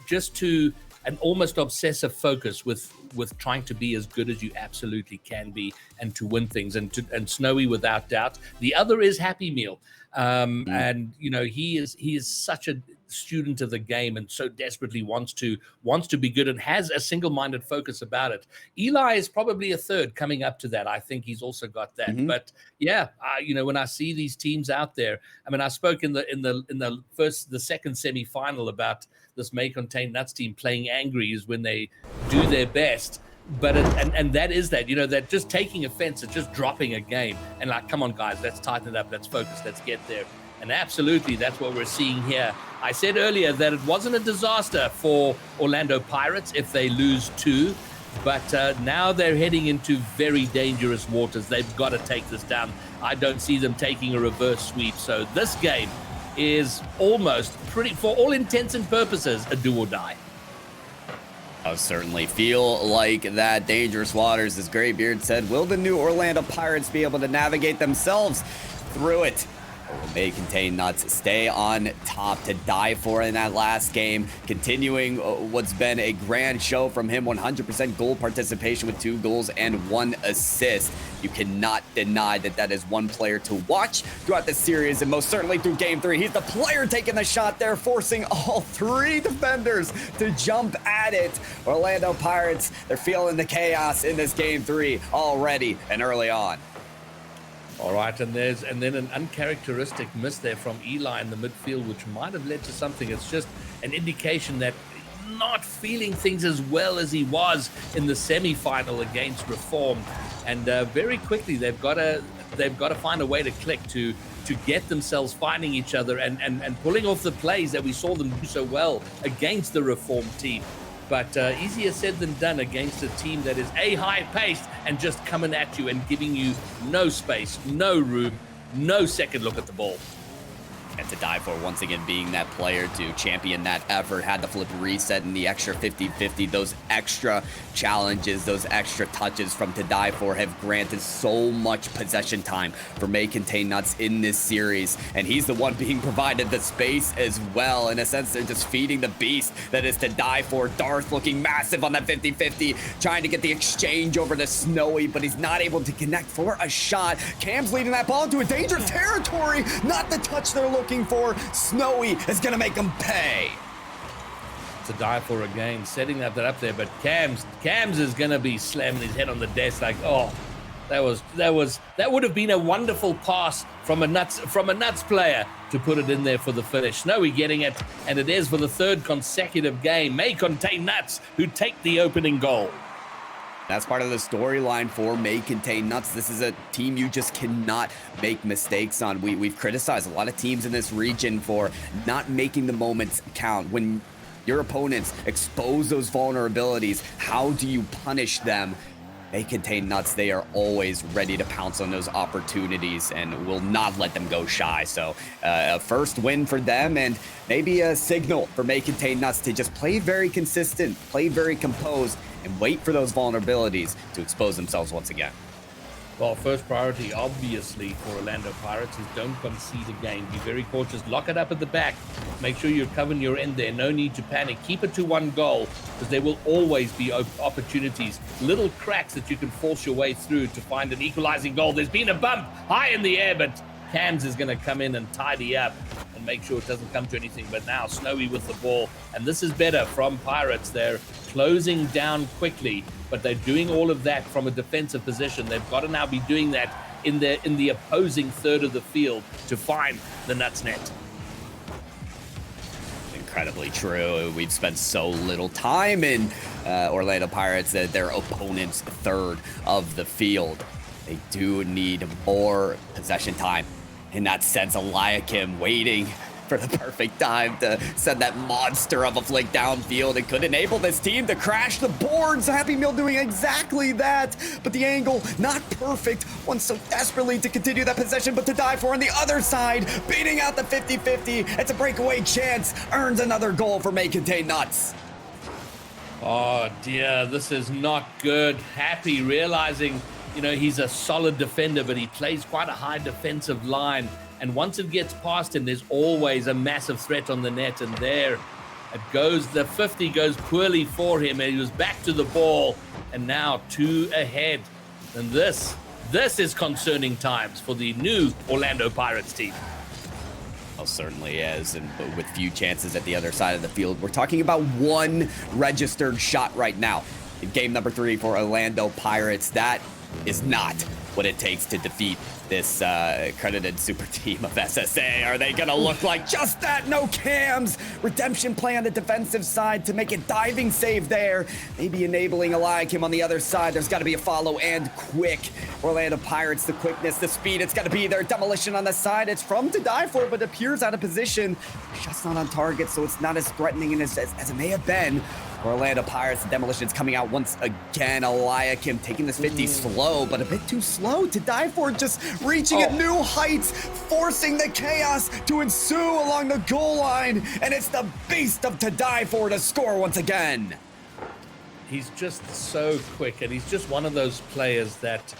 just to an almost obsessive focus with trying to be as good as you absolutely can be and to win things, and Snowy without doubt. The other is Happy Meal. And he is such a student of the game and so desperately wants to be good and has a single-minded focus about it. Eli is probably a third coming up to that. I think he's also got that. But yeah, when I see these teams out there, I mean, I spoke in the second semi-final about this May Contain Nuts team playing angry is when they do their best. But and that is that just taking offense at just dropping a game and like, come on guys, let's tighten it up, let's focus, let's get there. And absolutely, that's what we're seeing here. I said earlier that it wasn't a disaster for Orlando Pirates if they lose 2, but now they're heading into very dangerous waters. They've got to take this down. I don't see them taking a reverse sweep. So this game is almost for all intents and purposes, a do or die. I certainly feel like that. Dangerous waters, as Graybeard said. Will the new Orlando Pirates be able to navigate themselves through it? Or will May Contain Nuts stay on top to die for in that last game? Continuing what's been a grand show from him, 100% goal participation with 2 goals and 1 assist. You cannot deny that is one player to watch throughout the series, and most certainly through Game 3. He's the player taking the shot there, forcing all 3 defenders to jump at it. Orlando Pirates, they're feeling the chaos in this Game 3 already and early on. All right, and then an uncharacteristic miss there from Eli in the midfield, which might have led to something. It's just an indication that not feeling things as well as he was in the semi-final against Reform. And very quickly, they've got to find a way to click to get themselves finding each other and pulling off the plays that we saw them do so well against the Reform team. But easier said than done against a team that is high-paced and just coming at you and giving you no space, no room, no second look at the ball. And to die for, once again, being that player to champion that effort, had the flip reset in the extra 50-50. Those extra challenges, those extra touches from To Die For have granted so much possession time for May Contain Nuts in this series. And he's the one being provided the space as well. In a sense, they're just feeding the beast that is To Die For. Darth looking massive on that 50-50, trying to get the exchange over to Snowy, but he's not able to connect for a shot. Cam's leading that ball into a dangerous territory. Not the touch they're looking for. Snowy is gonna make them pay. To Die For again, setting that up there, but Cams is gonna be slamming his head on the desk like, oh, that would have been a wonderful pass from a nuts player to put it in there for the finish. Snowy getting it, and it is for the 3rd consecutive game. May Contain Nuts who take the opening goal. That's part of the storyline for May Contain Nuts. This is a team you just cannot make mistakes on. We've criticized a lot of teams in this region for not making the moments count. When your opponents expose those vulnerabilities, how do you punish them? They contain nuts. They are always ready to pounce on those opportunities and will not let them go shy. So a first win for them, and maybe a signal for May Contain Nuts to just play very consistent, play very composed, and wait for those vulnerabilities to expose themselves once again. Well, first priority, obviously, for Orlando Pirates is don't concede again. Be very cautious. Lock it up at the back. Make sure you're covering your end there. No need to panic. Keep it to 1 goal, because there will always be opportunities, little cracks that you can force your way through to find an equalizing goal. There's been a bump high in the air, but Cams is going to come in and tidy up and make sure it doesn't come to anything. But now Snowy with the ball, and this is better from Pirates. They're closing down quickly, but they're doing all of that from a defensive position. They've got to now be doing that in the opposing third of the field to find the Nuts net. Incredibly true. We've spent so little time in Orlando Pirates, their opponent's third of the field. They do need more possession time. In that sense, Eliakim waiting for the perfect time to send that monster of a flick downfield. It could enable this team to crash the boards. Happy Meal doing exactly that, but the angle not perfect. Wants so desperately to continue that possession, but to die for on the other side, beating out the 50-50. It's a breakaway chance, earns another goal for May Contain Nuts. Oh dear, this is not good. Happy realizing, you know, he's a solid defender, but he plays quite a high defensive line. And once it gets past him, there's always a massive threat on the net. And there it goes. The 50 goes poorly for him. And he was back to the ball. And now 2 ahead. And this is concerning times for the new Orlando Pirates team. Well, certainly is. And with few chances at the other side of the field, we're talking about 1 registered shot right now in game number 3 for Orlando Pirates. That is not what it takes to defeat this credited super team of SSA. Are they gonna look like just that? No Cams. Redemption play on the defensive side to make a diving save there. Maybe enabling Eliakim on the other side. There's gotta be a follow and quick. Orlando Pirates, the quickness, the speed, it's gotta be there. Demolition on the side. It's from to die for, but appears out of position. Just not on target, so it's not as threatening as it may have been. Orlando Pirates, the Demolition's coming out once again. Eliakim taking this 50 slow, but a bit too slow to die for. Just reaching at new heights, forcing the chaos to ensue along the goal line. And it's the beast of to die for to score once again. He's just so quick, and he's just one of those players that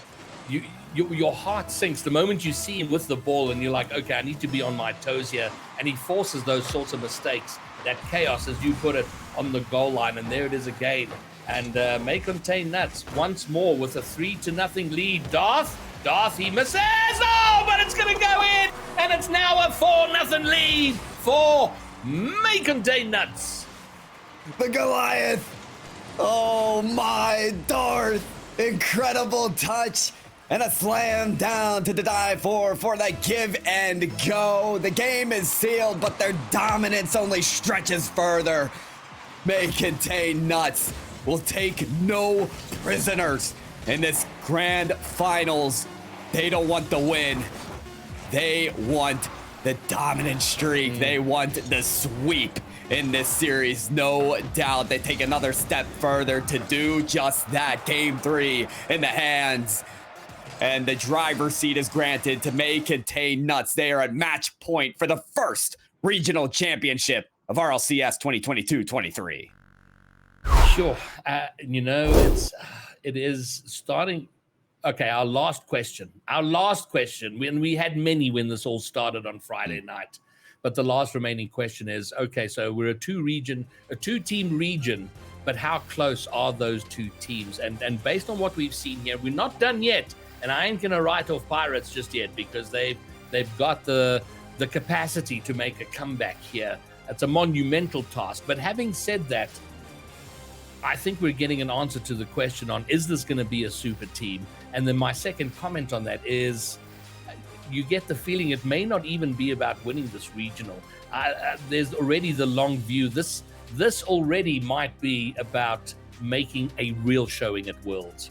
your heart sinks the moment you see him with the ball, and you're like, okay, I need to be on my toes here. And he forces those sorts of mistakes, that chaos, as you put it, on the goal line. And there it is again. And May Contain Nuts once more with a 3-0 lead. Darth, he misses. Oh, but it's going to go in. And it's now a 4-0 lead for May Contain Nuts. The Goliath. Oh my, Darth. Incredible touch. And a slam down to the dive for the give and go. The game is sealed, but their dominance only stretches further. May Contain Nuts will take no prisoners in this grand finals. They don't want the win. They want the dominant streak. They want the sweep in this series. No doubt they take another step further to do just that. Game 3 in the hands. And the driver's seat is granted to May Contain Nuts. They are at match point for the first regional championship of RLCS 2022-23. Sure. You know, it is starting. Okay, our last question. When we had many when this all started on Friday night. But the last remaining question is, okay, so we're a 2-team region, but how close are those 2 teams? And based on what we've seen here, we're not done yet. And I ain't gonna write off Pirates just yet, because they've got the capacity to make a comeback here. It's a monumental task. But having said that, I think we're getting an answer to the question on, is this gonna be a super team? And then my second comment on that is, you get the feeling it may not even be about winning this regional. There's already the long view. This already might be about making a real showing at Worlds.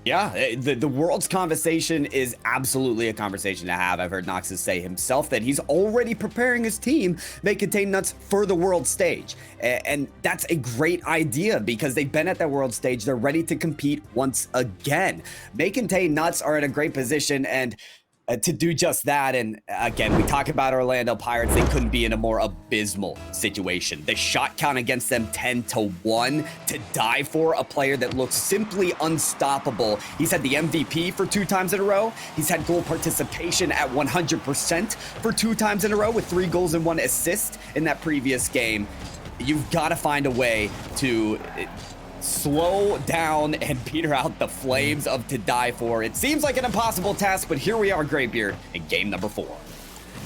Yeah, the world's conversation is absolutely a conversation to have. I've heard Noxus say himself that he's already preparing his team, May Contain Nuts, for the world stage. And that's a great idea because they've been at that world stage. They're ready to compete once again. May Contain Nuts are in a great position and to do just that. And again, we talk about Orlando Pirates. They couldn't be in a more abysmal situation. The shot count against them 10-1 to die for a player that looks simply unstoppable. He's had the MVP for 2 times in a row. He's had goal participation at 100% for 2 times in a row with 3 goals and 1 assist in that previous game. You've got to find a way to slow down and peter out the flames of To Die For. It seems like an impossible task, but here we are, Greybeard, in game number 4.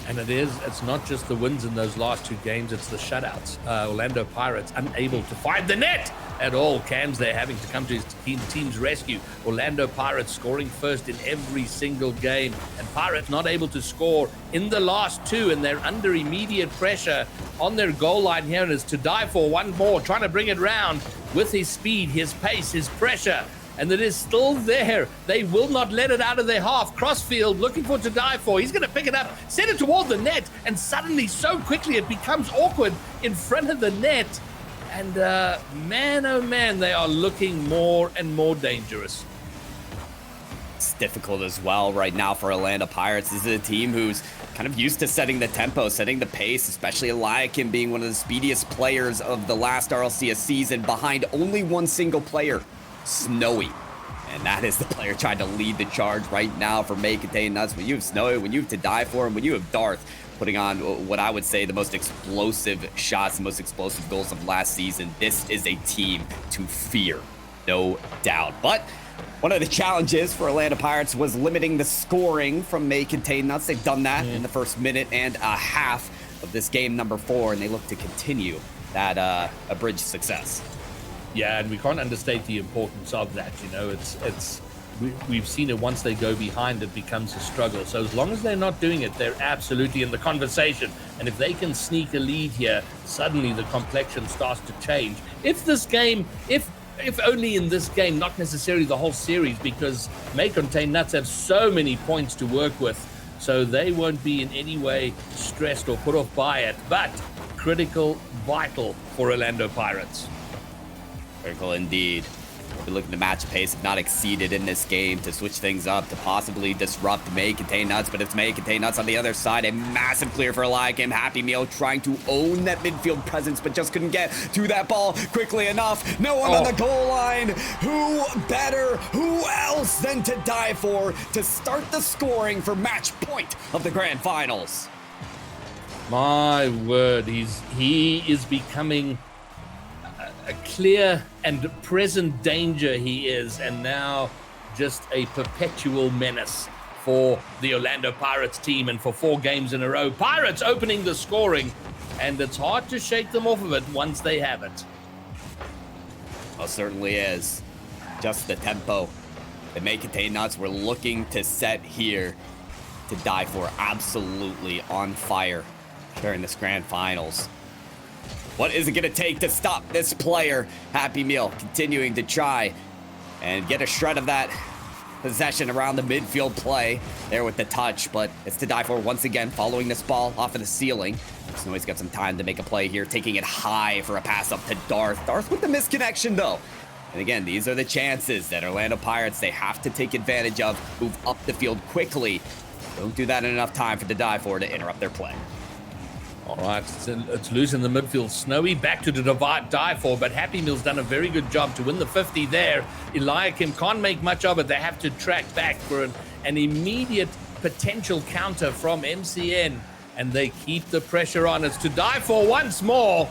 And it's not just the wins in those last 2 games, it's the shutouts. Orlando Pirates unable to find the net at all. Cams there having to come to his team's rescue. Orlando Pirates scoring first in every single game, and Pirates not able to score in the last 2, and they're under immediate pressure on their goal line here. And it's To Die For one more, trying to bring it round with his speed, his pace, his pressure. And it is still there. They will not let it out of their half. Crossfield looking for To Die For. He's going to pick it up, send it toward the net, and suddenly, so quickly, it becomes awkward in front of the net. And man, oh man, they are looking more and more dangerous. It's difficult as well right now for Orlando Pirates. This is a team who's kind of used to setting the tempo, setting the pace, especially Eliakim being one of the speediest players of the last RLCS season behind only one single player, Snowy. And that is the player trying to lead the charge right now for May Contain Nuts. When you have Snowy, when you have To Die For, and when you have Darth putting on what I would say the most explosive shots, the most explosive goals of last season, this is a team to fear, no doubt. But one of the challenges for Orlando Pirates was limiting the scoring from May Contain Nuts. They've done that in the first minute and a half of this game number 4, and they look to continue that abridged success. Yeah, and we can't understate the importance of that. You know, we've seen it. Once they go behind, it becomes a struggle. So as long as they're not doing it, they're absolutely in the conversation. And if they can sneak a lead here, suddenly the complexion starts to change. If this game, if only in this game, not necessarily the whole series, because May Contain Nuts have so many points to work with, so they won't be in any way stressed or put off by it. But critical, vital for Orlando Pirates. Critical indeed. We're looking to match pace, if not exceeded in this game, to switch things up, to possibly disrupt May Contain Nuts, but it's May Contain Nuts on the other side. A massive clear for Eliakim. Happy Meal trying to own that midfield presence, but just couldn't get to that ball quickly enough. No one on the goal line. Who better, who else than To Die For to start the scoring for match point of the grand finals? My word, he is becoming a clear and present danger, he is, and now just a perpetual menace for the Orlando Pirates team, and for 4 games in a row. Pirates opening the scoring, and it's hard to shake them off of it once they have it. Well, certainly is. Just the tempo that May Contain Nuts were looking to set here. To Die For absolutely on fire during this grand finals. What is it going to take to stop this player? Happy Meal continuing to try and get a shred of that possession around the midfield play there with the touch, but it's To Die For once again following this ball off of the ceiling. Snowy's got some time to make a play here, taking it high for a pass up to Darth. Darth with the misconnection though. And again, these are the chances that Orlando Pirates, they have to take advantage of, move up the field quickly. Don't do that in enough time for To Die For to interrupt their play. All right, it's loose in the midfield. Snowy back to the Die For, but Happy Meal's done a very good job to win the 50 there. Eliakim can't make much of it. They have to track back for an immediate potential counter from MCN, and they keep the pressure on. It's To Die For once more.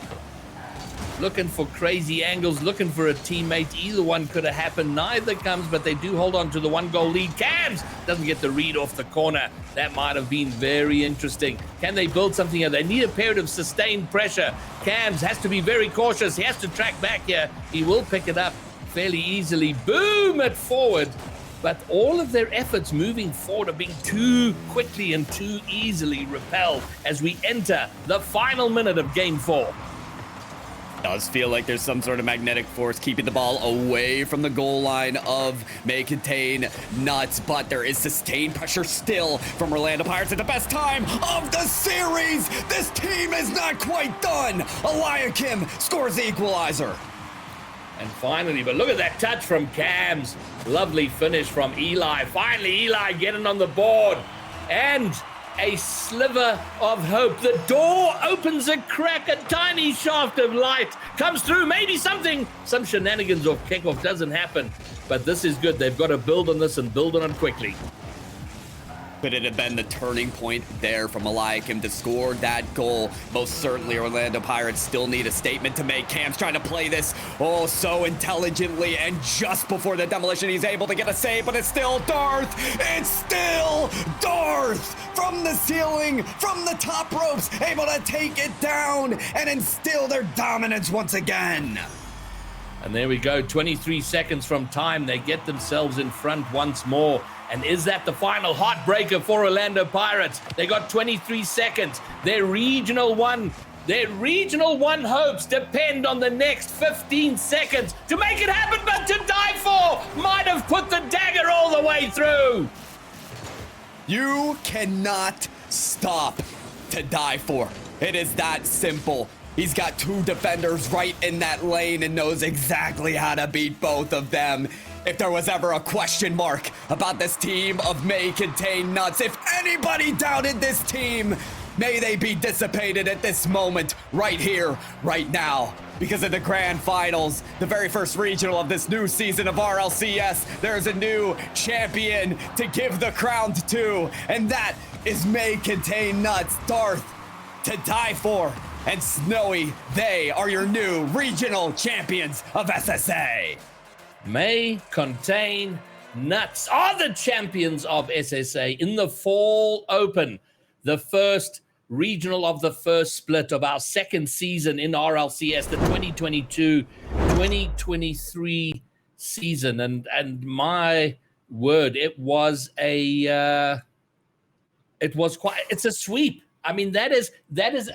Looking for crazy angles, looking for a teammate. Either one could have happened. Neither comes, but they do hold on to the 1-goal lead. Cams doesn't get the read off the corner. That might have been very interesting. Can they build something here? They need a period of sustained pressure. Cams has to be very cautious. He has to track back here. He will pick it up fairly easily. Boom it forward. But all of their efforts moving forward are being too quickly and too easily repelled as we enter the final minute of Game 4. Does feel like there's some sort of magnetic force keeping the ball away from the goal line of May Contain Nuts, but there is sustained pressure still from Orlando Pirates at the best time of the series. This team is not quite done. Eliakim scores the equalizer. And finally, but look at that touch from Cams. Lovely finish from Eli. Finally, Eli getting on the board. And a sliver of hope. The door opens a crack. A tiny shaft of light comes through. Maybe some shenanigans or kickoff doesn't happen. But this is good. They've got to build on this and build on it quickly. Could it have been the turning point there from Eliakim to score that goal? Most certainly, Orlando Pirates still need a statement to make. Cam's trying to play this so intelligently, and just before the demolition, he's able to get a save, but it's still Darth. It's still Darth from the ceiling, from the top ropes, able to take it down and instill their dominance once again. And there we go, 23 seconds from time. They get themselves in front once more. And is that the final heartbreaker for Orlando Pirates? They got 23 seconds. Their regional one hopes depend on the next 15 seconds to make it happen, but to die for might have put the dagger all the way through. You cannot stop to die for. It is that simple. He's got two defenders right in that lane and knows exactly how to beat both of them. If there was ever a question mark about this team of May Contain Nuts, if anybody doubted this team, may they be dissipated at this moment, right here, right now. Because of the grand finals, the very first regional of this new season of RLCS, there's a new champion to give the crown to, and that is May Contain Nuts, Darth, to die for, and Snowy. They are your new regional champions of SSA. May Contain Nuts are the champions of SSA in the Fall Open, the first regional of the first split of our second season in RLCS, the 2022-2023 season. And my word, it's a sweep. I mean, that is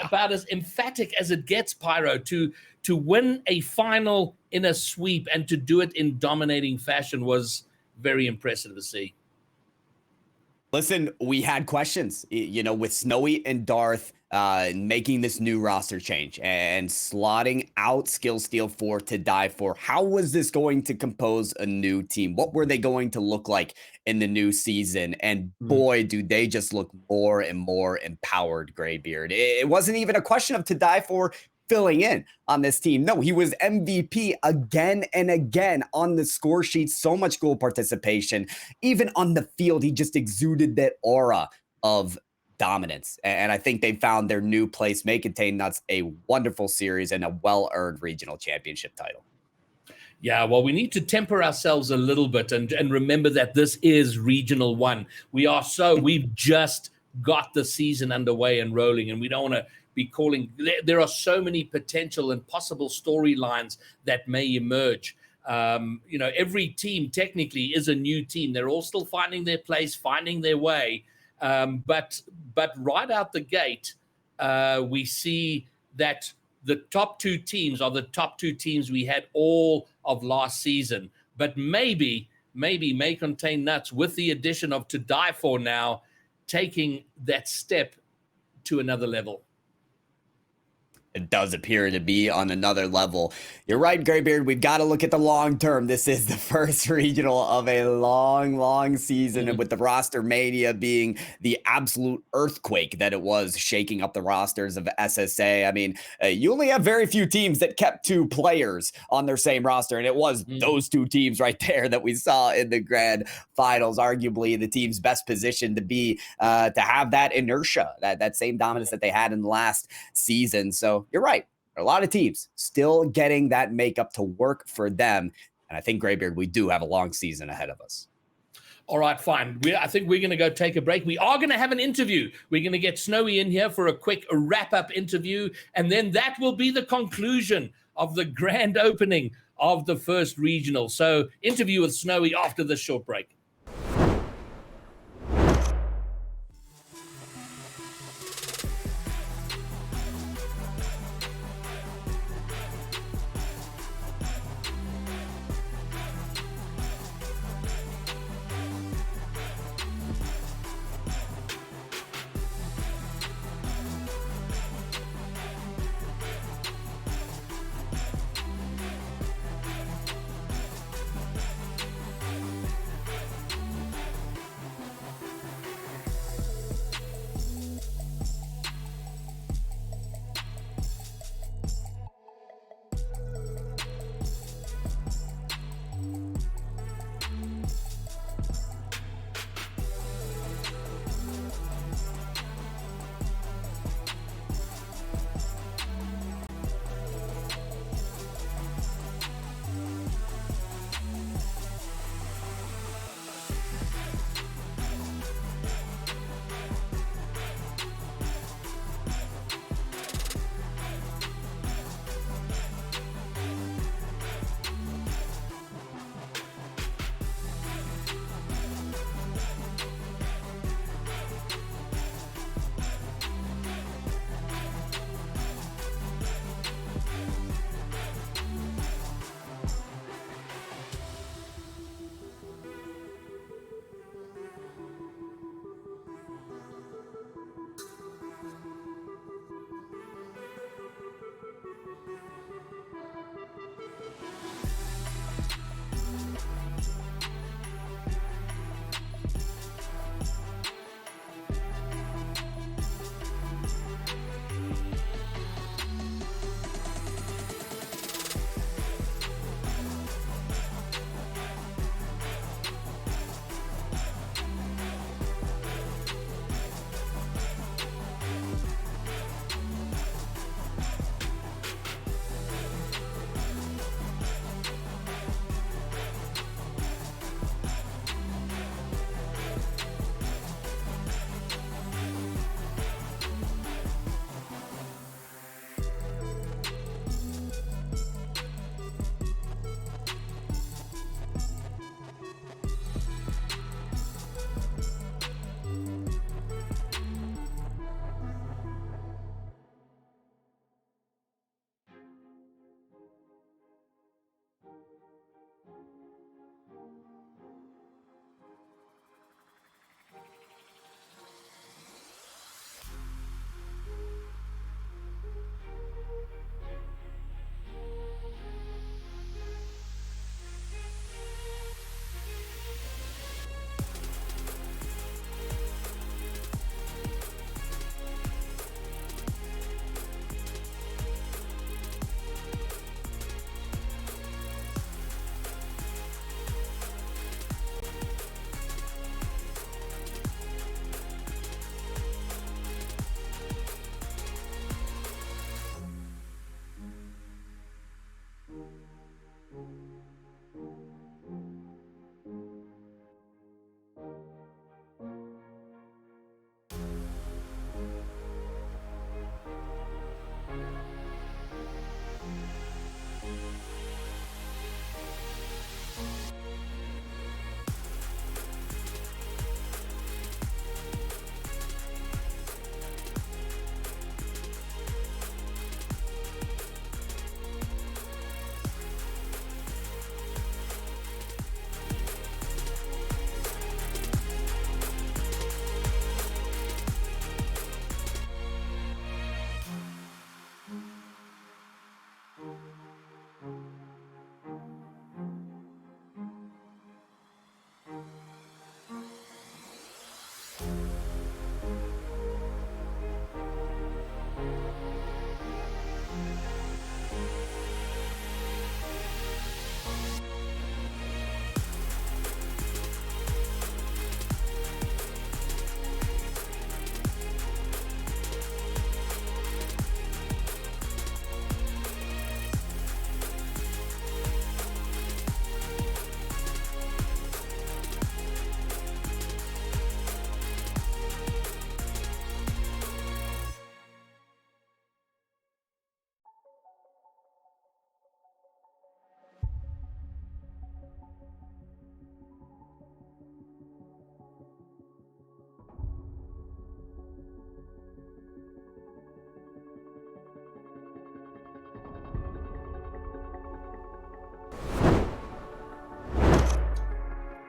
about as emphatic as it gets, Pyro, to win a final in a sweep and to do it in dominating fashion was very impressive to see. Listen, we had questions, with Snowy and Darth making this new roster change and slotting out Skill Steel 4 to die for. How was this going to compose a new team? What were they going to look like in the new season? And boy, do they just look more and more empowered, Graybeard. It wasn't even a question of to die for filling in on this team. No, he was MVP again and again on the score sheet. So much goal participation. Even on the field, he just exuded that aura of dominance. And I think they found their new place. May Contain Nuts a wonderful series and a well-earned regional championship title. Yeah, well, we need to temper ourselves a little bit and remember that this is Regional 1. We've just got the season underway and rolling, and we don't want to be calling. There are so many potential and possible storylines that may emerge. Every team technically is a new team. They're all still finding their place, finding their way. But right out the gate, we see that the top two teams are the top two teams we had all of last season. But maybe May Contain Nuts, with the addition of To Die For now, taking that step to another level. It does appear to be on another level. You're right, Graybeard. We've got to look at the long term. This is the first regional of a long, long season, and with the roster mania being the absolute earthquake that it was, shaking up the rosters of SSA. I mean, you only have very few teams that kept two players on their same roster, and it was those two teams right there that we saw in the grand finals. Arguably, the team's best position to be to have that inertia, that same dominance that they had in the last season. So you're right. There are a lot of teams still getting that makeup to work for them. And I think, Graybeard, we do have a long season ahead of us. All right, fine. I think we're going to go take a break. We are going to have an interview. We're going to get Snowy in here for a quick wrap-up interview. And then that will be the conclusion of the grand opening of the first regional. So interview with Snowy after this short break.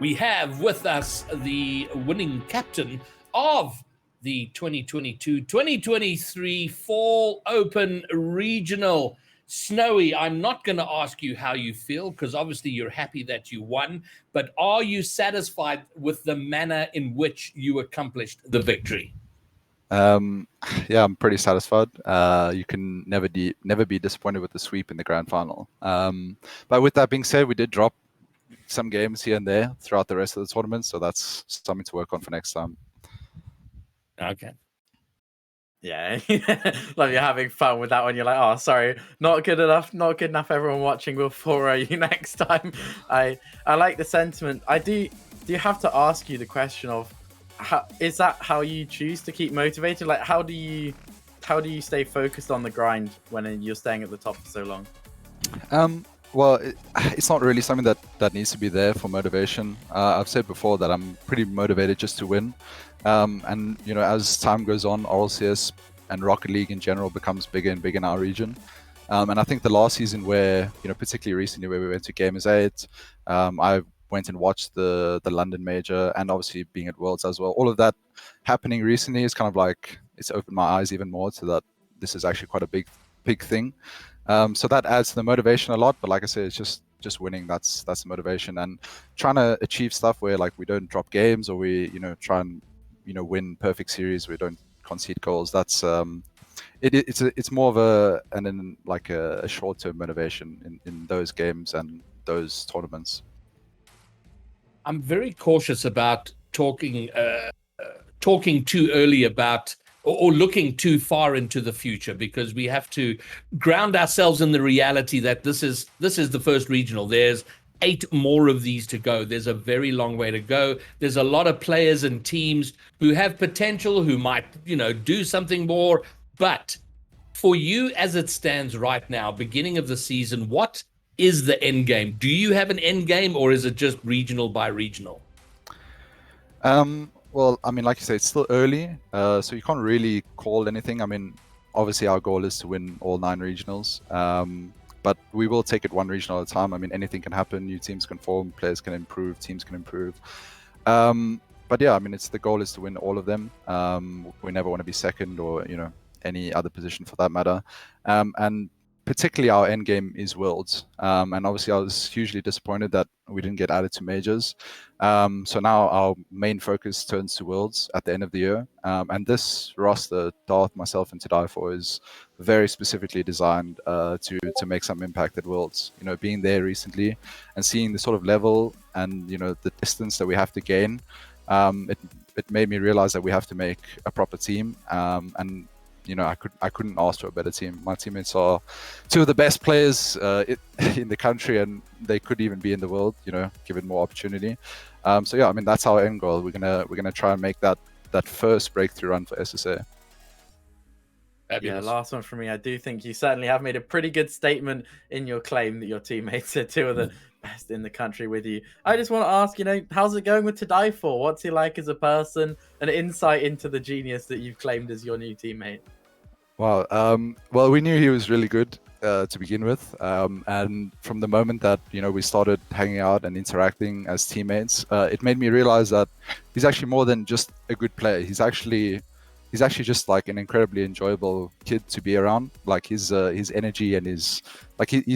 we have with us the winning captain of the 2022-2023 Fall Open Regional. Snowy, I'm not going to ask you how you feel, because obviously you're happy that you won, but are you satisfied with the manner in which you accomplished the victory? Yeah, I'm pretty satisfied. You can never be disappointed with the sweep in the grand final. But with that being said, we did drop some games here and there throughout the rest of the tournament, so that's something to work on for next time. Okay. Yeah, like you're having fun with that one. You're like, oh, sorry, not good enough. Everyone watching, we'll 4-0 you next time. I like the sentiment. Do you have to ask you the question of, is that how you choose to keep motivated? Like, how do you stay focused on the grind when you're staying at the top for so long? Well, it's not really something that needs to be there for motivation. I've said before that I'm pretty motivated just to win. And, you know, as time goes on, RLCS and Rocket League in general becomes bigger and bigger in our region. And I think the last season where, you know, particularly recently where we went to Gamers 8, I went and watched the London Major, and obviously being at Worlds as well. All of that happening recently is kind of like, it's opened my eyes even more to that this is actually quite a big thing. So that adds to the motivation a lot, but like I said, it's just winning. That's the motivation, and trying to achieve stuff where like we don't drop games, or we, you know, try and, you know, win perfect series. We don't concede goals. That's it's more of a short-term motivation in those games and those tournaments. I'm very cautious about talking too early about or looking too far into the future, because we have to ground ourselves in the reality that this is the first regional. There's 8 more of these to go. There's a very long way to go. There's a lot of players and teams who have potential, who might, you know, do something more. But for you, as it stands right now, beginning of the season, what is the end game? Do you have an end game, or is it just regional by regional? Well, I mean, like you say, it's still early, so you can't really call anything. I mean, obviously our goal is to win all 9 regionals, but we will take it one regional at a time. I mean, anything can happen. New teams can form, players can improve, teams can improve. But yeah, I mean, the goal is to win all of them. We never want to be second, or, you know, any other position for that matter. And particularly our end game is Worlds. And obviously I was hugely disappointed that we didn't get added to majors. So now our main focus turns to Worlds at the end of the year. And this roster, Darth, myself, and To Die For, is very specifically designed to make some impact at Worlds. You know, being there recently and seeing the sort of level and, you know, the distance that we have to gain, it made me realize that we have to make a proper team. And you know, I couldn't ask for a better team. My teammates are 2 of the best players in the country, and they could even be in the world, you know, given more opportunity. So yeah, I mean, that's our end goal. We're gonna try and make that first breakthrough run for SSA. Yeah, last one from me. I do think you certainly have made a pretty good statement in your claim that your teammates are 2 of the best in the country with you. I just want to ask, you know, how's it going with To Die For? What's he like as a person? An insight into the genius that you've claimed as your new teammate. Wow. Well, we knew he was really good to begin with, and from the moment that, you know, we started hanging out and interacting as teammates, it made me realize that he's actually more than just a good player. He's actually just like an incredibly enjoyable kid to be around. Like his energy and he's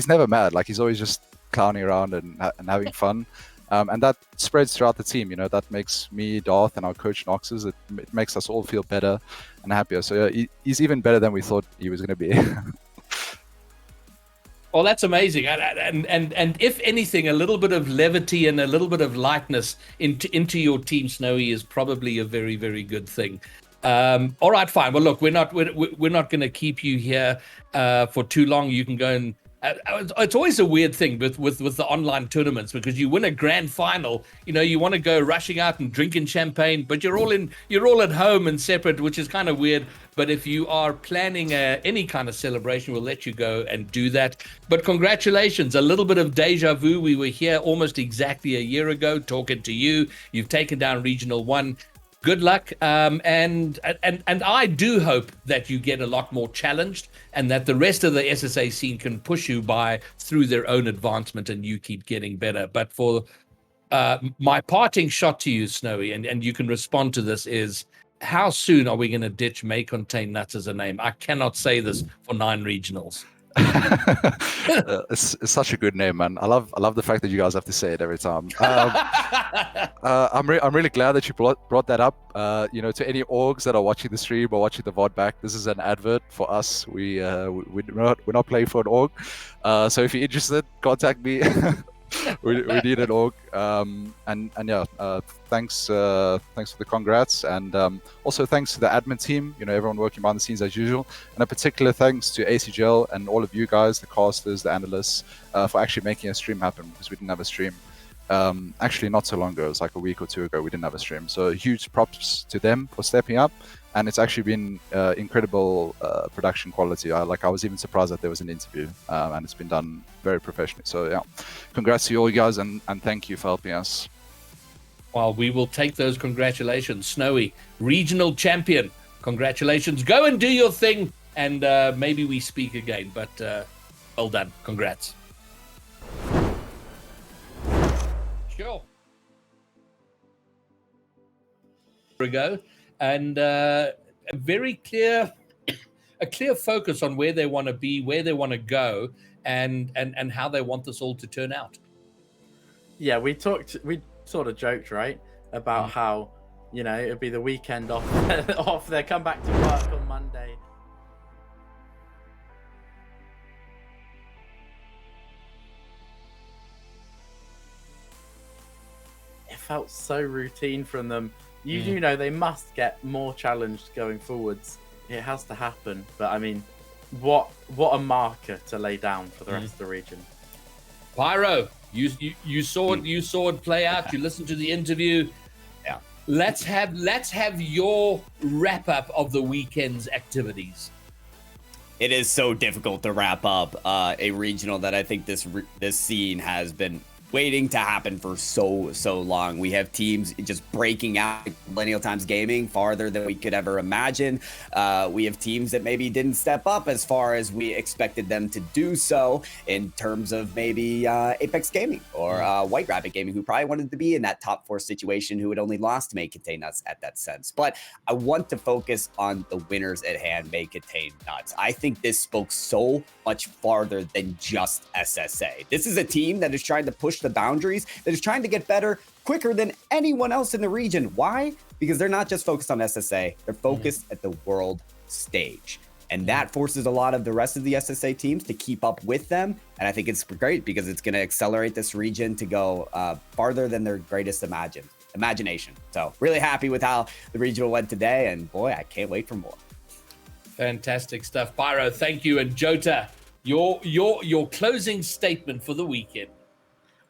never mad. Like he's always just clowning around and having fun. And that spreads throughout the team. You know, that makes me, Darth, and our coach Noxus, it makes us all feel better and happier. So yeah, he's even better than we thought he was going to be. Well, that's amazing. And if anything, a little bit of levity and a little bit of lightness into your team, Snowy, is probably a very, very good thing. All right, fine. Well, look, we're not going to keep you here for too long. You can go and it's always a weird thing with the online tournaments, because you win a grand final, you know, you want to go rushing out and drinking champagne, but you're all at home and separate, which is kind of weird. But if you are planning any kind of celebration, we'll let you go and do that. But congratulations, a little bit of deja vu. We were here almost exactly a year ago talking to you. You've taken down Regional 1. Good luck, and I do hope that you get a lot more challenged, and that the rest of the SSA scene can push you through their own advancement, and you keep getting better. But for My parting shot to you, Snowy, and you can respond to this, is how soon are we going to ditch May Contain Nuts as a name? I cannot say this for 9 regionals. It's such a good name, man. I love the fact that you guys have to say it every time. I'm really glad that you brought that up. To any orgs that are watching the stream or watching the VOD back, this is an advert for us. We're not playing for an org. So if you're interested, contact me. we need an org. Thanks for the congrats, and also thanks to the admin team. Everyone working behind the scenes as usual, and a particular thanks to ACGL and all of you guys, the casters, the analysts, for actually making a stream happen, because we didn't have a stream. Actually, not so long ago, it was like a week or 2 ago, we didn't have a stream. So huge props to them for stepping up, and it's actually been incredible production quality. I was even surprised that there was an interview, and it's been done very professionally. So yeah, congrats to you all, guys, and thank you for helping us. Well, we will take those congratulations. Snowy, regional champion, congratulations. Go and do your thing, and maybe we speak again, but well done. Congrats. Sure. Ago, and a very clear focus on where they want to be, where they want to go, and how they want this all to turn out. Yeah, we sort of joked, right, about how it'd be the weekend off their come back to work on Monday. It felt so routine from them. You do know they must get more challenged going forwards. It has to happen. But I mean, what a marker to lay down for the rest of the region. Pyro, you saw it play out. You listened to the interview. Yeah. Let's have your wrap up of the weekend's activities. It is so difficult to wrap up a regional that I think this scene has been waiting to happen for so long. We have teams just breaking out. Millennial Times Gaming farther than we could ever imagine. We have teams that maybe didn't step up as far as we expected them to do so, in terms of maybe Apex Gaming or White Rabbit Gaming, who probably wanted to be in that top 4 situation, who had only lost May Contain Nuts at that sense. But I want to focus on the winners at hand, May Contain Nuts. I think this spoke so much farther than just SSA. This is a team that is trying to push the boundaries, that is trying to get better quicker than anyone else in the region. Why? Because they're not just focused on SSA, they're focused at the world stage. And that forces a lot of the rest of the SSA teams to keep up with them. And I think it's great, because it's going to accelerate this region to go farther than their greatest imagination. So really happy with how the regional went today. And boy, I can't wait for more. Fantastic stuff. Pyro, thank you. And Jota, your closing statement for the weekend.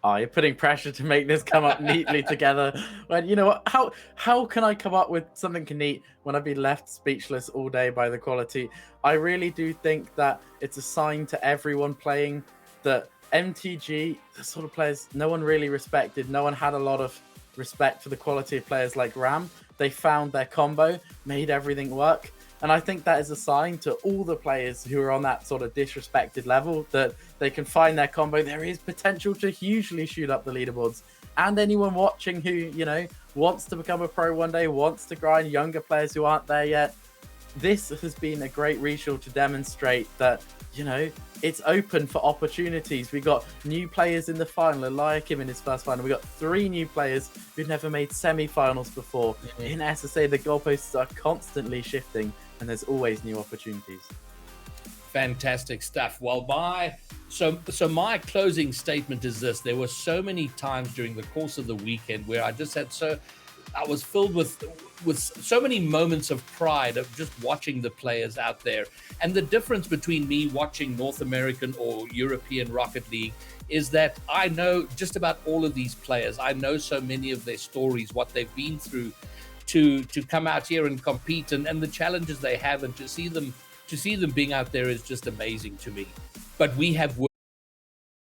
Oh, you're putting pressure to make this come up neatly together. When you know what? How can I come up with something neat when I've been left speechless all day by the quality? I really do think that it's a sign to everyone playing that MTG, the sort of players no one really respected. No one had a lot of respect for the quality of players like Ram. They found their combo, made everything work. And I think that is a sign to all the players who are on that sort of disrespected level that they can find their combo. There is potential to hugely shoot up the leaderboards. And anyone watching who, wants to become a pro one day, wants to grind, younger players who aren't there yet. This has been a great regional to demonstrate that, it's open for opportunities. We got new players in the final, Eliakim in his first final. We got 3 new players who've never made semi-finals before. In SSA, the goalposts are constantly shifting, and there's always new opportunities. Fantastic stuff. Well, my closing statement is this: there were so many times during the course of the weekend where I just had I was filled with so many moments of pride of just watching the players out there. And the difference between me watching North American or European Rocket League is that I know just about all of these players. I know so many of their stories, what they've been through to come out here and compete, and the challenges they have, and to see them being out there is just amazing to me. But we have